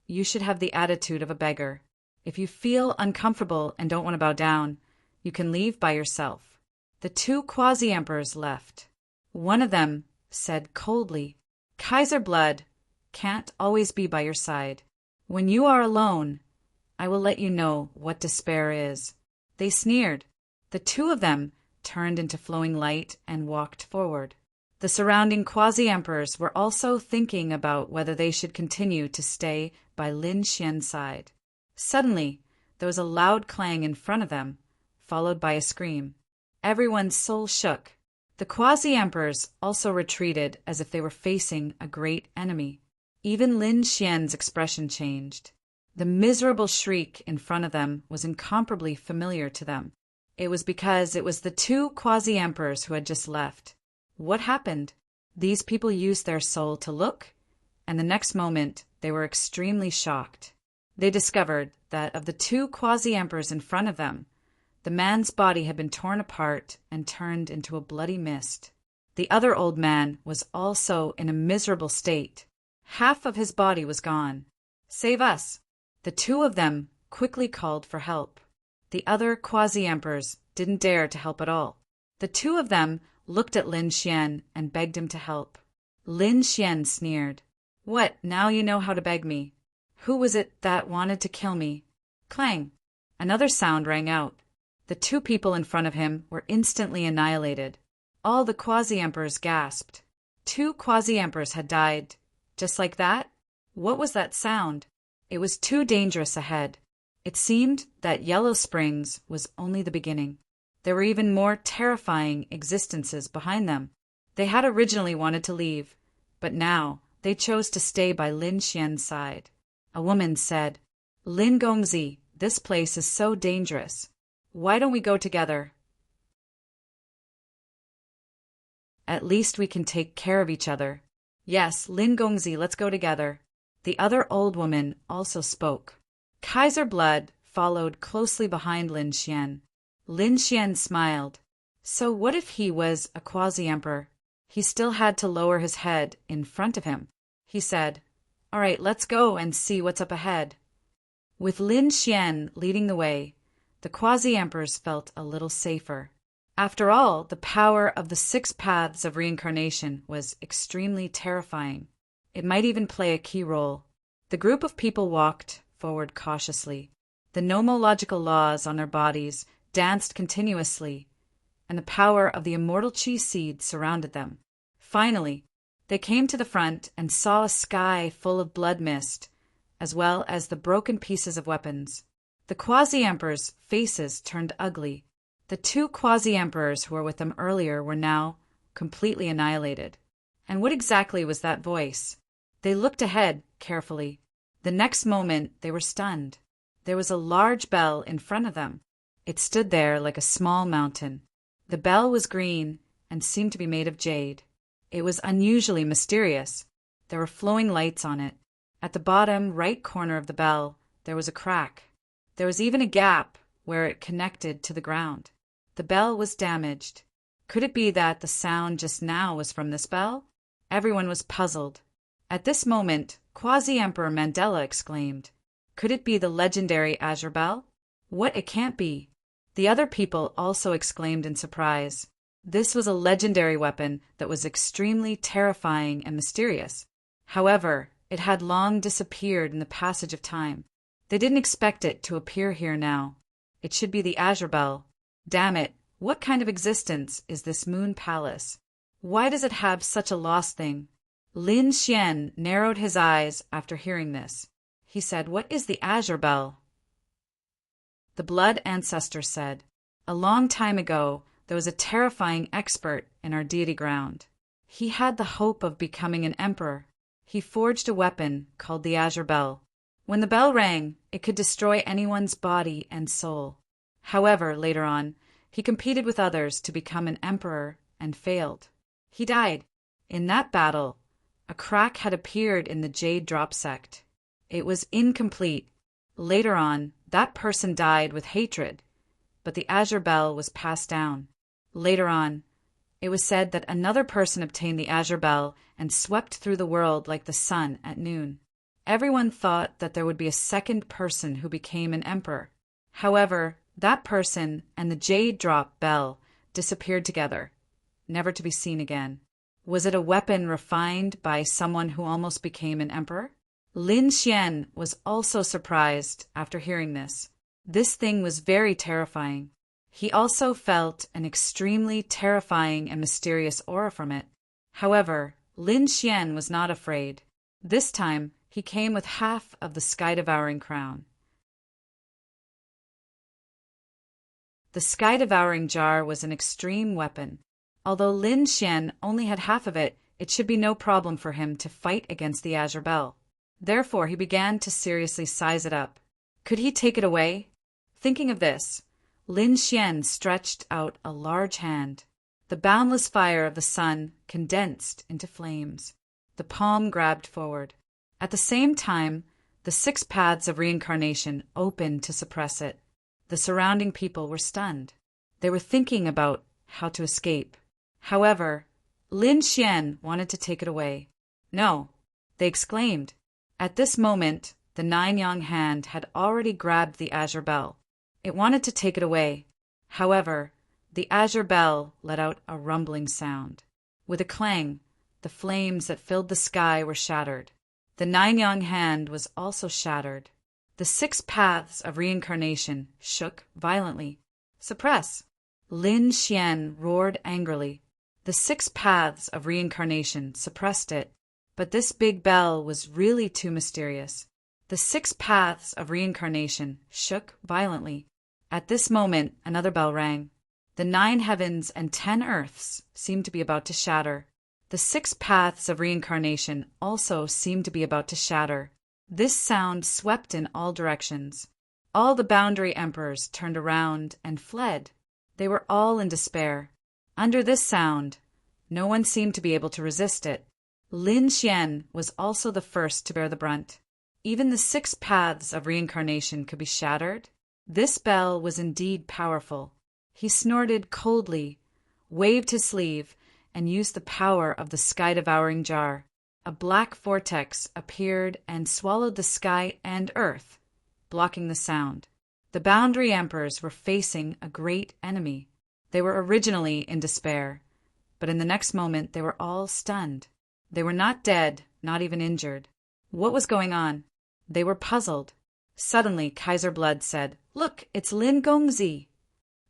you should have the attitude of a beggar. If you feel uncomfortable and don't want to bow down, you can leave by yourself." The 2 quasi-emperors left. One of them said coldly, "Kaiser blood can't always be by your side. When you are alone, I will let you know what despair is." They sneered. The 2 of them turned into flowing light and walked forward. The surrounding quasi-emperors were also thinking about whether they should continue to stay by Lin Xian's side. Suddenly, there was a loud clang in front of them, followed by a scream. Everyone's soul shook. The quasi-emperors also retreated as if they were facing a great enemy. Even Lin Xian's expression changed. The miserable shriek in front of them was incomparably familiar to them. It was because it was the 2 quasi-emperors who had just left. What happened? These people used their soul to look, and the next moment they were extremely shocked. They discovered that of the 2 quasi-emperors in front of them, the man's body had been torn apart and turned into a bloody mist. The other old man was also in a miserable state. Half of his body was gone. "Save us!" The 2 of them quickly called for help. The other quasi-emperors didn't dare to help at all. The 2 of them looked at Lin Xian and begged him to help. Lin Xian sneered. "What, now you know how to beg me? Who was it that wanted to kill me?" Clang! Another sound rang out. The 2 people in front of him were instantly annihilated. All the quasi-emperors gasped. 2 quasi-emperors had died. Just like that? What was that sound? It was too dangerous ahead. It seemed that Yellow Springs was only the beginning. There were even more terrifying existences behind them. They had originally wanted to leave, but now They chose to stay by Lin Xian's side. A woman said, "Lin Gongzi, this place is so dangerous. Why don't we go together? At least we can take care of each other." "Yes, Lin Gongzi, let's go together." The other old woman also spoke. Kaiser Blood followed closely behind Lin Xian. Lin Xian smiled. So what if he was a quasi-emperor? He still had to lower his head in front of him. He said, "All right, let's go and see what's up ahead." With Lin Xian leading the way, the quasi-emperors felt a little safer. After all, the power of the 6 paths of reincarnation was extremely terrifying. It might even play a key role. The group of people walked forward cautiously. The nomological laws on their bodies danced continuously, and the power of the immortal chi seed surrounded them. Finally, they came to the front and saw a sky full of blood mist, as well as the broken pieces of weapons. The quasi-emperors' faces turned ugly. The 2 quasi-emperors who were with them earlier were now completely annihilated. And what exactly was that voice? They looked ahead carefully. The next moment they were stunned. There was a large bell in front of them. It stood there like a small mountain. The bell was green and seemed to be made of jade. It was unusually mysterious. There were flowing lights on it. At the bottom right corner of the bell, there was a crack. There was even a gap where it connected to the ground. The bell was damaged. Could it be that the sound just now was from this bell? Everyone was puzzled. At this moment, Quasi-Emperor Mandela exclaimed, "Could it be the legendary Azure Bell? What, it can't be." The other people also exclaimed in surprise. This was a legendary weapon that was extremely terrifying and mysterious. However, it had long disappeared in the passage of time. They didn't expect it to appear here now. It should be the Azure Bell. Damn it, what kind of existence is this moon palace? Why does it have such a lost thing? Lin Xian narrowed his eyes after hearing this. He said, "What is the Azure Bell?" The blood ancestor said, "A long time ago, there was a terrifying expert in our deity ground. He had the hope of becoming an emperor. He forged a weapon called the Azure Bell. When the bell rang, it could destroy anyone's body and soul. However, later on, he competed with others to become an emperor and failed. He died. In that battle, a crack had appeared in the Jade Drop sect. It was incomplete. Later on, that person died with hatred, but the Azure Bell was passed down. Later on, it was said that another person obtained the Azure Bell and swept through the world like the sun at noon. Everyone thought that there would be a second person who became an emperor. However, that person and the Jade Drop Bell disappeared together, never to be seen again. Was it a weapon refined by someone who almost became an emperor?" Lin Xian was also surprised after hearing this. This thing was very terrifying. He also felt an extremely terrifying and mysterious aura from it. However, Lin Xian was not afraid. This time, he came with half of the sky-devouring crown. The sky-devouring jar was an extreme weapon. Although Lin Xian only had half of it, it should be no problem for him to fight against the Azure Bell. Therefore, he began to seriously size it up. Could he take it away? Thinking of this, Lin Xian stretched out a large hand. The boundless fire of the sun condensed into flames. The palm grabbed forward. At the same time, the 6 paths of reincarnation opened to suppress it. The surrounding people were stunned. They were thinking about how to escape. However, Lin Xian wanted to take it away. "No!" they exclaimed. At this moment, the 9-yang hand had already grabbed the Azure Bell. It wanted to take it away. However, the Azure Bell let out a rumbling sound. With a clang, the flames that filled the sky were shattered. The 9-yang hand was also shattered. The 6 paths of reincarnation shook violently. "Suppress!" Lin Xian roared angrily. The 6 paths of reincarnation suppressed it, but this big bell was really too mysterious. The 6 paths of reincarnation shook violently. At this moment, another bell rang. The 9 heavens and 10 earths seemed to be about to shatter. The 6 paths of reincarnation also seemed to be about to shatter. This sound swept in all directions. All the boundary emperors turned around and fled. They were all in despair. Under this sound, no one seemed to be able to resist it. Lin Xian was also the first to bear the brunt. Even the 6 paths of reincarnation could be shattered. This bell was indeed powerful. He snorted coldly, waved his sleeve, and used the power of the sky-devouring jar. A black vortex appeared and swallowed the sky and earth, blocking the sound. The boundary emperors were facing a great enemy. They were originally in despair, but in the next moment they were all stunned. They were not dead, not even injured. What was going on? They were puzzled. Suddenly, Kaiser Blood said, "Look, it's Lin Gongzi."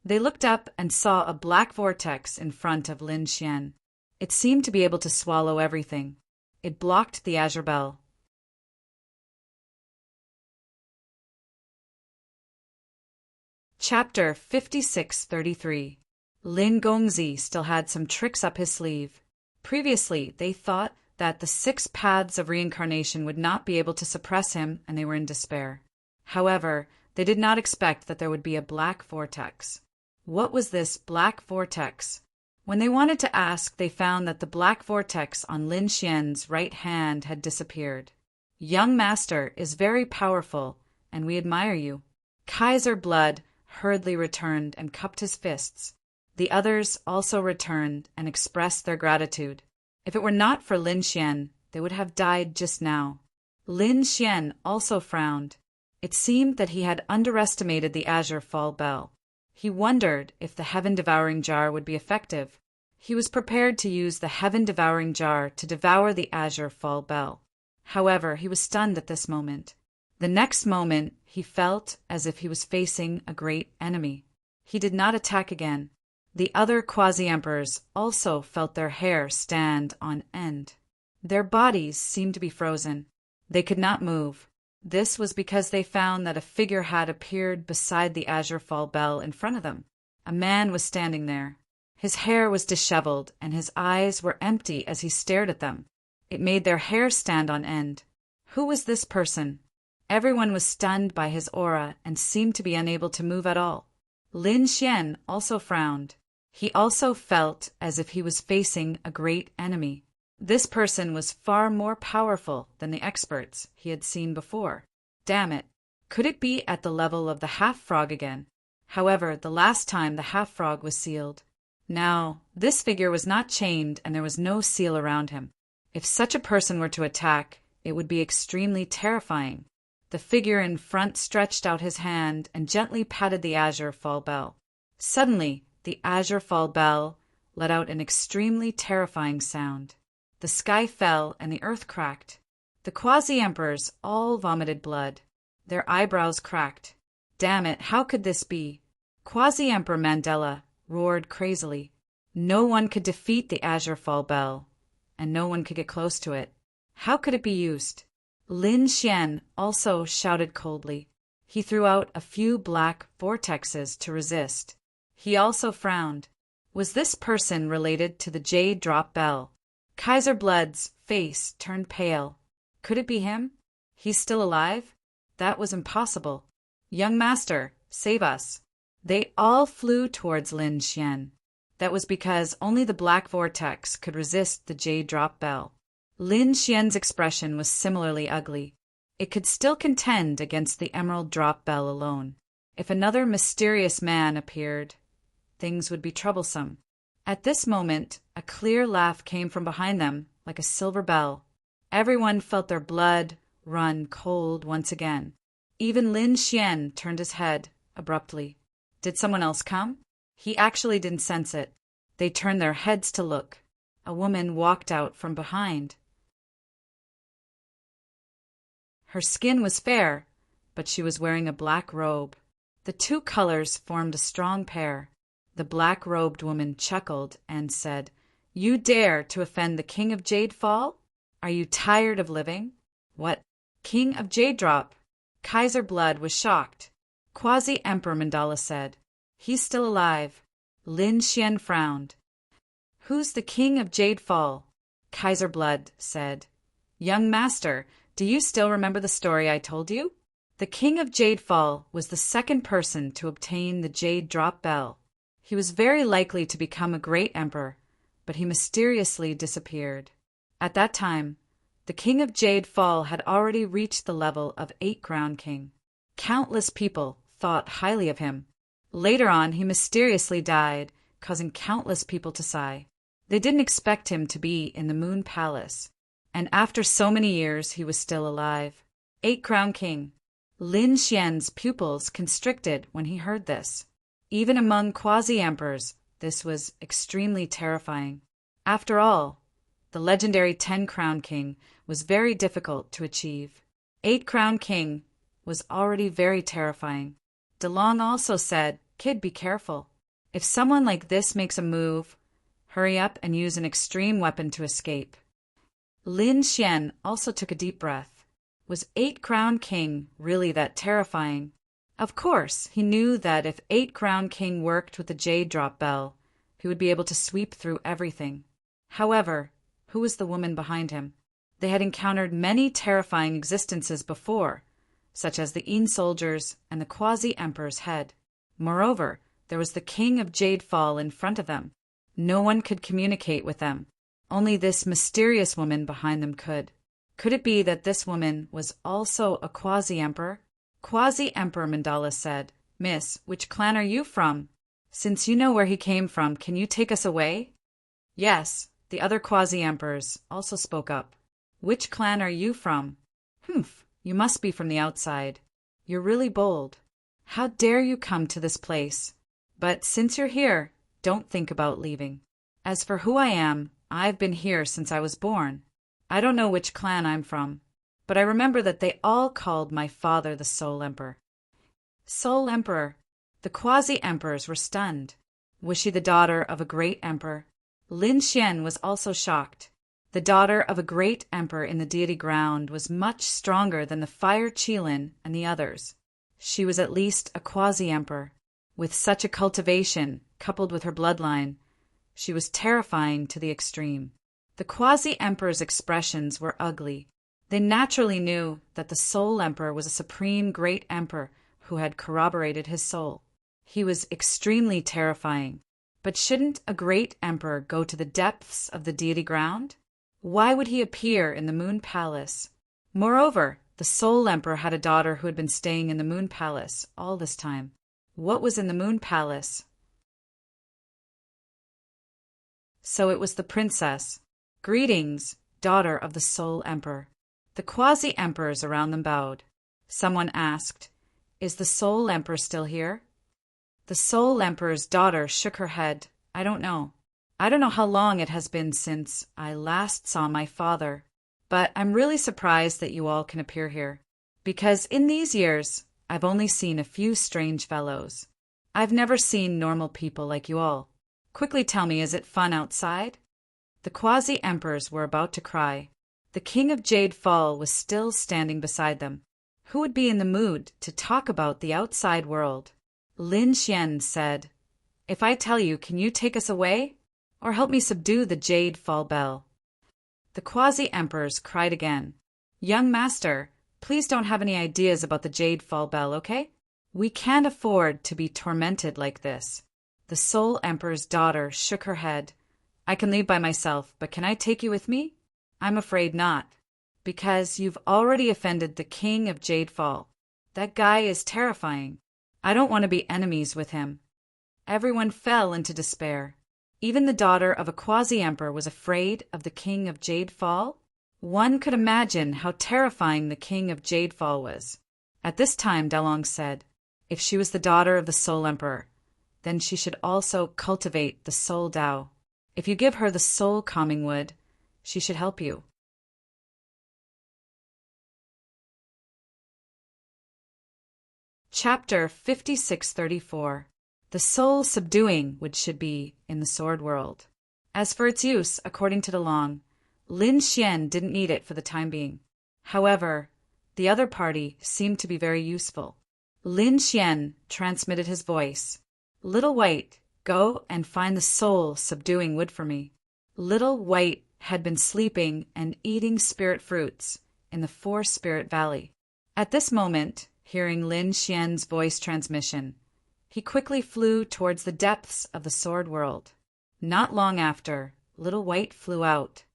They looked up and saw a black vortex in front of Lin Xian. It seemed to be able to swallow everything. It blocked the azure bell. Chapter 5633. Lin Gongzi still had some tricks up his sleeve. Previously, they thought that the 6 paths of reincarnation would not be able to suppress him, and they were in despair. However, they did not expect that there would be a black vortex. What was this black vortex? When they wanted to ask, they found that the black vortex on Lin Xian's right hand had disappeared. "Young master is very powerful, and we admire you." Kaiser Blood hurriedly returned and cupped his fists. The others also returned and expressed their gratitude. If it were not for Lin Xian, they would have died just now. Lin Xian also frowned. It seemed that he had underestimated the azure fall bell. He wondered if the heaven-devouring jar would be effective. He was prepared to use the heaven-devouring jar to devour the azure fall bell. However, he was stunned at this moment. The next moment, he felt as if he was facing a great enemy. He did not attack again. The other quasi-emperors also felt their hair stand on end. Their bodies seemed to be frozen. They could not move. This was because they found that a figure had appeared beside the azure fall bell in front of them. A man was standing there. His hair was disheveled, and his eyes were empty as he stared at them. It made their hair stand on end. Who was this person? Everyone was stunned by his aura and seemed to be unable to move at all. Lin Xian also frowned. He also felt as if he was facing a great enemy. This person was far more powerful than the experts he had seen before. Damn it! Could it be at the level of the half-frog again? However, the last time the half-frog was sealed. Now, this figure was not chained and there was no seal around him. If such a person were to attack, it would be extremely terrifying. The figure in front stretched out his hand and gently patted the azure fall bell. Suddenly, the azure fall bell let out an extremely terrifying sound. The sky fell and the earth cracked. The quasi-emperors all vomited blood. Their eyebrows cracked. Damn it, how could this be? Quasi-Emperor Mandela roared crazily. No one could defeat the azure fall bell, and no one could get close to it. How could it be used? Lin Xian also shouted coldly. He threw out a few black vortexes to resist. He also frowned. Was this person related to the jade drop bell? Kaiser Blood's face turned pale. Could it be him? He's still alive? That was impossible. Young master, save us. They all flew towards Lin Xian. That was because only the black vortex could resist the jade drop bell. Lin Xian's expression was similarly ugly. It could still contend against the emerald drop bell alone. If another mysterious man appeared, things would be troublesome. At this moment, a clear laugh came from behind them, like a silver bell. Everyone felt their blood run cold once again. Even Lin Xian turned his head abruptly. Did someone else come? He actually didn't sense it. They turned their heads to look. A woman walked out from behind. Her skin was fair, but she was wearing a black robe. The two colors formed a strong pair. The black-robed woman chuckled and said, "You dare to offend the King of Jade Fall? Are you tired of living?" "What? King of Jade Drop?" Kaiser Blood was shocked. Quasi-Emperor Mandala said, "He's still alive." Lin Xian frowned. "Who's the King of Jade Fall?" Kaiser Blood said, "Young master, do you still remember the story I told you? The king of Jadefall was the second person to obtain the Jade Drop Bell. He was very likely to become a great emperor, but he mysteriously disappeared. At that time, the king of Jadefall had already reached the level of 8-crown king. Countless people thought highly of him. Later on, he mysteriously died, causing countless people to sigh. They didn't expect him to be in the Moon Palace, and after so many years, he was still alive. 8-crown king." Lin Xian's pupils constricted when he heard this. Even among quasi-emperors, this was extremely terrifying. After all, the legendary 10-crown king was very difficult to achieve. 8-crown king was already very terrifying. DeLong also said, "Kid, be careful. If someone like this makes a move, hurry up and use an extreme weapon to escape." Lin Xian also took a deep breath. Was 8-crown king really that terrifying? Of course, he knew that if 8-crown king worked with the Jade Drop Bell, he would be able to sweep through everything. However, who was the woman behind him? They had encountered many terrifying existences before, such as the Yin soldiers and the quasi-emperor's head. Moreover, there was the king of Jadefall in front of them. No one could communicate with them. Only this mysterious woman behind them could. Could it be that this woman was also a quasi-emperor? Quasi-emperor Mandala said, "Miss, which clan are you from? Since you know where he came from, can you take us away?" Yes, the other quasi-emperors also spoke up. "Which clan are you from?" "Humph, you must be from the outside. You're really bold. How dare you come to this place? But since you're here, don't think about leaving. As for who I am, I've been here since I was born. I don't know which clan I'm from, but I remember that they all called my father the Soul Emperor." Soul Emperor. The quasi-emperors were stunned. Was she the daughter of a great emperor? Lin Xian was also shocked. The daughter of a great emperor in the deity ground was much stronger than the Fire Qilin and the others. She was at least a quasi-emperor. With such a cultivation, coupled with her bloodline, she was terrifying to the extreme. The quasi-emperor's expressions were ugly. They naturally knew that the Soul Emperor was a supreme great emperor who had corroborated his soul. He was extremely terrifying. But shouldn't a great emperor go to the depths of the deity ground? Why would he appear in the Moon Palace? Moreover, the Soul Emperor had a daughter who had been staying in the Moon Palace all this time. What was in the Moon Palace? So it was the princess. "Greetings, daughter of the Soul Emperor." The quasi-emperors around them bowed. Someone asked, "Is the Soul Emperor still here?" The Soul Emperor's daughter shook her head. "I don't know. I don't know how long it has been since I last saw my father. But I'm really surprised that you all can appear here, because in these years, I've only seen a few strange fellows. I've never seen normal people like you all. Quickly tell me, is it fun outside?" The quasi-emperors were about to cry. The king of Jadefall was still standing beside them. Who would be in the mood to talk about the outside world? Lin Xian said, "If I tell you, can you take us away? Or help me subdue the Jadefall Bell?" The quasi-emperors cried again. "Young master, please don't have any ideas about the Jadefall Bell, okay? We can't afford to be tormented like this." The Soul Emperor's daughter shook her head. "I can leave by myself, but can I take you with me?" "I'm afraid not, because you've already offended the king of Jadefall. That guy is terrifying. I don't want to be enemies with him." Everyone fell into despair. Even the daughter of a quasi-emperor was afraid of the king of Jadefall. One could imagine how terrifying the king of Jadefall was. At this time, Dalong said, "If she was the daughter of the Soul Emperor, then she should also cultivate the Soul Tao. If you give her the Soul Calming Wood, she should help you." Chapter 5634. The Soul Subduing Wood should be in the Sword World. As for its use, according to DeLong, Lin Xian didn't need it for the time being. However, the other party seemed to be very useful. Lin Xian transmitted his voice. "Little White, go and find the Soul Subduing Wood for me." Little White had been sleeping and eating spirit fruits in the Four Spirit Valley. At this moment, hearing Lin Xian's voice transmission, he quickly flew towards the depths of the sword world. Not long after, Little White flew out.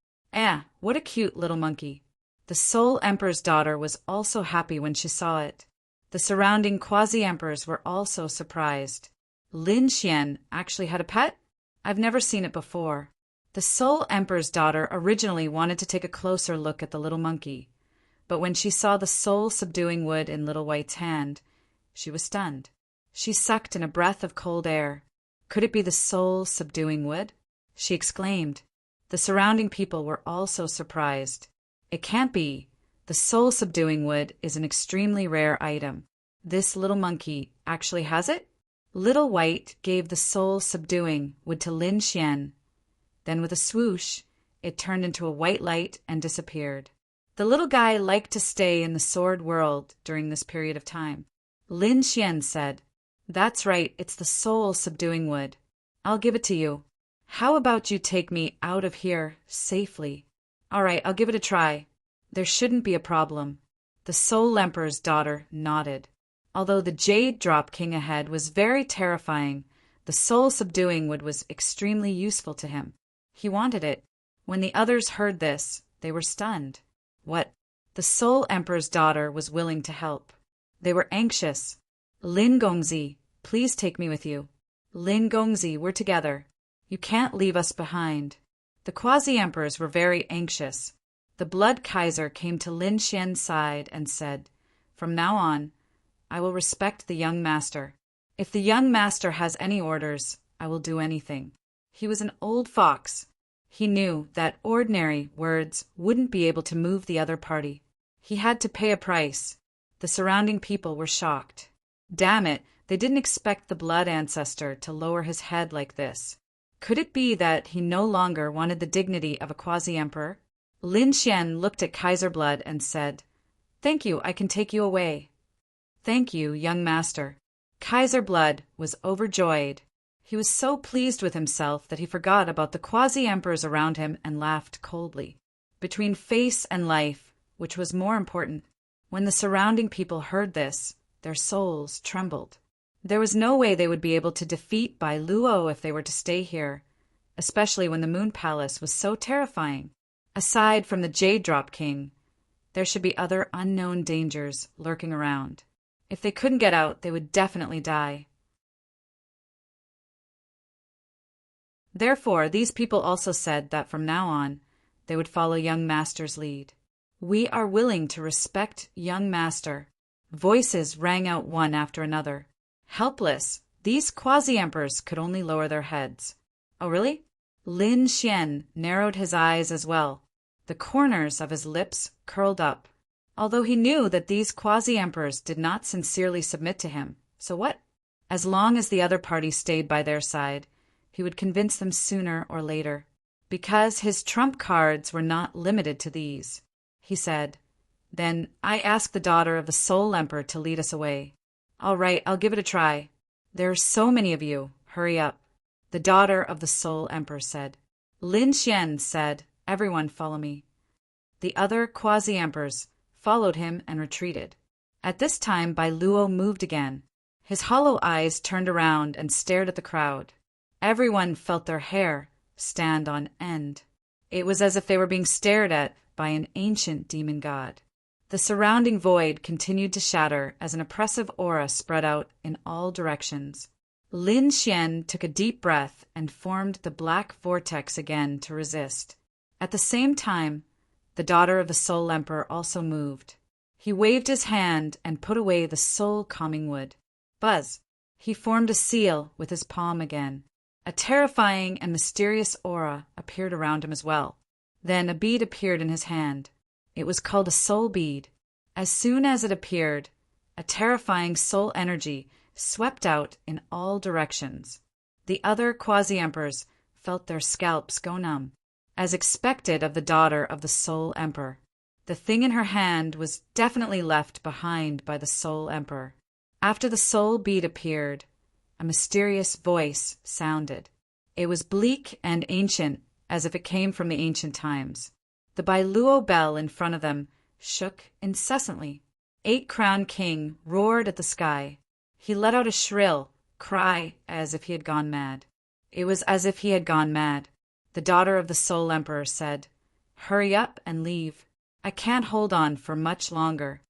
What a cute little monkey. The Soul Emperor's daughter was also happy when she saw it. The surrounding quasi-emperors were also surprised. Lin Xian actually had a pet? I've never seen it before. The Soul Emperor's daughter originally wanted to take a closer look at the little monkey, but when she saw the soul-subduing wood in Little White's hand, she was stunned. She sucked in a breath of cold air. Could it be the soul-subduing wood? She exclaimed. The surrounding people were also surprised. It can't be. The soul-subduing wood is an extremely rare item. This little monkey actually has it? Little White gave the soul-subduing wood to Lin Xian. Then with a swoosh, it turned into a white light and disappeared. The little guy liked to stay in the sword world during this period of time. Lin Xian said, "That's right, it's the soul-subduing wood. I'll give it to you. How about you take me out of here safely?" "All right, I'll give it a try. There shouldn't be a problem." The Soul Emperor's daughter nodded. Although the Jade Drop King ahead was very terrifying, the soul-subduing wood was extremely useful to him. He wanted it. When the others heard this, they were stunned. What? The Soul Emperor's daughter was willing to help. They were anxious. "Lin Gongzi, please take me with you." "Lin Gongzi, we're together. You can't leave us behind." The quasi-emperors were very anxious. The Blood Kaiser came to Lin Xian's side and said, "From now on, I will respect the young master. If the young master has any orders, I will do anything." He was an old fox. He knew that ordinary words wouldn't be able to move the other party. He had to pay a price. The surrounding people were shocked. Damn it, they didn't expect the blood ancestor to lower his head like this. Could it be that he no longer wanted the dignity of a quasi-emperor? Lin Xian looked at Kaiser Blood and said, "Thank you, I can take you away." "Thank you, young master." Kaiser Blood was overjoyed. He was so pleased with himself that he forgot about the quasi-emperors around him and laughed coldly. Between face and life, which was more important? When the surrounding people heard this, their souls trembled. There was no way they would be able to defeat Bai Luo if they were to stay here, especially when the Moon Palace was so terrifying. Aside from the Jade Drop King, there should be other unknown dangers lurking around. If they couldn't get out, they would definitely die. Therefore, these people also said that from now on, they would follow young master's lead. "We are willing to respect young master." Voices rang out one after another. Helpless, these quasi-emperors could only lower their heads. "Oh, really?" Lin Xian narrowed his eyes as well. The corners of his lips curled up. Although he knew that these quasi-emperors did not sincerely submit to him, so what? As long as the other party stayed by their side, he would convince them sooner or later. Because his trump cards were not limited to these. He said, "Then I ask the daughter of the Soul Emperor to lead us away." "All right, I'll give it a try. There are so many of you. Hurry up." The daughter of the Soul Emperor said. Lin Xian said, "Everyone follow me." The other quasi-emperors followed him and retreated. At this time, Bai Luo moved again. His hollow eyes turned around and stared at the crowd. Everyone felt their hair stand on end. It was as if they were being stared at by an ancient demon god. The surrounding void continued to shatter as an oppressive aura spread out in all directions. Lin Xian took a deep breath and formed the black vortex again to resist. At the same time, the daughter of the Soul Emperor also moved. He waved his hand and put away the soul-calming wood. Buzz! He formed a seal with his palm again. A terrifying and mysterious aura appeared around him as well. Then a bead appeared in his hand. It was called a soul bead. As soon as it appeared, a terrifying soul energy swept out in all directions. The other quasi-emperors felt their scalps go numb. As expected of the daughter of the Soul Emperor, the thing in her hand was definitely left behind by the Soul Emperor. After the soul bead appeared, a mysterious voice sounded. It was bleak and ancient, as if it came from the ancient times. The Bailuo bell in front of them shook incessantly. Eight-Crowned King roared at the sky. He let out a shrill cry as if he had gone mad. It was as if he had gone mad. The daughter of the Soul Emperor said, "Hurry up and leave. I can't hold on for much longer."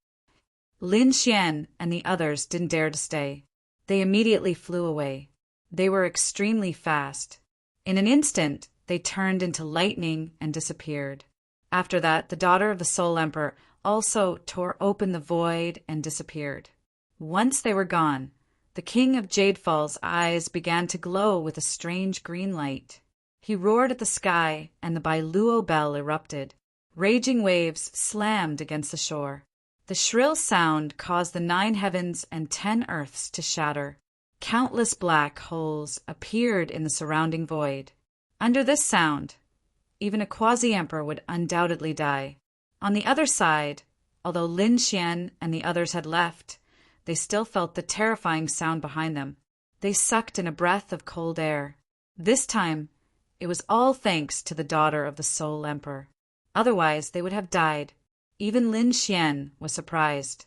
Lin Xian and the others didn't dare to stay. They immediately flew away. They were extremely fast. In an instant, they turned into lightning and disappeared. After that, the daughter of the Soul Emperor also tore open the void and disappeared. Once they were gone, the King of Jadefall's eyes began to glow with a strange green light. He roared at the sky, and the Bailuo bell erupted. Raging waves slammed against the shore. The shrill sound caused the 9 heavens and 10 earths to shatter. Countless black holes appeared in the surrounding void. Under this sound, even a quasi-emperor would undoubtedly die. On the other side, although Lin Xian and the others had left, they still felt the terrifying sound behind them. They sucked in a breath of cold air. This time, it was all thanks to the daughter of the Soul Emperor. Otherwise, they would have died. Even Lin Xian was surprised.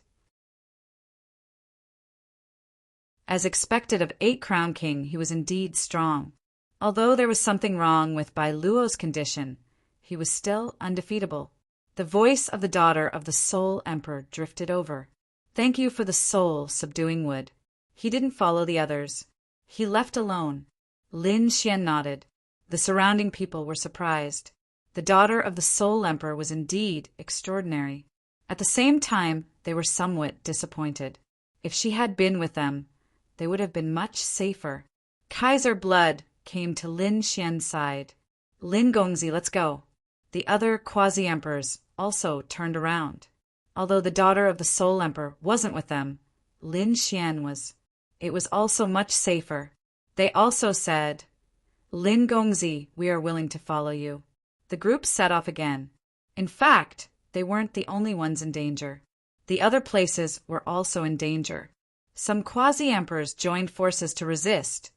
As expected of Eight-Crowned King, he was indeed strong. Although there was something wrong with Bailuo's condition, he was still undefeatable. The voice of the daughter of the Soul Emperor drifted over. "Thank you for the soul subduing wood." He didn't follow the others. He left alone. Lin Xian nodded. The surrounding people were surprised. The daughter of the Soul Emperor was indeed extraordinary. At the same time, they were somewhat disappointed. If she had been with them, they would have been much safer. Kaiser Blood came to Lin Xian's side. "Lin Gongzi, let's go." The other quasi-emperors also turned around. Although the daughter of the Soul Emperor wasn't with them, Lin Xian was. It was also much safer. They also said, "Lin Gongzi, we are willing to follow you." The group set off again. In fact, they weren't the only ones in danger. The other places were also in danger. Some quasi-emperors joined forces to resist,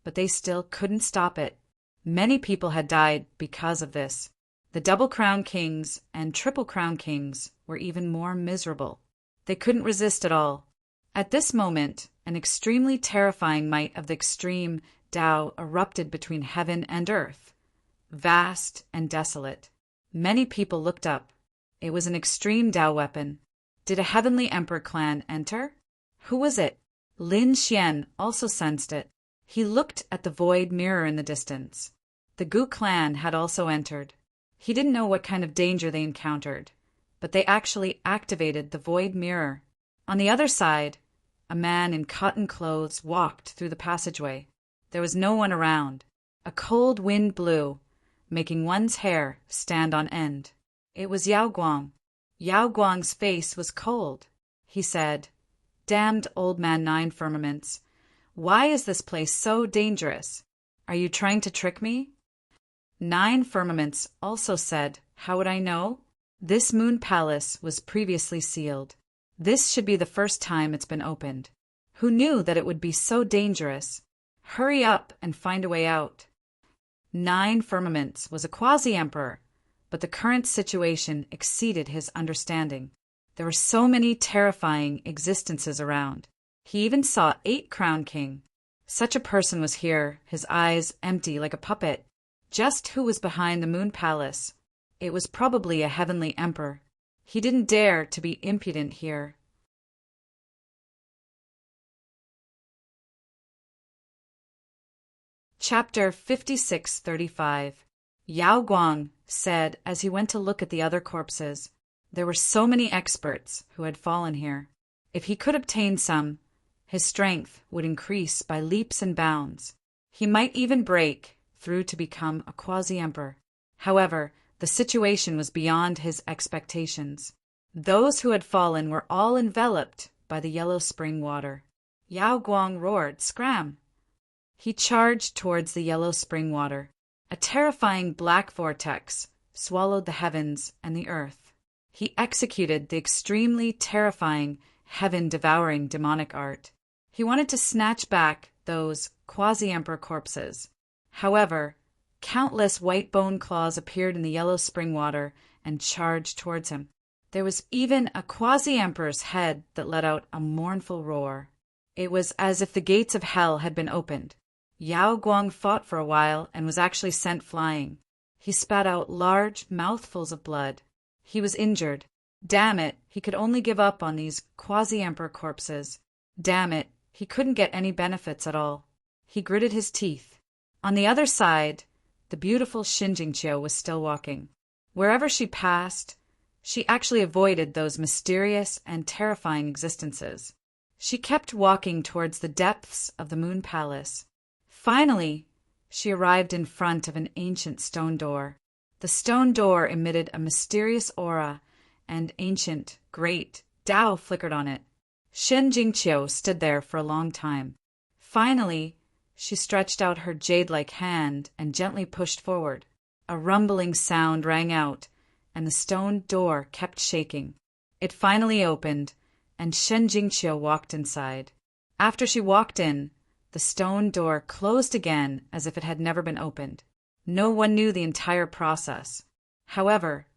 but they still couldn't stop it. Many people had died because of this. The double-crown kings and triple-crown kings were even more miserable. They couldn't resist at all. At this moment, an extremely terrifying might of the extreme Tao erupted between heaven and earth. Vast and desolate. Many people looked up. It was an extreme Tao weapon. Did a heavenly emperor clan enter? Who was it? Lin Xian also sensed it. He looked at the void mirror in the distance. The Gu clan had also entered. He didn't know what kind of danger they encountered, but they actually activated the void mirror. On the other side, a man in cotton clothes walked through the passageway. There was no one around. A cold wind blew, making one's hair stand on end. It was Yao Guang. Yao Guang's face was cold. He said, "Damned old man 9 firmaments, why is this place so dangerous? Are you trying to trick me?" 9 firmaments also said, "How would I know? This moon palace was previously sealed. This should be the first time it's been opened. Who knew that it would be so dangerous? Hurry up and find a way out." 9 firmaments was a quasi-emperor, but the current situation exceeded his understanding. There were so many terrifying existences around. He even saw Eight-Crowned King. Such a person was here, his eyes empty like a puppet. Just who was behind the moon palace? It was probably a heavenly emperor. He didn't dare to be impudent here. Chapter 5635. Yao Guang said as he went to look at the other corpses. There were so many experts who had fallen here. If he could obtain some, his strength would increase by leaps and bounds. He might even break through to become a quasi-emperor. However, the situation was beyond his expectations. Those who had fallen were all enveloped by the yellow spring water. Yao Guang roared, "Scram!" He charged towards the yellow spring water. A terrifying black vortex swallowed the heavens and the earth. He executed the extremely terrifying, heaven-devouring demonic art. He wanted to snatch back those quasi-emperor corpses. However, Countless white bone claws appeared in the yellow spring water and charged towards him. There was even a quasi-emperor's head that let out a mournful roar. It was as if the gates of hell had been opened. Yao Guang fought for a while and was actually sent flying. He spat out large mouthfuls of blood. He was injured. Damn it, he could only give up on these quasi-emperor corpses. Damn it, he couldn't get any benefits at all. He gritted his teeth. On the other side, the beautiful Shinjingqiu was still walking. Wherever she passed, she actually avoided those mysterious and terrifying existences. She kept walking towards the depths of the Moon Palace. Finally, she arrived in front of an ancient stone door. The stone door emitted a mysterious aura, and ancient, great Tao flickered on it. Shen Jingqiu stood there for a long time. Finally, she stretched out her jade-like hand and gently pushed forward. A rumbling sound rang out, and the stone door kept shaking. It finally opened, and Shen Jingqiu walked inside. After she walked in, the stone door closed again as if it had never been opened. No one knew the entire process. However,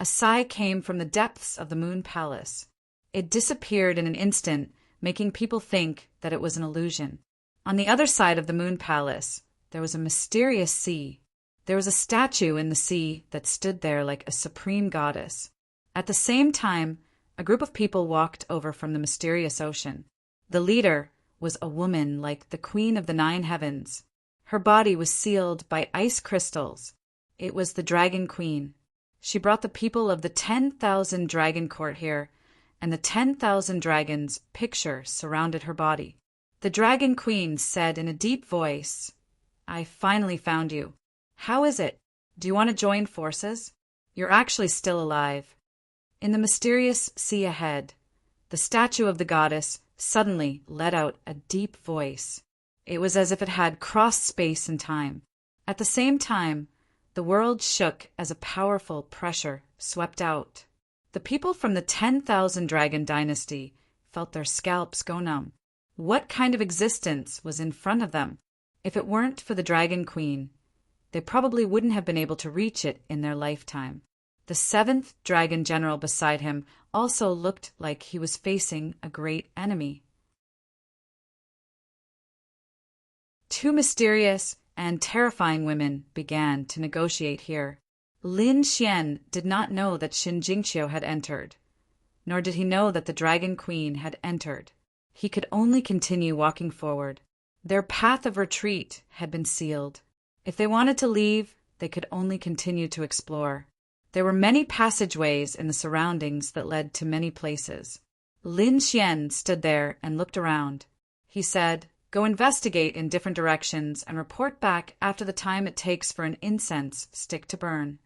a sigh came from the depths of the Moon Palace. It disappeared in an instant, making people think that it was an illusion. On the other side of the Moon Palace, there was a mysterious sea. There was a statue in the sea that stood there like a supreme goddess. At the same time, a group of people walked over from the mysterious ocean. The leader was a woman like the Queen of the Nine Heavens. Her body was sealed by ice crystals. It was the Dragon Queen. She brought the people of the 10,000 dragon court here, and the 10,000 dragons' picture surrounded her body. The Dragon Queen said in a deep voice, "I finally found you. How is it? Do you want to join forces? You're actually still alive." In the mysterious sea ahead, the statue of the goddess suddenly let out a deep voice. It was as if it had crossed space and time. At the same time, the world shook as a powerful pressure swept out. The people from the 10,000 Dragon Dynasty felt their scalps go numb. What kind of existence was in front of them? If it weren't for the Dragon Queen, they probably wouldn't have been able to reach it in their lifetime. The 7th Dragon General beside him also looked like he was facing a great enemy. Two mysterious and terrifying women began to negotiate here. Lin Xian did not know that Shen Jingqiu had entered, nor did he know that the Dragon Queen had entered. He could only continue walking forward. Their path of retreat had been sealed. If they wanted to leave, they could only continue to explore. There were many passageways in the surroundings that led to many places. Lin Xian stood there and looked around. He said, "Go investigate in different directions and report back after the time it takes for an incense stick to burn."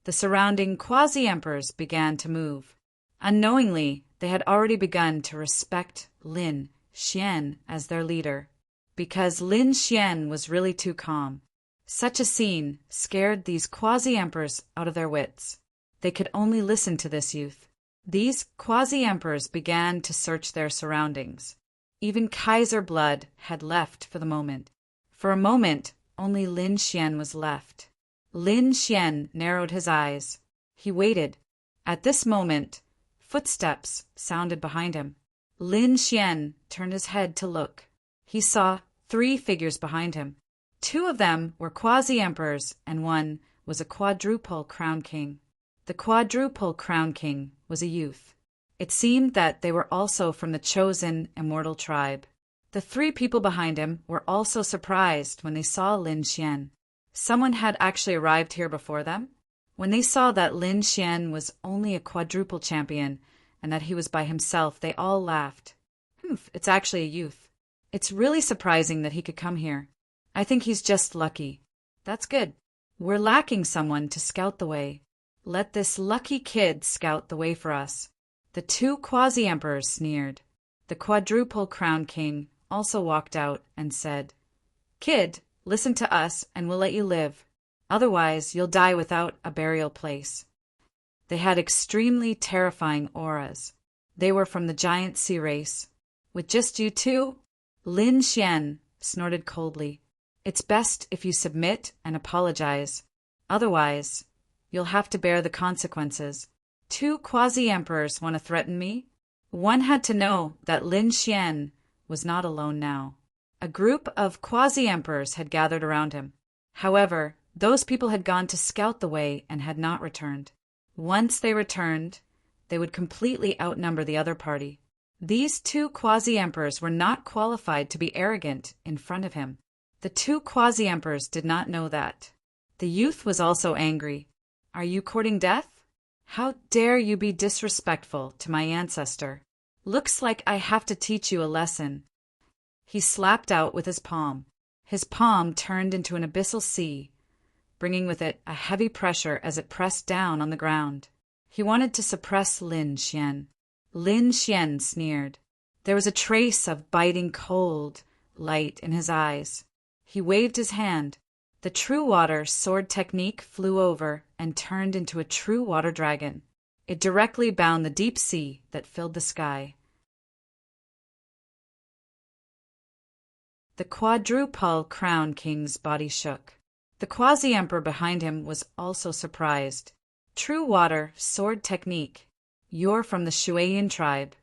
The surrounding quasi-emperors began to move. Unknowingly, they had already begun to respect Lin Xian as their leader, because Lin Xian was really too calm. Such a scene scared these quasi-emperors out of their wits. They could only listen to this youth. These quasi-emperors began to search their surroundings. Even Kaiser blood had left for the moment. For a moment, only Lin Xian was left. Lin Xian narrowed his eyes. He waited. At this moment, footsteps sounded behind him. Lin Xian turned his head to look. He saw 3 figures behind him. 2 of them were quasi-emperors, and one was a quadruple crown king. The quadruple crown king was a youth. It seemed that they were also from the chosen immortal tribe. The 3 people behind him were also surprised when they saw Lin Xian. Someone had actually arrived here before them. When they saw that Lin Xian was only a quadruple champion and that he was by himself, they all laughed. It's actually a youth. It's really surprising that he could come here. I think he's just lucky. That's good. We're lacking someone to scout the way. Let this lucky kid scout the way for us. The 2 quasi-emperors sneered. The quadruple crown king also walked out and said, "Kid, listen to us and we'll let you live. Otherwise, you'll die without a burial place." They had extremely terrifying auras. They were from the giant sea race. "With just you 2? Lin Xian snorted coldly. It's best if you submit and apologize. Otherwise, you'll have to bear the consequences. 2 quasi-emperors want to threaten me? One had to know that Lin Xian was not alone now. A group of quasi-emperors had gathered around him. However, those people had gone to scout the way and had not returned. Once they returned, they would completely outnumber the other party. These 2 quasi-emperors were not qualified to be arrogant in front of him. The 2 quasi-emperors did not know that. The youth was also angry. Are you courting death? How dare you be disrespectful to my ancestor? Looks like I have to teach you a lesson. He slapped out with his palm. His palm turned into an abyssal sea, bringing with it a heavy pressure as it pressed down on the ground. He wanted to suppress Lin Xian. Lin Xian sneered. There was a trace of biting cold light in his eyes. He waved his hand. The true water sword technique flew over and turned into a true water dragon. It directly bound the deep sea that filled the sky. The quadruple crown king's body shook. The quasi-emperor behind him was also surprised. True water sword technique. You're from the Shuiyin tribe.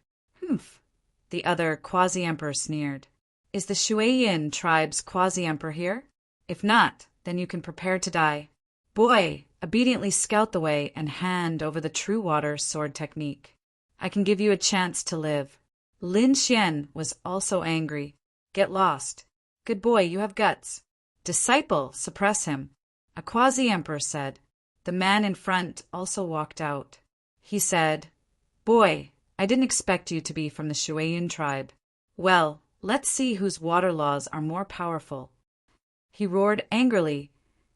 Humph. The other quasi-emperor sneered. Is the Shuiyin tribe's quasi-emperor here? If not, then you can prepare to die. Boy, obediently scout the way and hand over the true water sword technique. I can give you a chance to live. Lin Xian was also angry. Get lost. Good boy, you have guts. Disciple, suppress him. A quasi-emperor said. The man in front also walked out. He said, Boy, I didn't expect you to be from the Shuiyin tribe. Well, let's see whose water laws are more powerful. He roared angrily,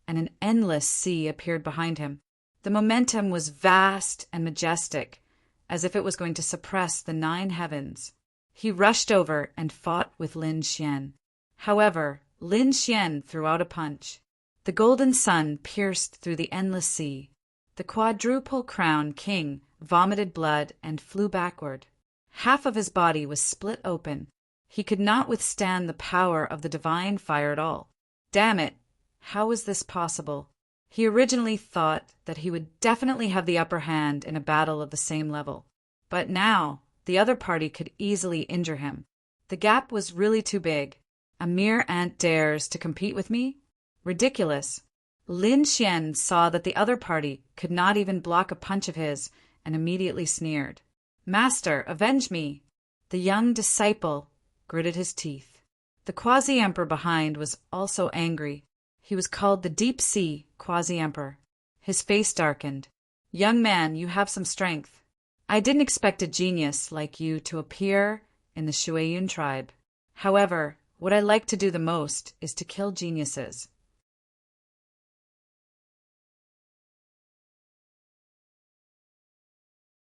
and an endless sea appeared behind him. The momentum was vast and majestic, as if it was going to suppress the 9 heavens. He rushed over and fought with Lin Xian. However, Lin Xian threw out a punch. The golden sun pierced through the endless sea. The quadruple crown king vomited blood and flew backward. Half of his body was split open. He could not withstand the power of the divine fire at all. Damn it! How was this possible? He originally thought that he would definitely have the upper hand in a battle of the same level. But now, the other party could easily injure him. The gap was really too big. A mere ant dares to compete with me? Ridiculous. Lin Xian saw that the other party could not even block a punch of his and immediately sneered. Master, avenge me! The young disciple gritted his teeth. The quasi-emperor behind was also angry. He was called the Deep Sea Quasi-Emperor. His face darkened. Young man, you have some strength. I didn't expect a genius like you to appear in the Shuiyin tribe. However, what I like to do the most is to kill geniuses.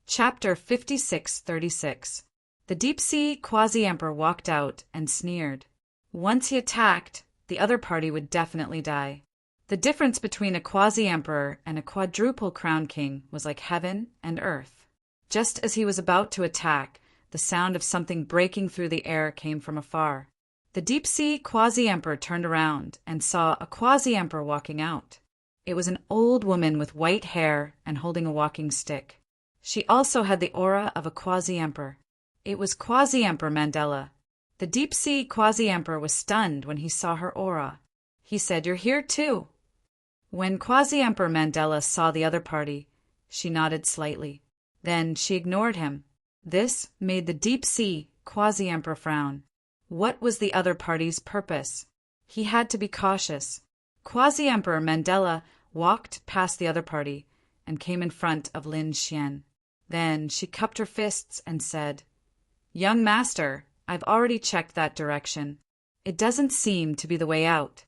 Chapter 5636. The Deep Sea Quasi-Emperor walked out and sneered. Once he attacked, the other party would definitely die. The difference between a quasi-emperor and a quadruple crown king was like heaven and earth. Just as he was about to attack, the sound of something breaking through the air came from afar. The deep-sea quasi-emperor turned around and saw a quasi-emperor walking out. It was an old woman with white hair and holding a walking stick. She also had the aura of a quasi-emperor. It was Quasi-Emperor Mandela. The deep-sea quasi-emperor was stunned when he saw her aura. He said, "You're here too." When Quasi-Emperor Mandela saw the other party, she nodded slightly. Then she ignored him. This made the deep-sea quasi-emperor frown. What was the other party's purpose? He had to be cautious. Quasi-Emperor Mandela walked past the other party and came in front of Lin Xian. Then she cupped her fists and said, "Young master, I've already checked that direction. It doesn't seem to be the way out."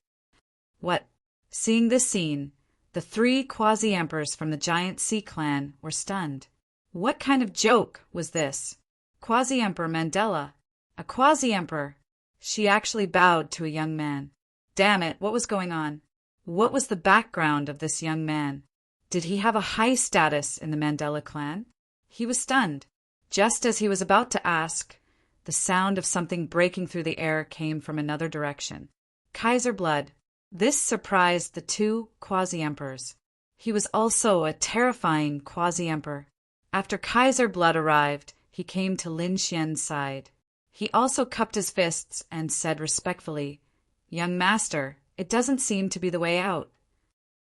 What? Seeing this scene, the 3 quasi-emperors from the giant sea clan were stunned. What kind of joke was this? Quasi-Emperor Mandela, a quasi-emperor. She actually bowed to a young man. Damn it, what was going on? What was the background of this young man? Did he have a high status in the Mandela clan? He was stunned. Just as he was about to ask, the sound of something breaking through the air came from another direction. Kaiser blood. This surprised the two quasi-emperors. He was also a terrifying quasi-emperor. After Kaiser Blood arrived, he came to Lin Xian's side. He also cupped his fists and said respectfully, "Young master, it doesn't seem to be the way out."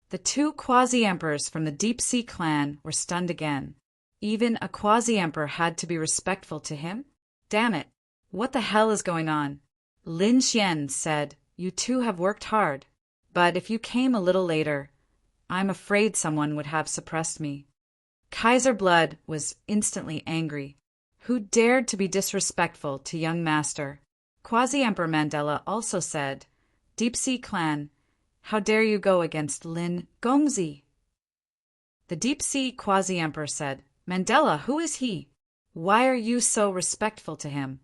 The two quasi-emperors from the Deep Sea clan were stunned again. Even a quasi-emperor had to be respectful to him? Damn it! What the hell is going on? Lin Xian said, "You two have worked hard. But if you came a little later, I'm afraid someone would have suppressed me." Kaiser Blood was instantly angry. Who dared to be disrespectful to young master? Quasi-Emperor Mandela also said, "Deep Sea clan, how dare you go against Lin Gongzi?" The Deep Sea Quasi-Emperor said, "Mandela, who is he? Why are you so respectful to him?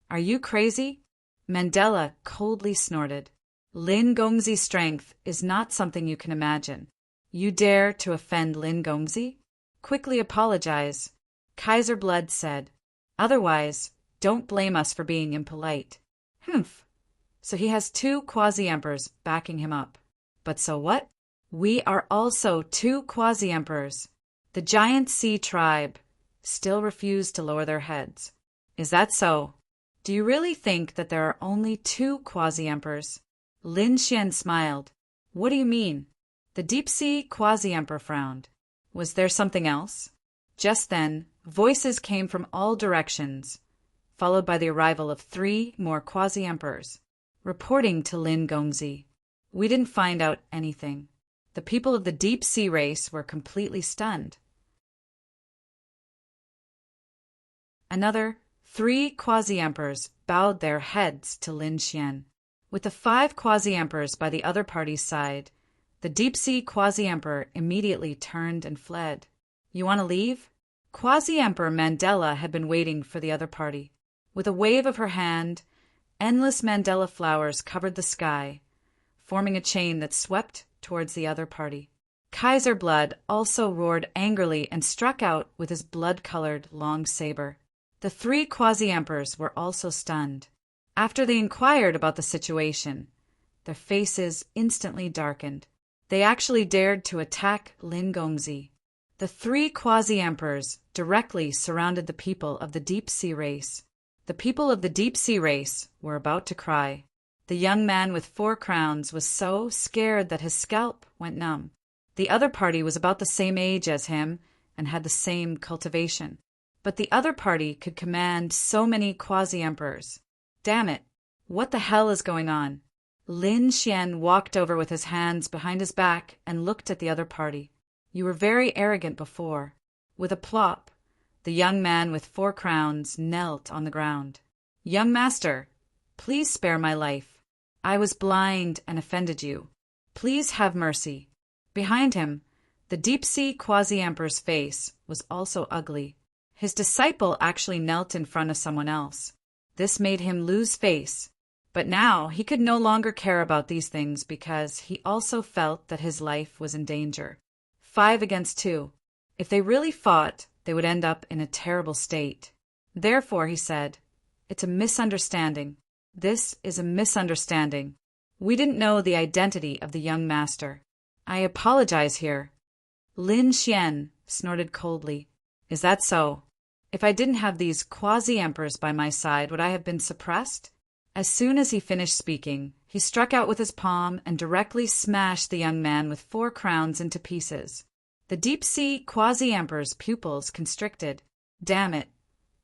Are you crazy?" Mandela coldly snorted. "Lin Gongzi's strength is not something you can imagine. You dare to offend Lin Gongzi? Quickly apologize," Kaiser Blood said. "Otherwise, don't blame us for being impolite." Humph. So he has two quasi-emperors backing him up. But so what? We are also two quasi-emperors. The giant sea tribe still refuse to lower their heads. Is that so? Do you really think that there are only two quasi-emperors? Lin Xian smiled. What do you mean? The Deep Sea Quasi-Emperor frowned. Was there something else? Just then, voices came from all directions, followed by the arrival of 3 more quasi-emperors, reporting to Lin Gongzi. We didn't find out anything. The people of the Deep Sea race were completely stunned. Another 3 quasi-emperors bowed their heads to Lin Xian. With the 5 quasi-emperors by the other party's side, the Deep Sea Quasi-Emperor immediately turned and fled. "You want to leave?" Quasi-Emperor Mandela had been waiting for the other party. With a wave of her hand, endless Mandela flowers covered the sky, forming a chain that swept towards the other party. Kaiser Blood also roared angrily and struck out with his blood-colored long saber. The 3 quasi-emperors were also stunned. After they inquired about the situation, their faces instantly darkened. They actually dared to attack Lin Gongzi. The 3 quasi-emperors directly surrounded the people of the Deep Sea race. The people of the Deep Sea race were about to cry. The young man with 4 crowns was so scared that his scalp went numb. The other party was about the same age as him and had the same cultivation. But the other party could command so many quasi-emperors. Damn it! What the hell is going on? Lin Xian walked over with his hands behind his back and looked at the other party. You were very arrogant before. With a plop, the young man with 4 crowns knelt on the ground. Young master, please spare my life. I was blind and offended you. Please have mercy. Behind him, the Deep Sea Quasi-Emperor's face was also ugly. His disciple actually knelt in front of someone else. This made him lose face, but now he could no longer care about these things because he also felt that his life was in danger. 5 against 2. If they really fought, they would end up in a terrible state. Therefore, he said, "It's a misunderstanding. This is a misunderstanding. We didn't know the identity of the young master. I apologize here." Lin Xian snorted coldly. "Is that so? If I didn't have these quasi-emperors by my side, would I have been suppressed?" As soon as he finished speaking, he struck out with his palm and directly smashed the young man with 4 crowns into pieces. The Deep Sea Quasi-Emperor's pupils constricted. Damn it!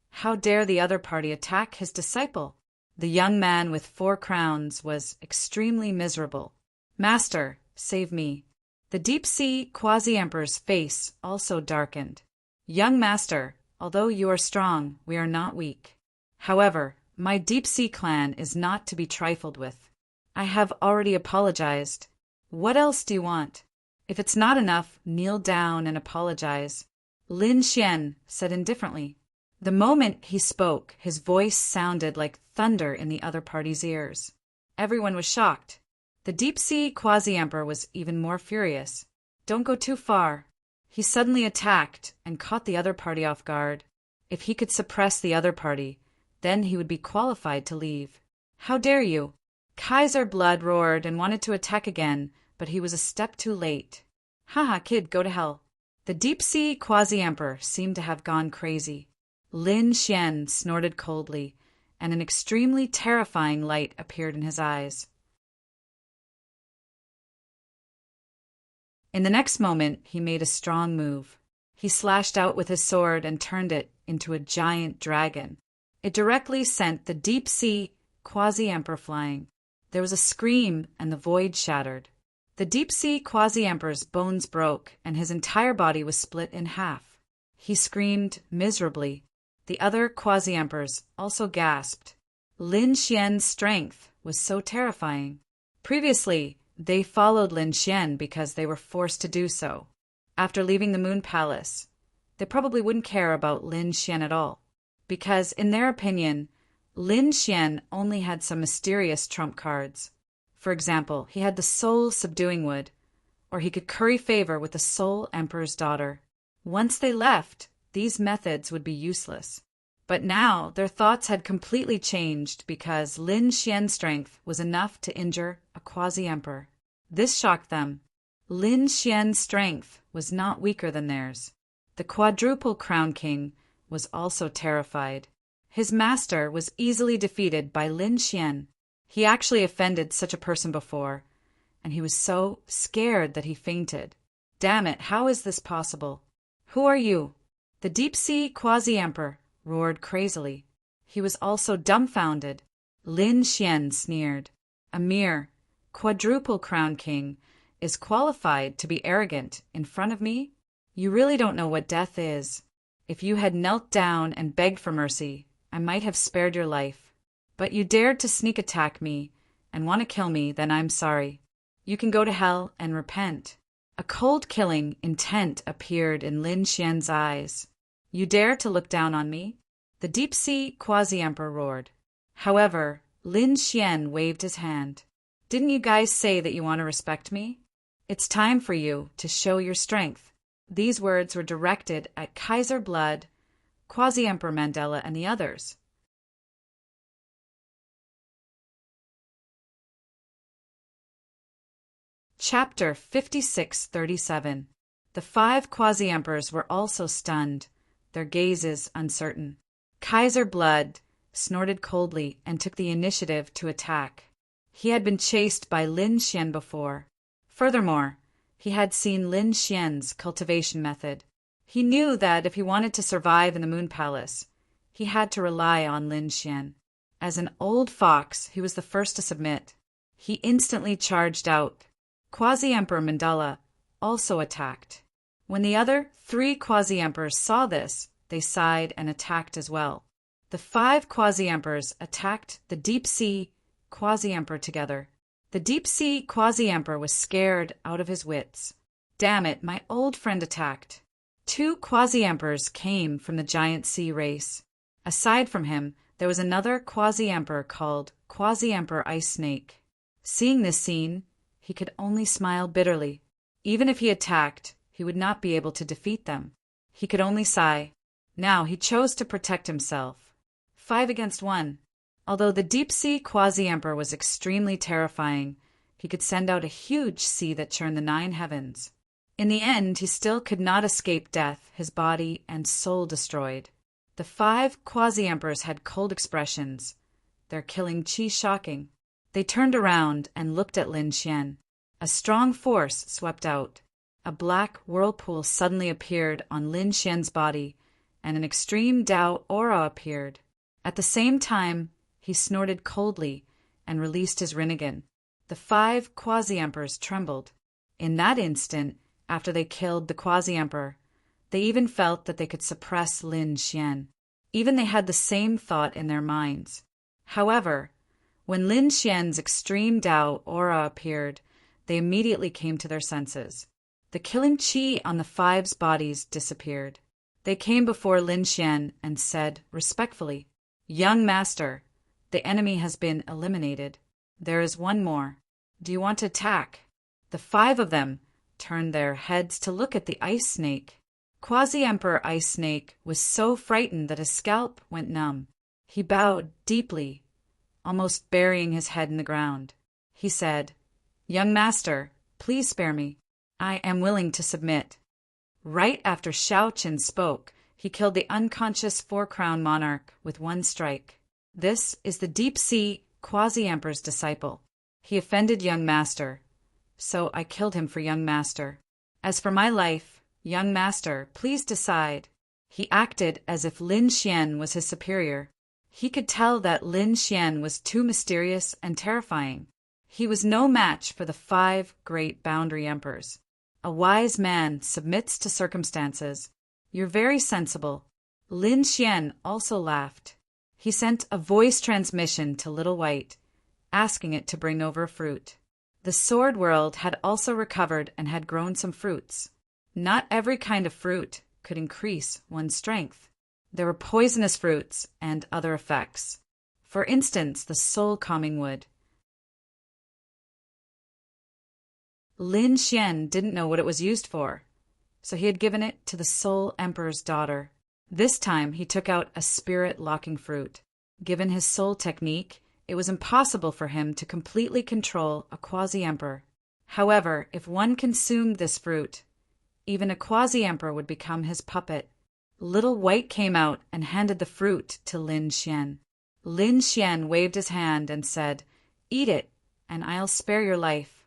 How dare the other party attack his disciple? The young man with 4 crowns was extremely miserable. "Master, save me." The Deep Sea Quasi-Emperor's face also darkened. "Young master, although you are strong, we are not weak. However, my Deep Sea clan is not to be trifled with. I have already apologized. What else do you want? If it's not enough, kneel down and apologize," Lin Xian said indifferently. The moment he spoke, his voice sounded like thunder in the other party's ears. Everyone was shocked. The Deep Sea Quasi-Emperor was even more furious. "Don't go too far." He suddenly attacked and caught the other party off guard. If he could suppress the other party, then he would be qualified to leave. "How dare you? Kaiser Blood roared and wanted to attack again, but he was a step too late. Haha, kid, go to hell. The deep-sea quasi-emperor seemed to have gone crazy. Lin Xian snorted coldly, and an extremely terrifying light appeared in his eyes. In the next moment, he made a strong move. He slashed out with his sword and turned it into a giant dragon. It directly sent the deep-sea quasi-emperor flying. There was a scream, and the void shattered. The deep-sea quasi-emperor's bones broke, and his entire body was split in half. He screamed miserably. The other quasi-emperors also gasped. Lin Xian's strength was so terrifying. Previously, they followed Lin Xian because they were forced to do so. After leaving the Moon Palace, they probably wouldn't care about Lin Xian at all, because, in their opinion, Lin Xian only had some mysterious trump cards. For example, he had the soul subduing wood, or he could curry favor with the Soul Emperor's daughter. Once they left, these methods would be useless. But now their thoughts had completely changed because Lin Xian's strength was enough to injure a quasi-emperor. This shocked them. Lin Xian's strength was not weaker than theirs. The quadruple crown king was also terrified. His master was easily defeated by Lin Xian. He actually offended such a person before, and he was so scared that he fainted. Damn it, how is this possible? Who are you? The deep-sea quasi-emperor roared crazily. He was also dumbfounded. Lin Xian sneered. A mere quadruple crown king is qualified to be arrogant in front of me? You really don't know what death is. If you had knelt down and begged for mercy, I might have spared your life. But you dared to sneak attack me and want to kill me, then I'm sorry. You can go to hell and repent. A cold killing intent appeared in Lin Xian's eyes. You dare to look down on me? The deep-sea quasi-emperor roared. However, Lin Xian waved his hand. Didn't you guys say that you want to respect me? It's time for you to show your strength. These words were directed at Kaiser Blood, Quasi-Emperor Mandela, and the others. Chapter 5637. The 5 quasi-emperors were also stunned, their gazes uncertain. Kaiser Blood snorted coldly and took the initiative to attack. He had been chased by Lin Xian before. Furthermore, he had seen Lin Xian's cultivation method. He knew that if he wanted to survive in the Moon Palace, he had to rely on Lin Xian. As an old fox, he was the first to submit. He instantly charged out. Quasi-Emperor Mandela also attacked. When the other 3 quasi-emperors saw this, they sighed and attacked as well. The 5 quasi-emperors attacked the deep-sea quasi-emperor together. The deep-sea quasi-emperor was scared out of his wits. Damn it, my old friend attacked. 2 quasi-emperors came from the giant sea race. Aside from him, there was another quasi-emperor called Quasi-Emperor Ice Snake. Seeing this scene, he could only smile bitterly. Even if he attacked, he would not be able to defeat them. He could only sigh. Now he chose to protect himself. 5 against 1. Although the deep-sea quasi-emperor was extremely terrifying, he could send out a huge sea that churned the 9 heavens. In the end, he still could not escape death, his body and soul destroyed. The 5 quasi-emperors had cold expressions, their killing chi shocking. They turned around and looked at Lin Xian. A strong force swept out. A black whirlpool suddenly appeared on Lin Xian's body, and an extreme Dao aura appeared. At the same time, he snorted coldly and released his Rinnegan. The 5 quasi-emperors trembled. In that instant, after they killed the quasi-emperor, they even felt that they could suppress Lin Xian. Even they had the same thought in their minds. However, when Lin Xian's extreme Dao aura appeared, they immediately came to their senses. The killing chi on the 5's bodies disappeared. They came before Lin Xian and said respectfully, "Young master, the enemy has been eliminated. There is one more. Do you want to attack?" The 5 of them turned their heads to look at the ice snake. Quasi-Emperor Ice Snake was so frightened that his scalp went numb. He bowed deeply, almost burying his head in the ground. He said, "Young master, please spare me. I am willing to submit." Right after Shaoqin spoke, he killed the unconscious four-crown monarch with one strike. This is the deep-sea quasi-emperor's disciple. He offended young master, so I killed him for young master. As for my life, young master, please decide. He acted as if Lin Xian was his superior. He could tell that Lin Xian was too mysterious and terrifying. He was no match for the 5 great boundary emperors. A wise man submits to circumstances. You're very sensible. Lin Xian also laughed. He sent a voice transmission to Little White, asking it to bring over fruit. The sword world had also recovered and had grown some fruits. Not every kind of fruit could increase one's strength. There were poisonous fruits and other effects. For instance, the soul-calming wood. Lin Xian didn't know what it was used for, so he had given it to the Soul Emperor's daughter. This time he took out a spirit-locking fruit. Given his soul technique, it was impossible for him to completely control a quasi-emperor. However, if one consumed this fruit, even a quasi-emperor would become his puppet. Little White came out and handed the fruit to Lin Xian. Lin Xian waved his hand and said, "Eat it, and I'll spare your life."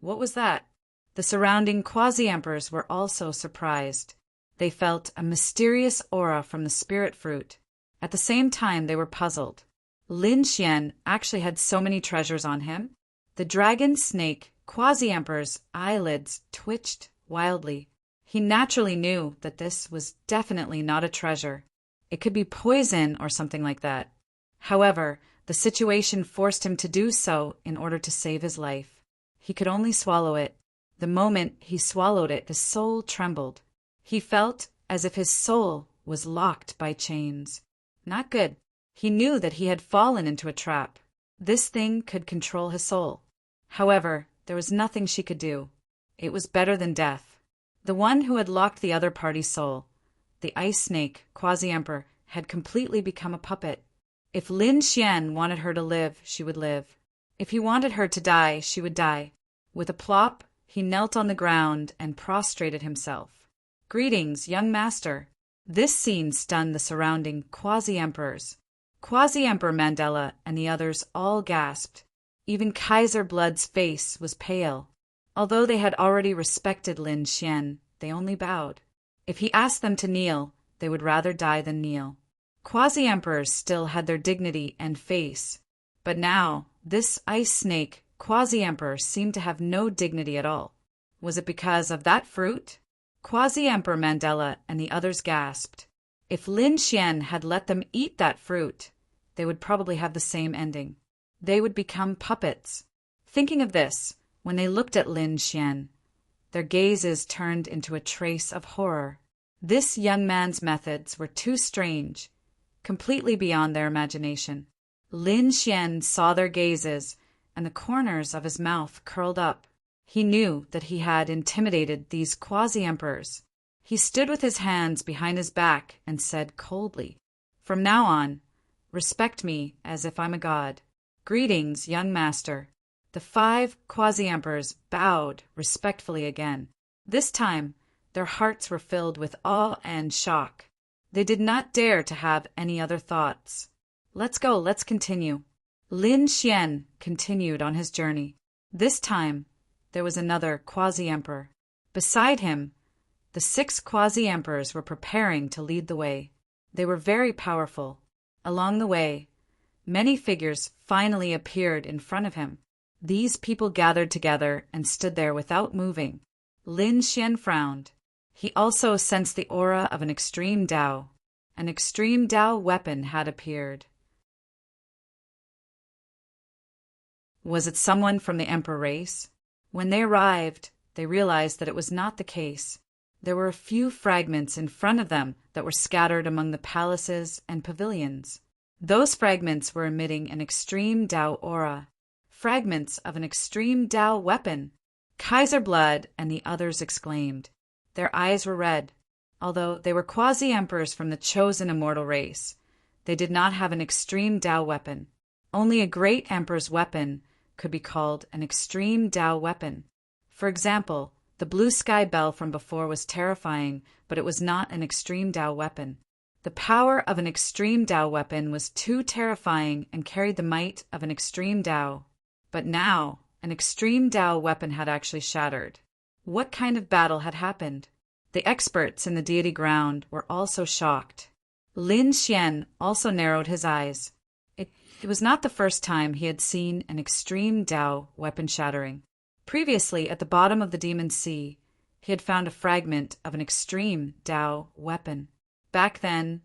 What was that? The surrounding quasi-emperors were also surprised. They felt a mysterious aura from the spirit fruit. At the same time, they were puzzled. Lin Xian actually had so many treasures on him. The dragon snake quasi-emperor's eyelids twitched wildly. He naturally knew that this was definitely not a treasure. It could be poison or something like that. However, the situation forced him to do so in order to save his life. He could only swallow it. The moment he swallowed it, his soul trembled. He felt as if his soul was locked by chains. Not good. He knew that he had fallen into a trap. This thing could control his soul. However, there was nothing she could do. It was better than death. The one who had locked the other party's soul, the ice snake, quasi-emperor, had completely become a puppet. If Lin Xian wanted her to live, she would live. If he wanted her to die, she would die. With a plop, he knelt on the ground and prostrated himself. "Greetings, young master." This scene stunned the surrounding quasi-emperors. Quasi-Emperor Mandela and the others all gasped. Even Kaiser Blood's face was pale. Although they had already respected Lin Xian, they only bowed. If he asked them to kneel, they would rather die than kneel. Quasi-emperors still had their dignity and face, but now this ice snake quasi-emperor seemed to have no dignity at all. Was it because of that fruit? Quasi-Emperor Mandela and the others gasped. If Lin Xian had let them eat that fruit, they would probably have the same ending. They would become puppets. Thinking of this, when they looked at Lin Xian, their gazes turned into a trace of horror. This young man's methods were too strange, completely beyond their imagination. Lin Xian saw their gazes, and the corners of his mouth curled up. He knew that he had intimidated these quasi-emperors. He stood with his hands behind his back and said coldly, "From now on, respect me as if I'm a god. Greetings, young master." The 5 quasi-emperors bowed respectfully again. This time, their hearts were filled with awe and shock. They did not dare to have any other thoughts. "Let's go, let's continue." Lin Xian continued on his journey. This time, there was another quasi-emperor. Beside him, the 6 quasi-emperors were preparing to lead the way. They were very powerful. Along the way, many figures finally appeared in front of him. These people gathered together and stood there without moving. Lin Xian frowned. He also sensed the aura of an extreme Dao. An extreme Dao weapon had appeared. Was it someone from the Emperor race? When they arrived, they realized that it was not the case. There were a few fragments in front of them that were scattered among the palaces and pavilions. Those fragments were emitting an extreme Dao aura. Fragments of an extreme Dao weapon. Kaiser Blood and the others exclaimed. Their eyes were red. Although they were quasi-emperors from the chosen immortal race, they did not have an extreme Dao weapon. Only a great emperor's weapon could be called an extreme Tao weapon. For example, the blue sky bell from before was terrifying, but it was not an extreme Tao weapon. The power of an extreme Tao weapon was too terrifying and carried the might of an extreme Tao. But now, an extreme Tao weapon had actually shattered. What kind of battle had happened? The experts in the deity ground were also shocked. Lin Xian also narrowed his eyes. It was not the first time he had seen an extreme Tao weapon shattering. Previously, at the bottom of the Demon Sea, he had found a fragment of an extreme Tao weapon. Back then,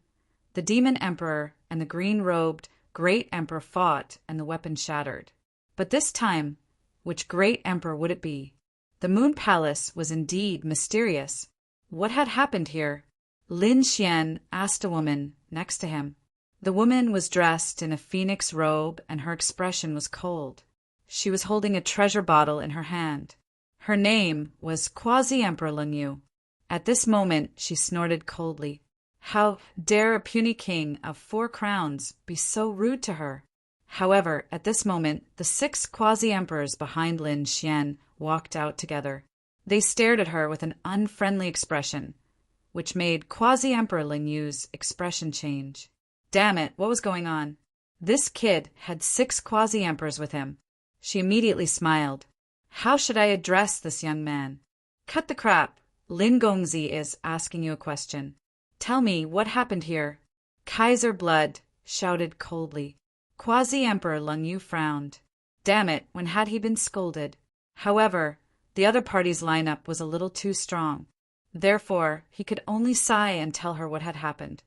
the Demon Emperor and the green-robed Great Emperor fought and the weapon shattered. But this time, which Great Emperor would it be? The Moon Palace was indeed mysterious. What had happened here? Lin Xian asked a woman next to him. The woman was dressed in a phoenix robe and her expression was cold. She was holding a treasure bottle in her hand. Her name was Quasi-Emperor Lengyu. At this moment, she snorted coldly. How dare a puny king of 4 crowns be so rude to her? However, at this moment, the 6 quasi-emperors behind Lin Xian walked out together. They stared at her with an unfriendly expression, which made Quasi-Emperor Lengyu's expression change. Damn it, what was going on? This kid had 6 quasi-emperors with him. She immediately smiled. How should I address this young man? Cut the crap. Lin Gongzi is asking you a question. Tell me, what happened here? Kaiser Blood shouted coldly. Quasi-Emperor Lengyu frowned. Damn it, when had he been scolded? However, the other party's lineup was a little too strong. Therefore, he could only sigh and tell her what had happened.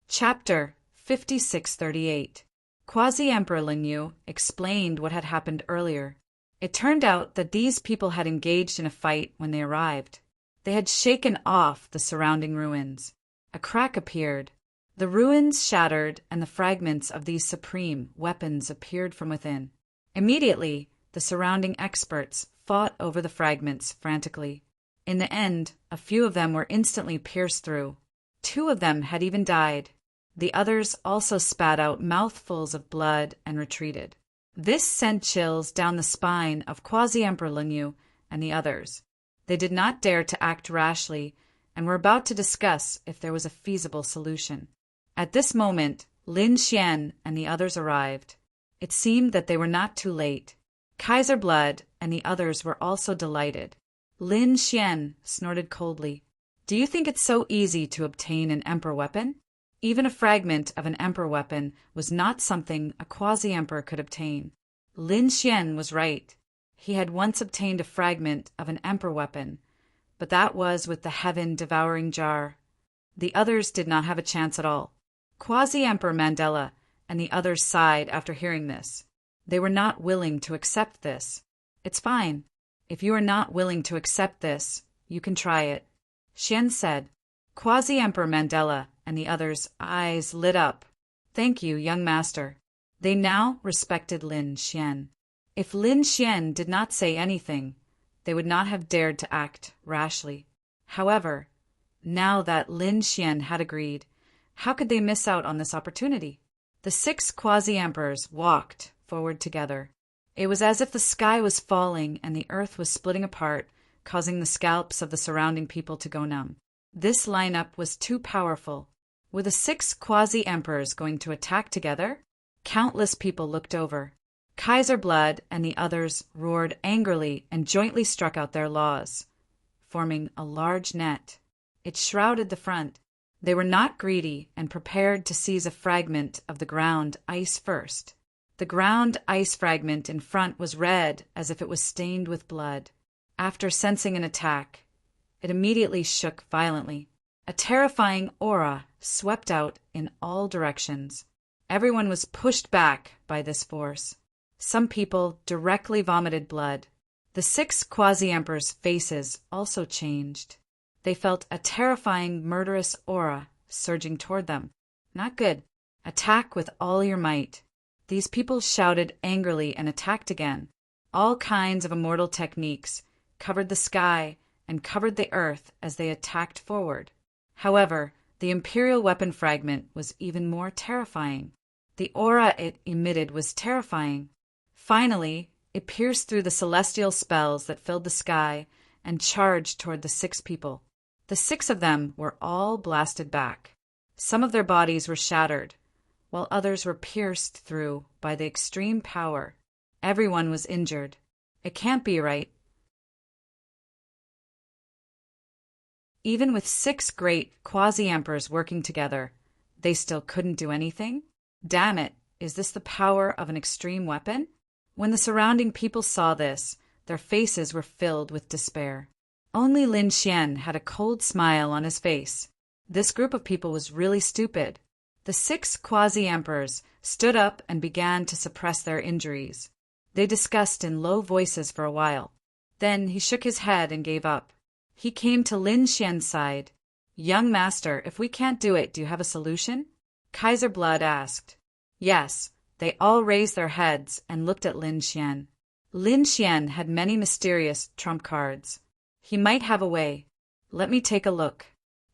Chapter 5638. Quasi-Emperor Lengyu explained what had happened earlier. It turned out that these people had engaged in a fight when they arrived. They had shaken off the surrounding ruins. A crack appeared. The ruins shattered and the fragments of these supreme weapons appeared from within. Immediately, the surrounding experts fought over the fragments frantically. In the end, a few of them were instantly pierced through. 2 of them had even died. The others also spat out mouthfuls of blood and retreated. This sent chills down the spine of Quasi-Emperor Lengyu and the others. They did not dare to act rashly and were about to discuss if there was a feasible solution. At this moment, Lin Xian and the others arrived. It seemed that they were not too late. Kaiser Blood and the others were also delighted. Lin Xian snorted coldly. Do you think it's so easy to obtain an emperor weapon? Even a fragment of an emperor weapon was not something a quasi-emperor could obtain. Lin Xian was right. He had once obtained a fragment of an emperor weapon, but that was with the heaven-devouring jar. The others did not have a chance at all. Quasi-Emperor Mandela and the others sighed after hearing this. They were not willing to accept this. It's fine. If you are not willing to accept this, you can try it, Xian said. Quasi-Emperor Mandela and the others' eyes lit up. Thank you, young master. They now respected Lin Xian. If Lin Xian did not say anything, they would not have dared to act rashly. However, now that Lin Xian had agreed, how could they miss out on this opportunity? The 6 quasi-emperors walked forward together. It was as if the sky was falling and the earth was splitting apart, causing the scalps of the surrounding people to go numb. This lineup was too powerful. Were the 6 quasi-emperors going to attack together? Countless people looked over. Kaiser Blood and the others roared angrily and jointly struck out their laws, forming a large net. It shrouded the front. They were not greedy and prepared to seize a fragment of the ground ice first. The ground ice fragment in front was red as if it was stained with blood. After sensing an attack, it immediately shook violently. A terrifying aura swept out in all directions. Everyone was pushed back by this force. Some people directly vomited blood. The 6 quasi-emperors' faces also changed. They felt a terrifying, murderous aura surging toward them. Not good. Attack with all your might. These people shouted angrily and attacked again. All kinds of immortal techniques covered the sky and covered the earth as they attacked forward. However, the Imperial weapon fragment was even more terrifying. The aura it emitted was terrifying. Finally, it pierced through the celestial spells that filled the sky and charged toward the 6 people. The 6 of them were all blasted back. Some of their bodies were shattered, while others were pierced through by the extreme power. Everyone was injured. It can't be right. Even with 6 great quasi-emperors working together, they still couldn't do anything? Damn it, is this the power of an extreme weapon? When the surrounding people saw this, their faces were filled with despair. Only Lin Xian had a cold smile on his face. This group of people was really stupid. The 6 quasi-emperors stood up and began to suppress their injuries. They discussed in low voices for a while. Then he shook his head and gave up. He came to Lin Xian's side. "Young master, if we can't do it, do you have a solution?" Kaiser Blood asked. Yes, they all raised their heads and looked at Lin Xian. Lin Xian had many mysterious trump cards. He might have a way. Let me take a look.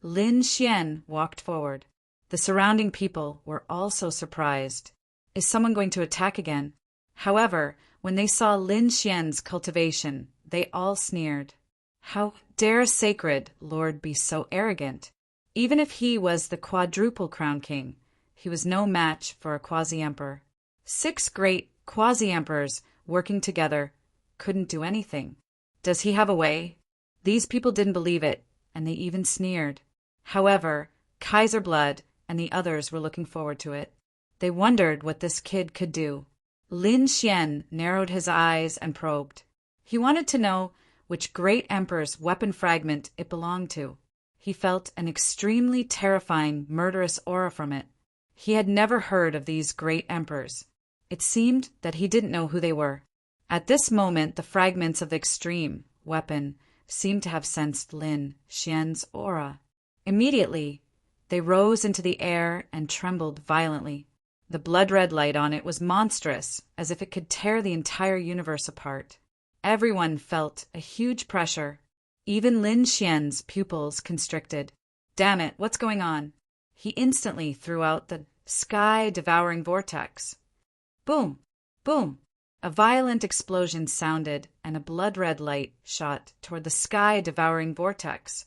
Lin Xian walked forward. The surrounding people were also surprised. Is someone going to attack again? However, when they saw Lin Xian's cultivation, they all sneered. How dare Sacred Lord be so arrogant? Even if he was the quadruple crown king, he was no match for a quasi-emperor. 6 great quasi-emperors working together couldn't do anything. Does he have a way? These people didn't believe it, and they even sneered. However, Kaiser Blood and the others were looking forward to it. They wondered what this kid could do. Lin Xian narrowed his eyes and probed. He wanted to know which great emperor's weapon fragment it belonged to. He felt an extremely terrifying, murderous aura from it. He had never heard of these great emperors. It seemed that he didn't know who they were. At this moment, the fragments of the extreme weapon seemed to have sensed Lin Xian's aura. Immediately, they rose into the air and trembled violently. The blood-red light on it was monstrous, as if it could tear the entire universe apart. Everyone felt a huge pressure. Even Lin Xian's pupils constricted. Damn it, what's going on? He instantly threw out the sky-devouring vortex. Boom! Boom! A violent explosion sounded, and a blood-red light shot toward the sky-devouring vortex.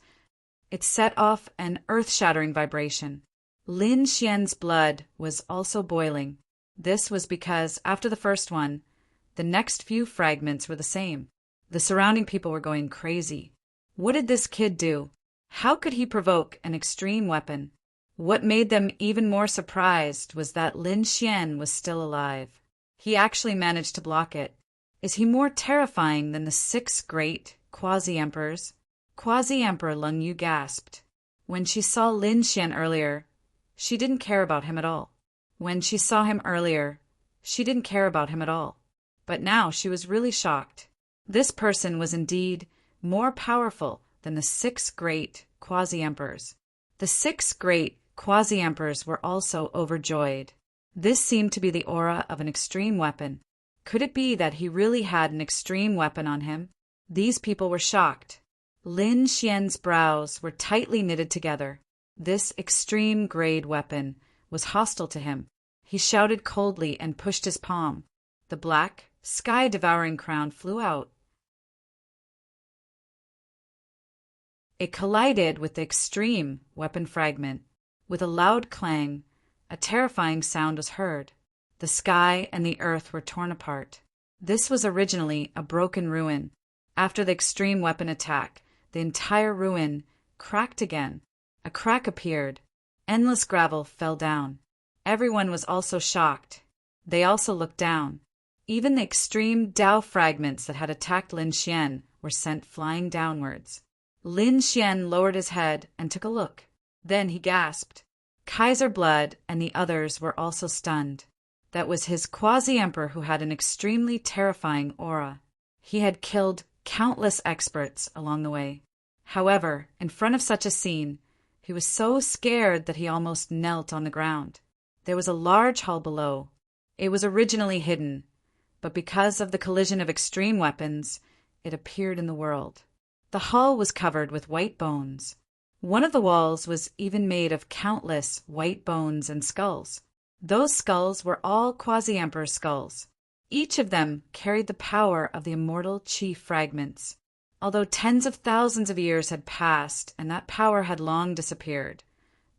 It set off an earth-shattering vibration. Lin Xian's blood was also boiling. This was because, after the first one, the next few fragments were the same. The surrounding people were going crazy. What did this kid do? How could he provoke an extreme weapon? What made them even more surprised was that Lin Xian was still alive. He actually managed to block it. Is he more terrifying than the 6 great quasi-emperors? Quasi-emperor Lung Yu gasped. When she saw Lin Xian earlier, she didn't care about him at all. But now she was really shocked. This person was indeed more powerful than the 6 great quasi-emperors. The 6 great quasi-emperors were also overjoyed. This seemed to be the aura of an extreme weapon. Could it be that he really had an extreme weapon on him? These people were shocked. Lin Xian's brows were tightly knitted together. This extreme-grade weapon was hostile to him. He shouted coldly and pushed his palm. The black, sky-devouring crown flew out. It collided with the extreme weapon fragment. With a loud clang, a terrifying sound was heard. The sky and the earth were torn apart. This was originally a broken ruin. After the extreme weapon attack, the entire ruin cracked again. A crack appeared. Endless gravel fell down. Everyone was also shocked. They also looked down. Even the extreme Dao fragments that had attacked Lin Xian were sent flying downwards. Lin Xian lowered his head and took a look. Then he gasped. Kaiser Blood and the others were also stunned. That was his quasi-emperor who had an extremely terrifying aura. He had killed countless experts along the way. However, in front of such a scene, he was so scared that he almost knelt on the ground. There was a large hall below. It was originally hidden, but because of the collision of extreme weapons, it appeared in the world. The hall was covered with white bones. One of the walls was even made of countless white bones and skulls. Those skulls were all Quasi-Emperor skulls. Each of them carried the power of the immortal Chi fragments. Although tens of thousands of years had passed and that power had long disappeared,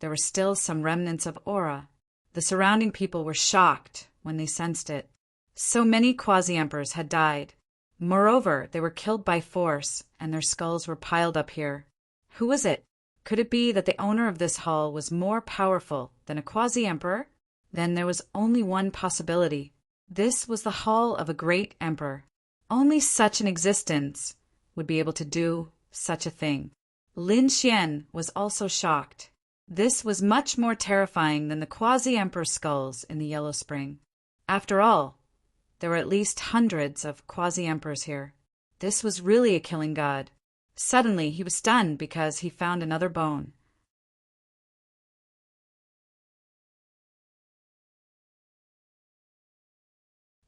there were still some remnants of aura. The surrounding people were shocked when they sensed it. So many Quasi-Emperors had died. Moreover, they were killed by force, and their skulls were piled up here. Who was it? Could it be that the owner of this hall was more powerful than a Quasi-Emperor? Then there was only one possibility. This was the hall of a great emperor. Only such an existence would be able to do such a thing. Lin Xian was also shocked. This was much more terrifying than the Quasi-Emperor skulls in the Yellow Spring. After all, there were at least hundreds of Quasi-Emperors here. This was really a killing god. Suddenly, he was stunned because he found another bone.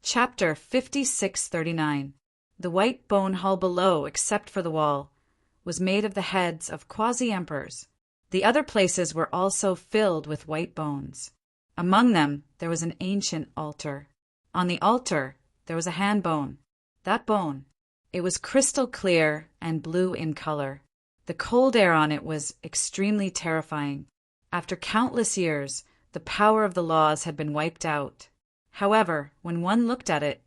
Chapter 5639. The white bone hall below, except for the wall, was made of the heads of Quasi-Emperors. The other places were also filled with white bones. Among them, there was an ancient altar. On the altar, there was a hand bone. That bone, it was crystal clear and blue in color. The cold air on it was extremely terrifying. After countless years, the power of the laws had been wiped out. However, when one looked at it,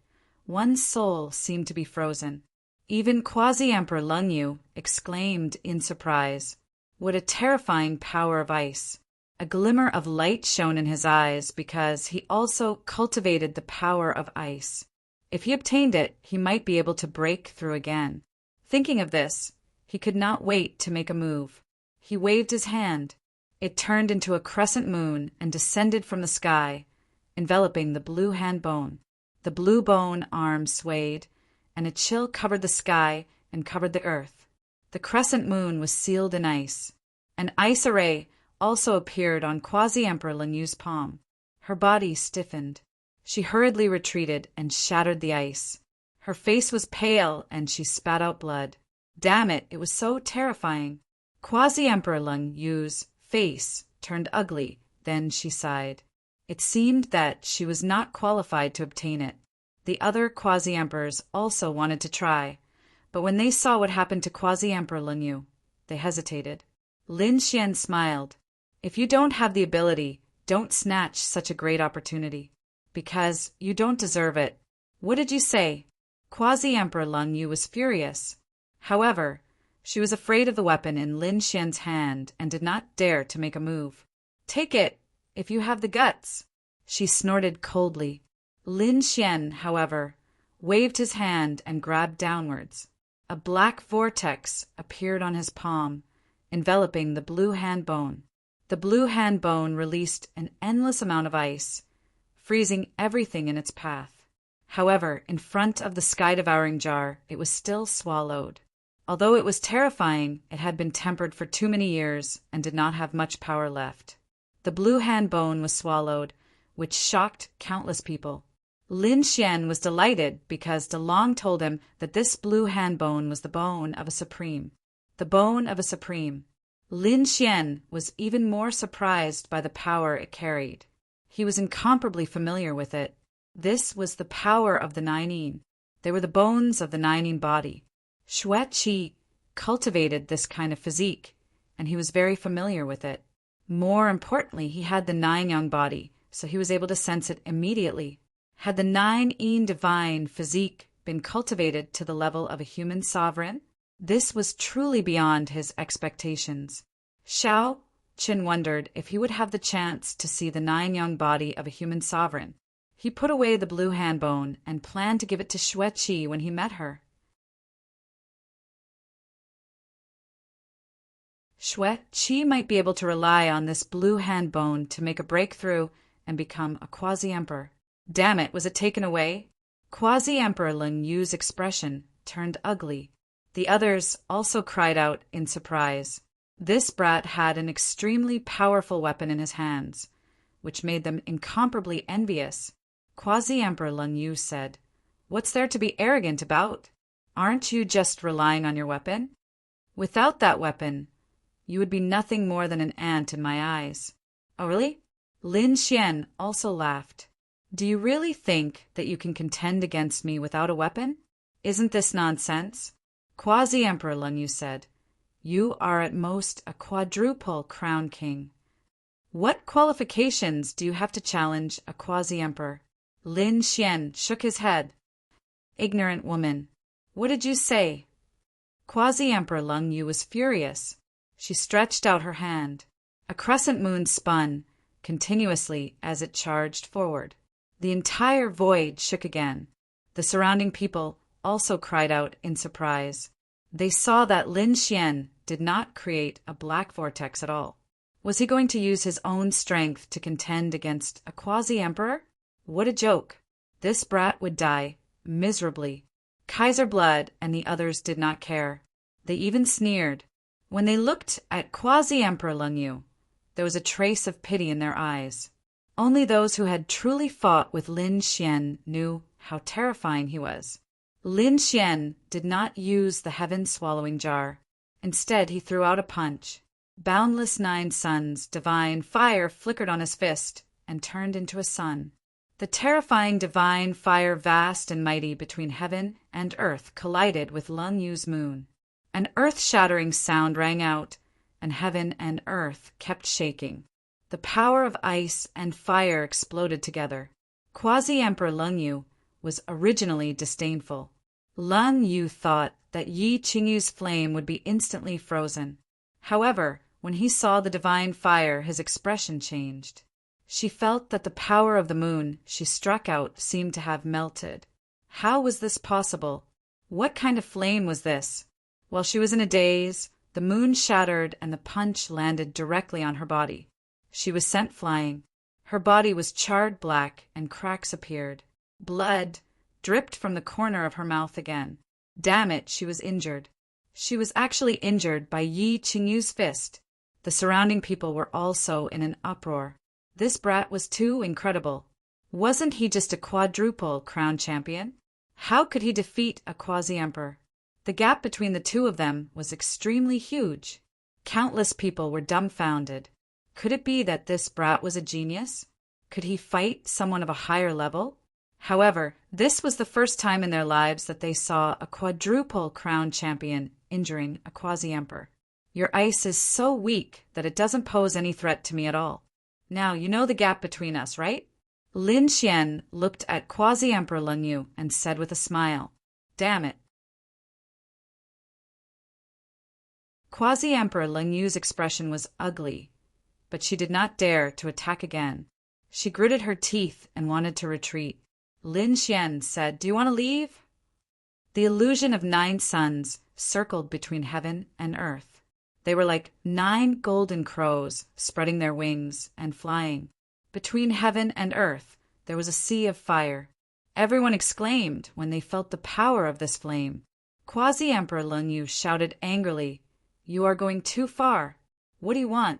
one's soul seemed to be frozen. Even Quasi-Emperor Lung Yu exclaimed in surprise, "What a terrifying power of ice!" A glimmer of light shone in his eyes because he also cultivated the power of ice. If he obtained it, he might be able to break through again. Thinking of this, he could not wait to make a move. He waved his hand. It turned into a crescent moon and descended from the sky, enveloping the blue hand bone. The blue bone arm swayed, and a chill covered the sky and covered the earth. The crescent moon was sealed in ice. An ice array also appeared on Quasi-Emperor Lin Yu's palm. Her body stiffened. She hurriedly retreated and shattered the ice. Her face was pale and she spat out blood. Damn it, it was so terrifying. Quasi-Emperor Lin Yu's face turned ugly, then she sighed. It seemed that she was not qualified to obtain it. The other Quasi-Emperors also wanted to try, but when they saw what happened to Quasi-Emperor Lin Yu, they hesitated. Lin Xian smiled. If you don't have the ability, don't snatch such a great opportunity, because you don't deserve it. What did you say? Quasi-Emperor Lin Yu was furious. However, she was afraid of the weapon in Lin Xian's hand and did not dare to make a move. Take it, if you have the guts, she snorted coldly. Lin Xian, however, waved his hand and grabbed downwards. A black vortex appeared on his palm, enveloping the blue hand bone. The blue hand bone released an endless amount of ice, freezing everything in its path. However, in front of the sky-devouring jar, it was still swallowed. Although it was terrifying, it had been tempered for too many years and did not have much power left. The blue hand bone was swallowed, which shocked countless people. Lin Xian was delighted because De Long told him that this blue hand bone was the bone of a supreme. The bone of a supreme. Lin Xian was even more surprised by the power it carried. He was incomparably familiar with it. This was the power of the Nine Yin. They were the bones of the Nine Yin body. Xue Qi cultivated this kind of physique, and he was very familiar with it. More importantly, he had the Nine Yang body, so he was able to sense it immediately. Had the Nine Yin divine physique been cultivated to the level of a human sovereign? This was truly beyond his expectations. Xiao Qin wondered if he would have the chance to see the Nine Yang body of a human sovereign. He put away the blue hand bone and planned to give it to Xue Qi when he met her. Xue Qi might be able to rely on this blue hand bone to make a breakthrough and become a Quasi-Emperor. Damn it, was it taken away? Quasi-Emperor Lin Yu's expression turned ugly. The others also cried out in surprise. This brat had an extremely powerful weapon in his hands, which made them incomparably envious. Quasi-Emperor Lin Yu said, "What's there to be arrogant about? Aren't you just relying on your weapon? Without that weapon, You would be nothing more than an ant in my eyes. Oh, really? Lin Xian also laughed. Do you really think that you can contend against me without a weapon? Isn't this nonsense? Quasi-Emperor Lung Yu said, You are at most a quadruple crown king. What qualifications do you have to challenge a quasi-emperor? Lin Xian shook his head. Ignorant woman. What did you say? Quasi-Emperor Lung Yu was furious. She stretched out her hand. A crescent moon spun continuously as it charged forward. The entire void shook again. The surrounding people also cried out in surprise. They saw that Lin Xian did not create a black vortex at all. Was he going to use his own strength to contend against a quasi-emperor? What a joke! This brat would die miserably. Kaiser Blood and the others did not care. They even sneered. When they looked at quasi-emperor Lung Yu, there was a trace of pity in their eyes. Only those who had truly fought with Lin Xian knew how terrifying he was. Lin Xian did not use the heaven-swallowing jar. Instead, he threw out a punch. Boundless 9 suns, divine fire flickered on his fist and turned into a sun. The terrifying divine fire, vast and mighty between heaven and earth, collided with Lung Yu's moon. An earth-shattering sound rang out, and heaven and earth kept shaking. The power of ice and fire exploded together. Quasi-Emperor Lung Yu was originally disdainful. Lung Yu thought that Yi Qingyu's flame would be instantly frozen. However, when he saw the divine fire, his expression changed. She felt that the power of the moon she struck out seemed to have melted. How was this possible? What kind of flame was this? While she was in a daze, the moon shattered and the punch landed directly on her body. She was sent flying. Her body was charred black and cracks appeared. Blood dripped from the corner of her mouth again. Damn it, she was injured. She was actually injured by Yi Qingyu's fist. The surrounding people were also in an uproar. This brat was too incredible. Wasn't he just a quadruple crown champion? How could he defeat a quasi-emperor? The gap between the two of them was extremely huge. Countless people were dumbfounded. Could it be that this brat was a genius? Could he fight someone of a higher level? However, this was the first time in their lives that they saw a quadruple crown champion injuring a quasi-emperor. Your ice is so weak that it doesn't pose any threat to me at all. Now you know the gap between us, right? Lin Xian looked at quasi-emperor Lung Yu and said with a smile, Damn it. Quasi-emperor Lung Yu's expression was ugly, but she did not dare to attack again. She gritted her teeth and wanted to retreat. Lin Xian said, Do you want to leave? The illusion of 9 suns circled between heaven and earth. They were like 9 golden crows spreading their wings and flying. Between heaven and earth there was a sea of fire. Everyone exclaimed when they felt the power of this flame. Quasi-Emperor Lung Yu shouted angrily, You are going too far. What do you want?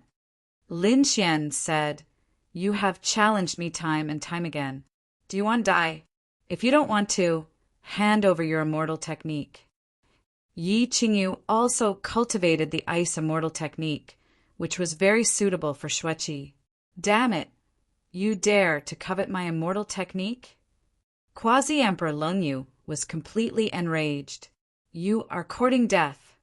Lin Xian said, You have challenged me time and time again. Do you want to die? If you don't want to, hand over your immortal technique. Yi Qingyu also cultivated the ice immortal technique, which was very suitable for Xueqi. Damn it! You dare to covet my immortal technique? Quasi-Emperor Lung Yu was completely enraged. You are courting death.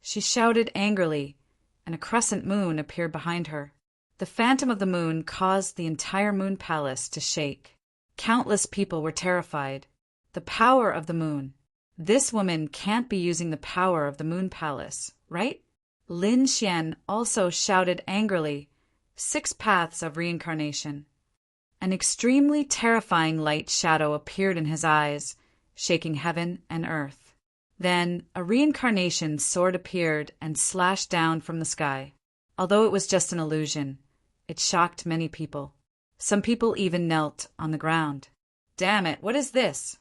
She shouted angrily, and a crescent moon appeared behind her. The phantom of the moon caused the entire moon palace to shake. Countless people were terrified. The power of the moon. This woman can't be using the power of the moon palace, right? Lin Xian also shouted angrily, 6 paths of reincarnation. An extremely terrifying light shadow appeared in his eyes, shaking heaven and earth. Then a reincarnation sword appeared and slashed down from the sky. Although it was just an illusion, it shocked many people. Some people even knelt on the ground. Damn it, what is this?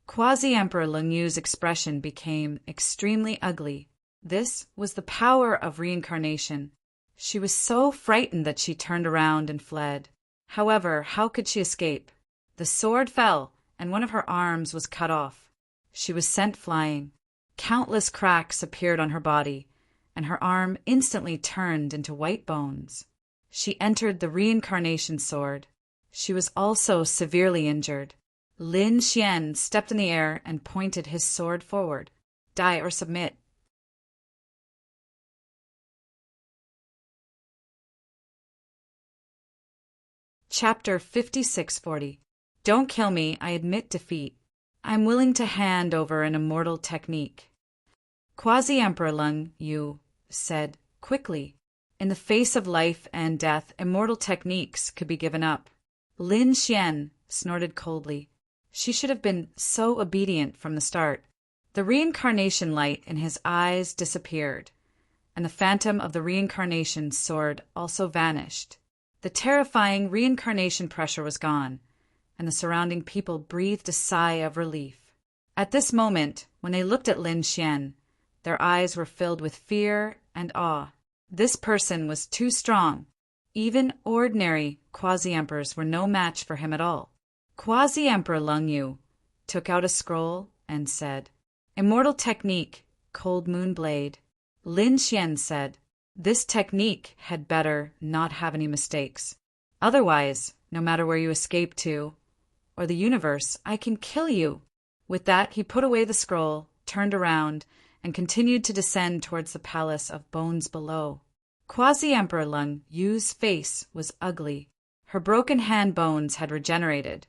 Quasi-Emperor Lung Yu's expression became extremely ugly. This was the power of reincarnation. She was so frightened that she turned around and fled. However, how could she escape? The sword fell, and one of her arms was cut off. She was sent flying. Countless cracks appeared on her body, and her arm instantly turned into white bones. She entered the reincarnation sword. She was also severely injured. Lin Xian stepped in the air and pointed his sword forward. Die or submit. Chapter 5640. Don't kill me, I admit defeat. I'm willing to hand over an immortal technique. Quasi-Emperor Lung Yu said quickly. In the face of life and death, immortal techniques could be given up. Lin Xian snorted coldly. She should have been so obedient from the start. The reincarnation light in his eyes disappeared, and the phantom of the reincarnation sword also vanished. The terrifying reincarnation pressure was gone, and the surrounding people breathed a sigh of relief. At this moment, when they looked at Lin Xian, their eyes were filled with fear and awe. This person was too strong. Even ordinary quasi-emperors were no match for him at all. Quasi-Emperor Lung Yu took out a scroll and said, Immortal technique, Cold Moon Blade. Lin Xian said, This technique had better not have any mistakes. Otherwise, no matter where you escape to, or the universe, I can kill you. With that, he put away the scroll, turned around, and continued to descend towards the palace of bones below. Quasi-Emperor Lung Yu's face was ugly. Her broken hand bones had regenerated,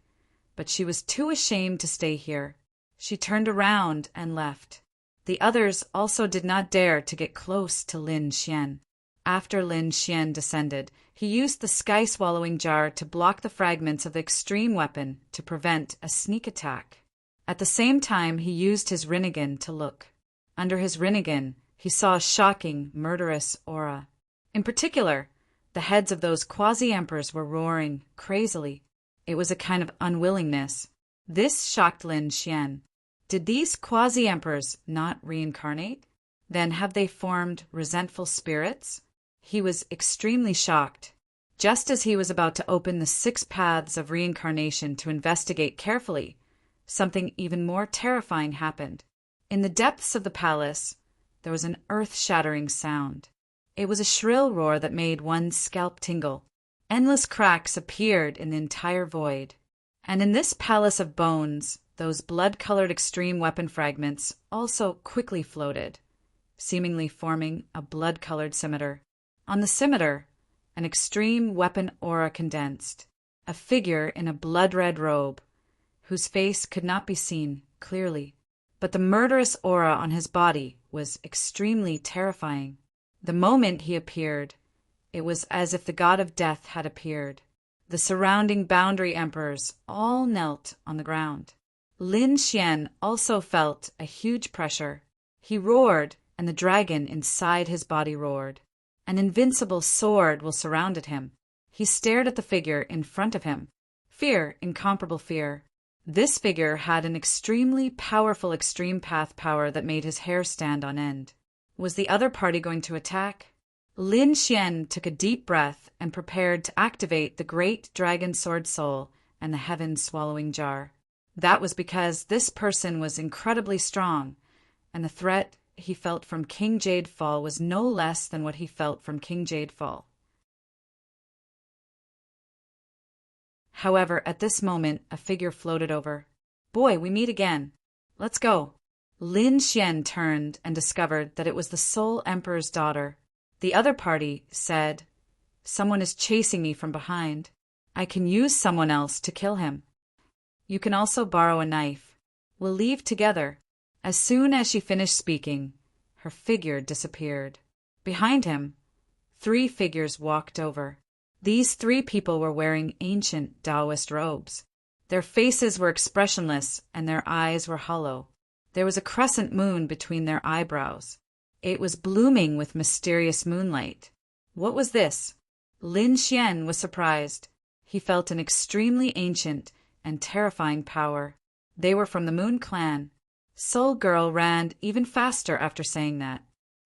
but she was too ashamed to stay here. She turned around and left. The others also did not dare to get close to Lin Xian. After Lin Xian descended, he used the sky-swallowing jar to block the fragments of the extreme weapon to prevent a sneak attack. At the same time, he used his Rinnegan to look. Under his Rinnegan, he saw a shocking, murderous aura. In particular, the heads of those quasi-emperors were roaring crazily. It was a kind of unwillingness. This shocked Lin Xian. Did these quasi-emperors not reincarnate? Then have they formed resentful spirits? He was extremely shocked. Just as he was about to open the 6 paths of reincarnation to investigate carefully, something even more terrifying happened. In the depths of the palace, there was an earth-shattering sound. It was a shrill roar that made one's scalp tingle. Endless cracks appeared in the entire void. And in this palace of bones, those blood-colored extreme weapon fragments also quickly floated, seemingly forming a blood-colored scimitar. On the scimitar, an extreme weapon aura condensed, a figure in a blood-red robe, whose face could not be seen clearly. But the murderous aura on his body was extremely terrifying. The moment he appeared, it was as if the god of death had appeared. The surrounding boundary emperors all knelt on the ground. Lin Xian also felt a huge pressure. He roared, and the dragon inside his body roared. An invincible sword will surrounded him. He stared at the figure in front of him. Fear, incomparable fear. This figure had an extremely powerful extreme path power that made his hair stand on end. Was the other party going to attack? Lin Xian took a deep breath and prepared to activate the great dragon sword soul and the heaven-swallowing jar. That was because this person was incredibly strong, and the threat he felt from King Jadefall was no less than what he felt from King Jadefall. However, at this moment, a figure floated over. Boy, we meet again. Let's go. Lin Xian turned and discovered that it was the Soul Emperor's daughter. The other party said, Someone is chasing me from behind. I can use someone else to kill him. You can also borrow a knife. We'll leave together. As soon as she finished speaking, her figure disappeared. Behind him, 3 figures walked over. These 3 people were wearing ancient Taoist robes. Their faces were expressionless and their eyes were hollow. There was a crescent moon between their eyebrows. It was blooming with mysterious moonlight. What was this? Lin Xian was surprised. He felt an extremely ancient and terrifying power. They were from the Moon Clan. Soul Girl ran even faster after saying that.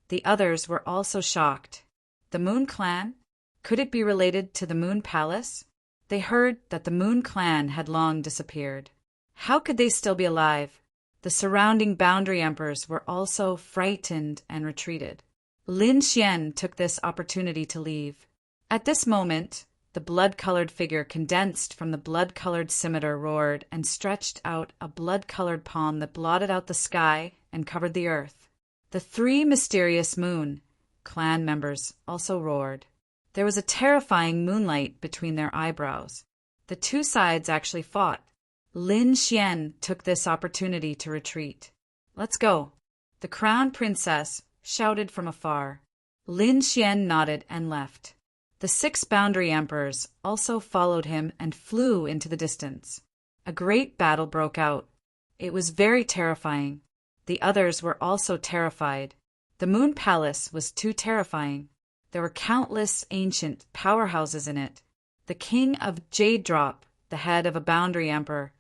The others were also shocked. The Moon Clan? Could it be related to the Moon Palace? They heard that the Moon Clan had long disappeared. How could they still be alive? The surrounding boundary emperors were also frightened and retreated. Lin Xian took this opportunity to leave. At this moment, the blood-colored figure condensed from the blood-colored scimitar roared and stretched out a blood-colored palm that blotted out the sky and covered the earth. The three mysterious moon clan members also roared. There was a terrifying moonlight between their eyebrows. The two sides actually fought. Lin Xian took this opportunity to retreat. "Let's go," the crown princess shouted from afar. Lin Xian nodded and left. The 6 boundary emperors also followed him and flew into the distance. A great battle broke out. It was very terrifying. The others were also terrified. The Moon Palace was too terrifying. There were countless ancient powerhouses in it. The king of Jade Drop, the head of a boundary emperor,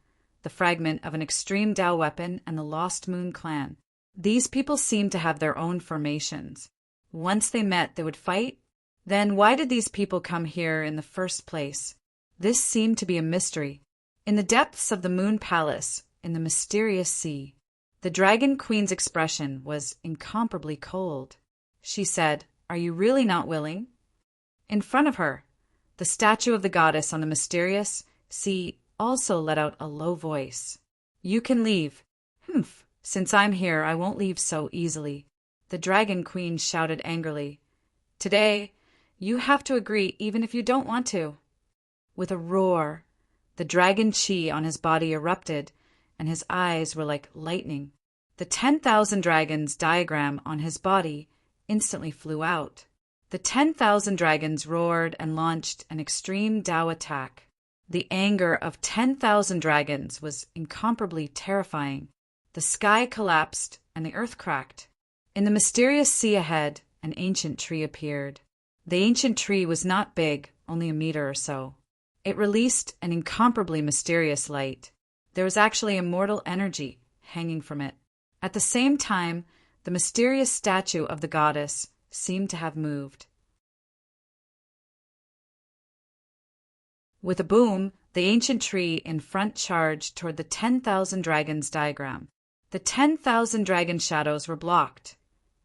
the fragment of an extreme Dao weapon, and the Lost Moon clan. These people seemed to have their own formations. Once they met, they would fight. Then why did these people come here in the first place? This seemed to be a mystery. In the depths of the Moon Palace, in the mysterious sea, the Dragon Queen's expression was incomparably cold. She said, "Are you really not willing?" In front of her, the statue of the goddess on the mysterious sea also let out a low voice. "You can leave." "Humph, since I'm here, I won't leave so easily." The Dragon Queen shouted angrily. "Today, you have to agree even if you don't want to." With a roar, the dragon chi on his body erupted, and his eyes were like lightning. The 10,000 dragons diagram on his body instantly flew out. The 10,000 dragons roared and launched an extreme Dao attack. The anger of 10,000 dragons was incomparably terrifying. The sky collapsed and the earth cracked. In the mysterious sea ahead, an ancient tree appeared. The ancient tree was not big, only a meter or so. It released an incomparably mysterious light. There was actually immortal energy hanging from it. At the same time, the mysterious statue of the goddess seemed to have moved. With a boom, the ancient tree in front charged toward the 10,000 dragons diagram. The 10,000 dragon shadows were blocked,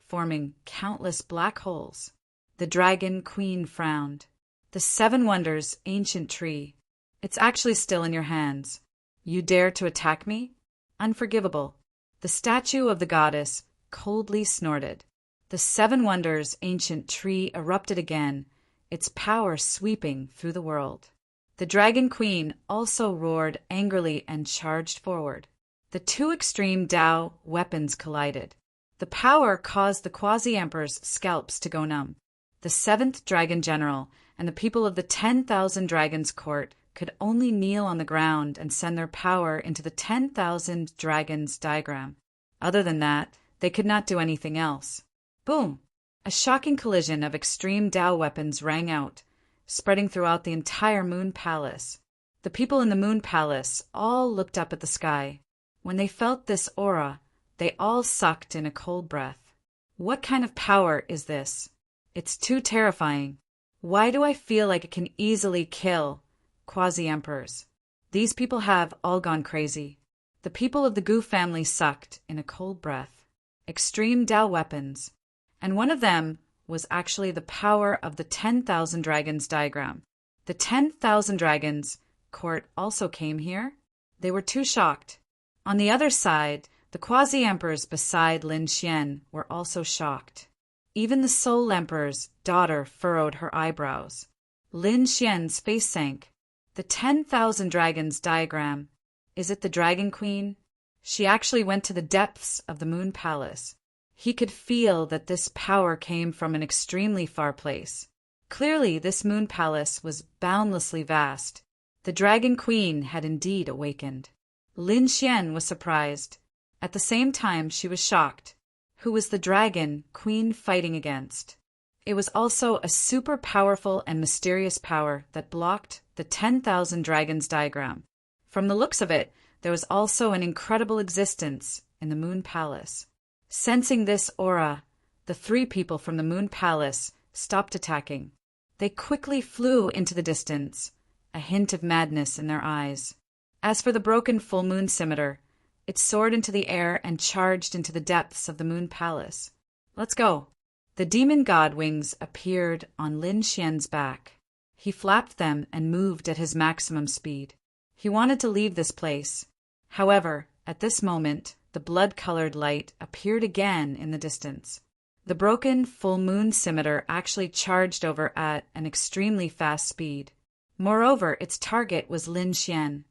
forming countless black holes. The Dragon Queen frowned. "The 7 wonders, ancient tree. It's actually still in your hands. You dare to attack me? Unforgivable." The statue of the goddess coldly snorted. The 7 wonders, ancient tree erupted again, its power sweeping through the world. The Dragon Queen also roared angrily and charged forward. The 2 extreme Dao weapons collided. The power caused the quasi-emperor's scalps to go numb. The 7th Dragon General and the people of the 10,000 Dragons Court could only kneel on the ground and send their power into the 10,000 Dragons diagram. Other than that, they could not do anything else. Boom! A shocking collision of extreme Dao weapons rang out, spreading throughout the entire Moon Palace. The people in the Moon Palace all looked up at the sky. When they felt this aura, they all sucked in a cold breath. What kind of power is this? It's too terrifying. Why do I feel like it can easily kill quasi-emperors? These people have all gone crazy. The people of the Gu family sucked in a cold breath. Extreme Dao weapons. And one of them was actually the power of the 10,000 dragons diagram. The 10,000 dragons court also came here. They were too shocked. On the other side, the quasi-emperors beside Lin Xian were also shocked. Even the Soul Emperor's daughter furrowed her eyebrows. Lin Xian's face sank. The 10,000 dragons diagram. Is it the Dragon Queen? She actually went to the depths of the Moon Palace. He could feel that this power came from an extremely far place. Clearly, this Moon Palace was boundlessly vast. The Dragon Queen had indeed awakened. Lin Xian was surprised. At the same time, she was shocked. Who was the Dragon Queen fighting against? It was also a super powerful and mysterious power that blocked the 10,000 dragons diagram. From the looks of it, there was also an incredible existence in the Moon Palace. Sensing this aura, the 3 people from the Moon Palace stopped attacking. They quickly flew into the distance, a hint of madness in their eyes. As for the broken full moon scimitar, it soared into the air and charged into the depths of the Moon Palace. "Let's go." The demon god wings appeared on Lin Xian's back. He flapped them and moved at his maximum speed. He wanted to leave this place. However, at this moment, the blood-colored light appeared again in the distance. The broken full moon scimitar actually charged over at an extremely fast speed. Moreover, its target was Lin Xian.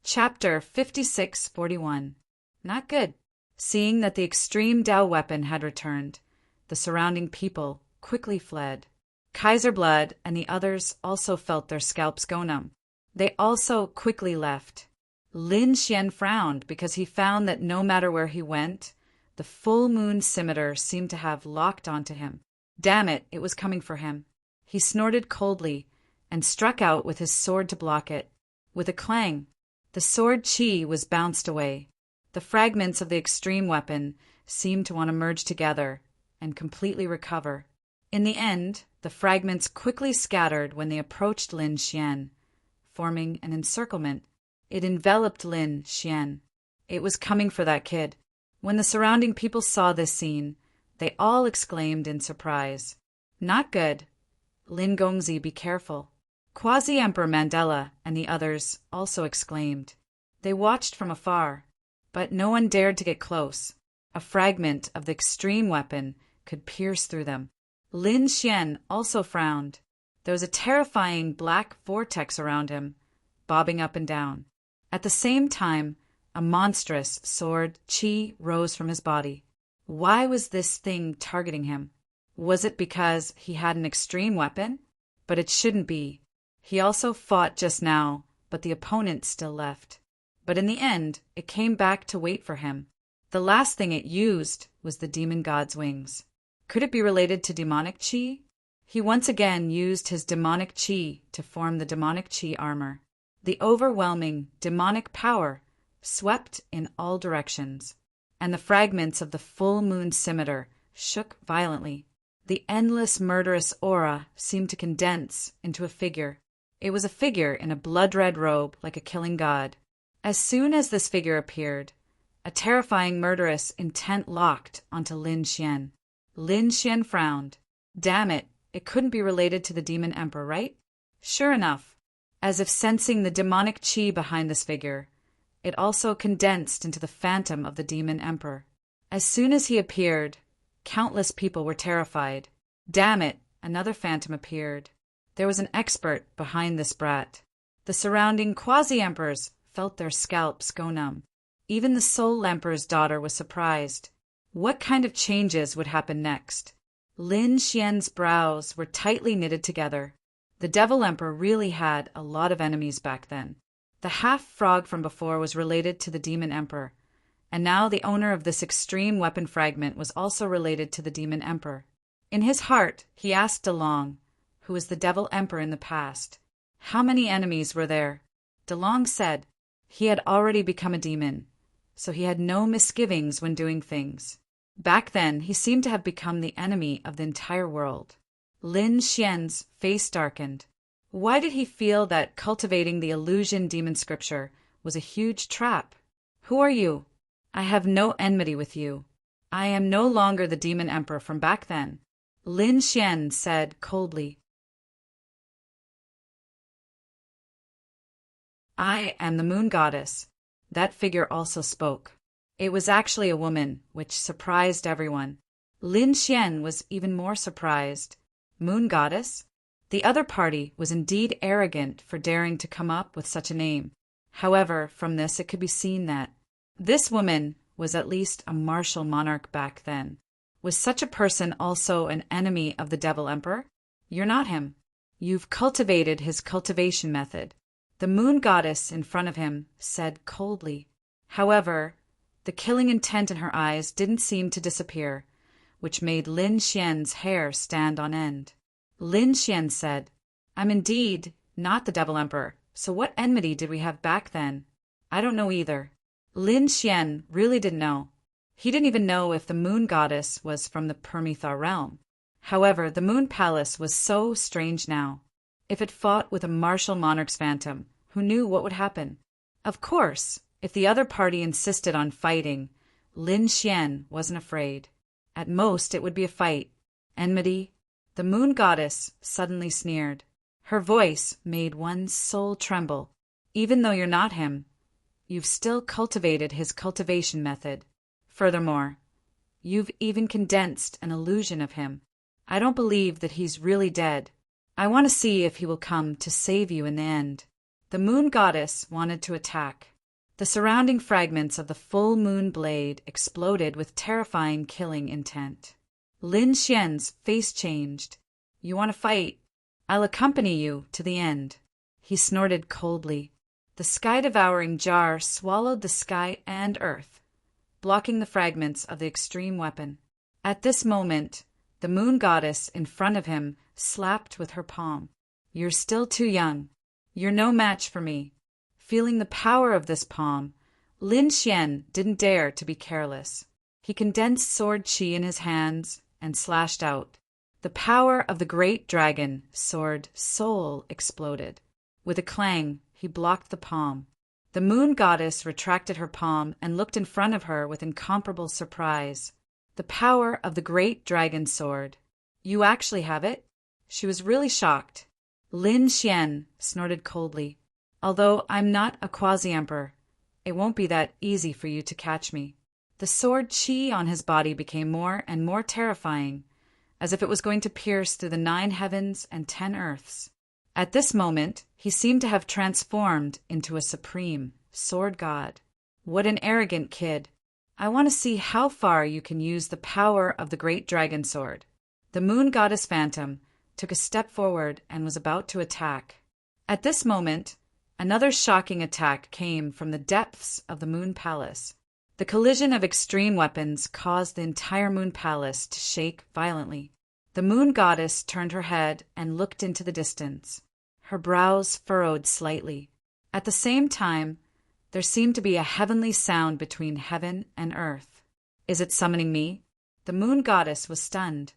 Chapter 5641. Not good. Seeing that the extreme Dao weapon had returned, the surrounding people quickly fled. Kaiser Blood and the others also felt their scalps go numb. They also quickly left. Lin Xian frowned because he found that no matter where he went, the full moon scimitar seemed to have locked onto him. Damn it, it was coming for him. He snorted coldly and struck out with his sword to block it. With a clang, the sword chi was bounced away. The fragments of the extreme weapon seemed to want to merge together and completely recover. In the end, the fragments quickly scattered when they approached Lin Xian, forming an encirclement. It enveloped Lin Xian. It was coming for that kid. When the surrounding people saw this scene, they all exclaimed in surprise. Not good. Lin Gongzi, be careful. Quasi-Emperor Mandela and the others also exclaimed. They watched from afar, but no one dared to get close. A fragment of the extreme weapon could pierce through them. Lin Xian also frowned. There was a terrifying black vortex around him, bobbing up and down. At the same time, a monstrous sword chi rose from his body. Why was this thing targeting him? Was it because he had an extreme weapon? But it shouldn't be. He also fought just now, but the opponent still left. But in the end, it came back to wait for him. The last thing it used was the demon god's wings. Could it be related to demonic chi? He once again used his demonic chi to form the demonic chi armor. The overwhelming demonic power swept in all directions, and the fragments of the full moon scimitar shook violently. The endless murderous aura seemed to condense into a figure. It was a figure in a blood-red robe like a killing god. As soon as this figure appeared, a terrifying murderous intent locked onto Lin Xian. Lin Xian frowned. Damn it, it couldn't be related to the demon emperor, right? Sure enough, as if sensing the demonic chi behind this figure, it also condensed into the phantom of the demon emperor. As soon as he appeared, countless people were terrified. Damn it, another phantom appeared. There was an expert behind this brat. The surrounding quasi-emperors felt their scalps go numb. Even the Soul Emperor's daughter was surprised. What kind of changes would happen next? Lin Xian's brows were tightly knitted together. The Devil Emperor really had a lot of enemies back then. The half-frog from before was related to the Demon Emperor, and now the owner of this extreme weapon fragment was also related to the Demon Emperor. In his heart, he asked DeLong, who was the Devil Emperor in the past, how many enemies were there? DeLong said he had already become a demon, so he had no misgivings when doing things. Back then, he seemed to have become the enemy of the entire world. Lin Xian's face darkened. Why did he feel that cultivating the illusion demon scripture was a huge trap? Who are you? I have no enmity with you. I am no longer the demon emperor from back then, Lin Xian said coldly. I am the moon goddess. That figure also spoke. It was actually a woman, which surprised everyone. Lin Xian was even more surprised. Moon goddess? The other party was indeed arrogant for daring to come up with such a name. However, from this it could be seen that this woman was at least a martial monarch back then. Was such a person also an enemy of the Devil Emperor? You're not him. You've cultivated his cultivation method. The moon goddess in front of him said coldly. However, the killing intent in her eyes didn't seem to disappear, which made Lin Xian's hair stand on end. Lin Xian said, I'm indeed not the Devil Emperor, so what enmity did we have back then? I don't know either. Lin Xian really didn't know. He didn't even know if the moon goddess was from the Permethar realm. However, the moon palace was so strange now. If it fought with a martial monarch's phantom, who knew what would happen? Of course, if the other party insisted on fighting, Lin Xian wasn't afraid. At most, it would be a fight. Enmity? The moon goddess suddenly sneered. Her voice made one's soul tremble. Even though you're not him, you've still cultivated his cultivation method. Furthermore, you've even condensed an illusion of him. I don't believe that he's really dead. I want to see if he will come to save you in the end. The moon goddess wanted to attack. The surrounding fragments of the full moon blade exploded with terrifying killing intent. Lin Xian's face changed. You want to fight? I'll accompany you to the end. He snorted coldly. The sky-devouring jar swallowed the sky and earth, blocking the fragments of the extreme weapon. At this moment, the moon goddess in front of him slapped with her palm. You're still too young. You're no match for me. Feeling the power of this palm, Lin Xian didn't dare to be careless. He condensed sword qi in his hands and slashed out. The power of the great dragon sword soul exploded. With a clang, he blocked the palm. The moon goddess retracted her palm and looked in front of her with incomparable surprise. The power of the great dragon sword. You actually have it? She was really shocked. Lin Xian snorted coldly. Although I'm not a quasi-emperor, it won't be that easy for you to catch me. The sword qi on his body became more and more terrifying, as if it was going to pierce through the 9 heavens and 10 earths. At this moment, he seemed to have transformed into a supreme sword god. What an arrogant kid. I want to see how far you can use the power of the great dragon sword. The moon goddess phantom took a step forward and was about to attack. At this moment, another shocking attack came from the depths of the moon palace. The collision of extreme weapons caused the entire moon palace to shake violently. The moon goddess turned her head and looked into the distance. Her brows furrowed slightly. At the same time, there seemed to be a heavenly sound between heaven and earth. Is it summoning me? The moon goddess was stunned.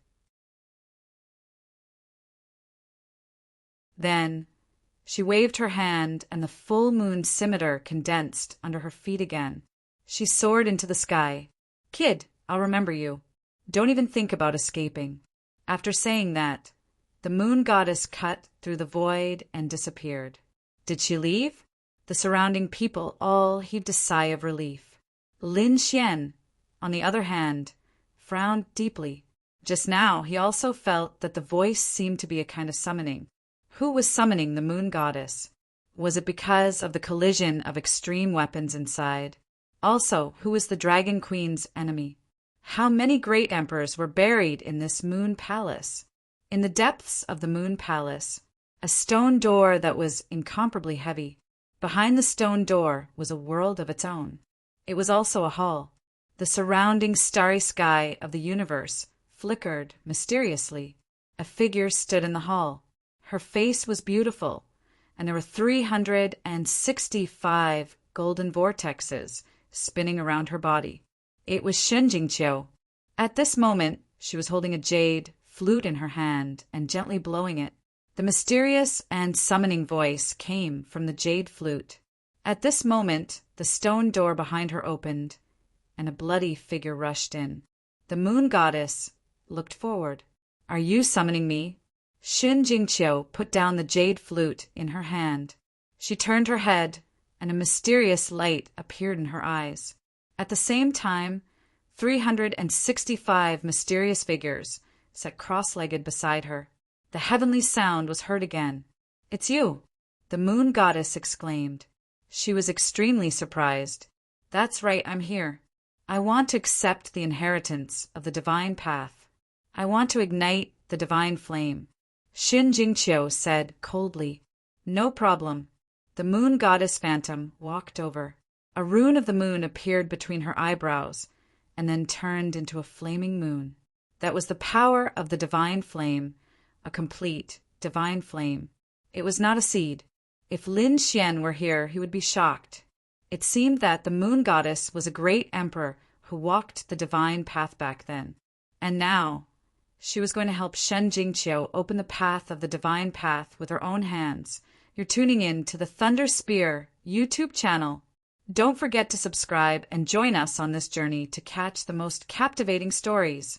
Then, she waved her hand and the full moon scimitar condensed under her feet again. She soared into the sky. Kid, I'll remember you. Don't even think about escaping. After saying that, the moon goddess cut through the void and disappeared. Did she leave? The surrounding people all heaved a sigh of relief. Lin Xian, on the other hand, frowned deeply. Just now, he also felt that the voice seemed to be a kind of summoning. Who was summoning the moon goddess? Was it because of the collision of extreme weapons inside? Also, who was the Dragon Queen's enemy? How many great emperors were buried in this moon palace? In the depths of the moon palace, a stone door that was incomparably heavy. Behind the stone door was a world of its own. It was also a hall. The surrounding starry sky of the universe flickered mysteriously. A figure stood in the hall. Her face was beautiful, and there were 365 golden vortexes spinning around her body. It was Shenjingqiu. At this moment, she was holding a jade flute in her hand and gently blowing it. The mysterious and summoning voice came from the jade flute. At this moment, the stone door behind her opened, and a bloody figure rushed in. The moon goddess looked forward. Are you summoning me? Shenjingqiu put down the jade flute in her hand. She turned her head, and a mysterious light appeared in her eyes. At the same time, 365 mysterious figures sat cross-legged beside her. The heavenly sound was heard again. It's you, the moon goddess exclaimed. She was extremely surprised. That's right, I'm here. I want to accept the inheritance of the divine path. I want to ignite the divine flame. Shenjingqiu said coldly. No problem. The moon goddess phantom walked over. A rune of the moon appeared between her eyebrows and then turned into a flaming moon. That was the power of the divine flame, a complete divine flame. It was not a seed. If Lin Xian were here, he would be shocked. It seemed that the moon goddess was a great emperor who walked the divine path back then. And now, she was going to help Shenjingqiu open the path of the divine path with her own hands. You're tuning in to the Thunder Spear YouTube channel. Don't forget to subscribe and join us on this journey to catch the most captivating stories.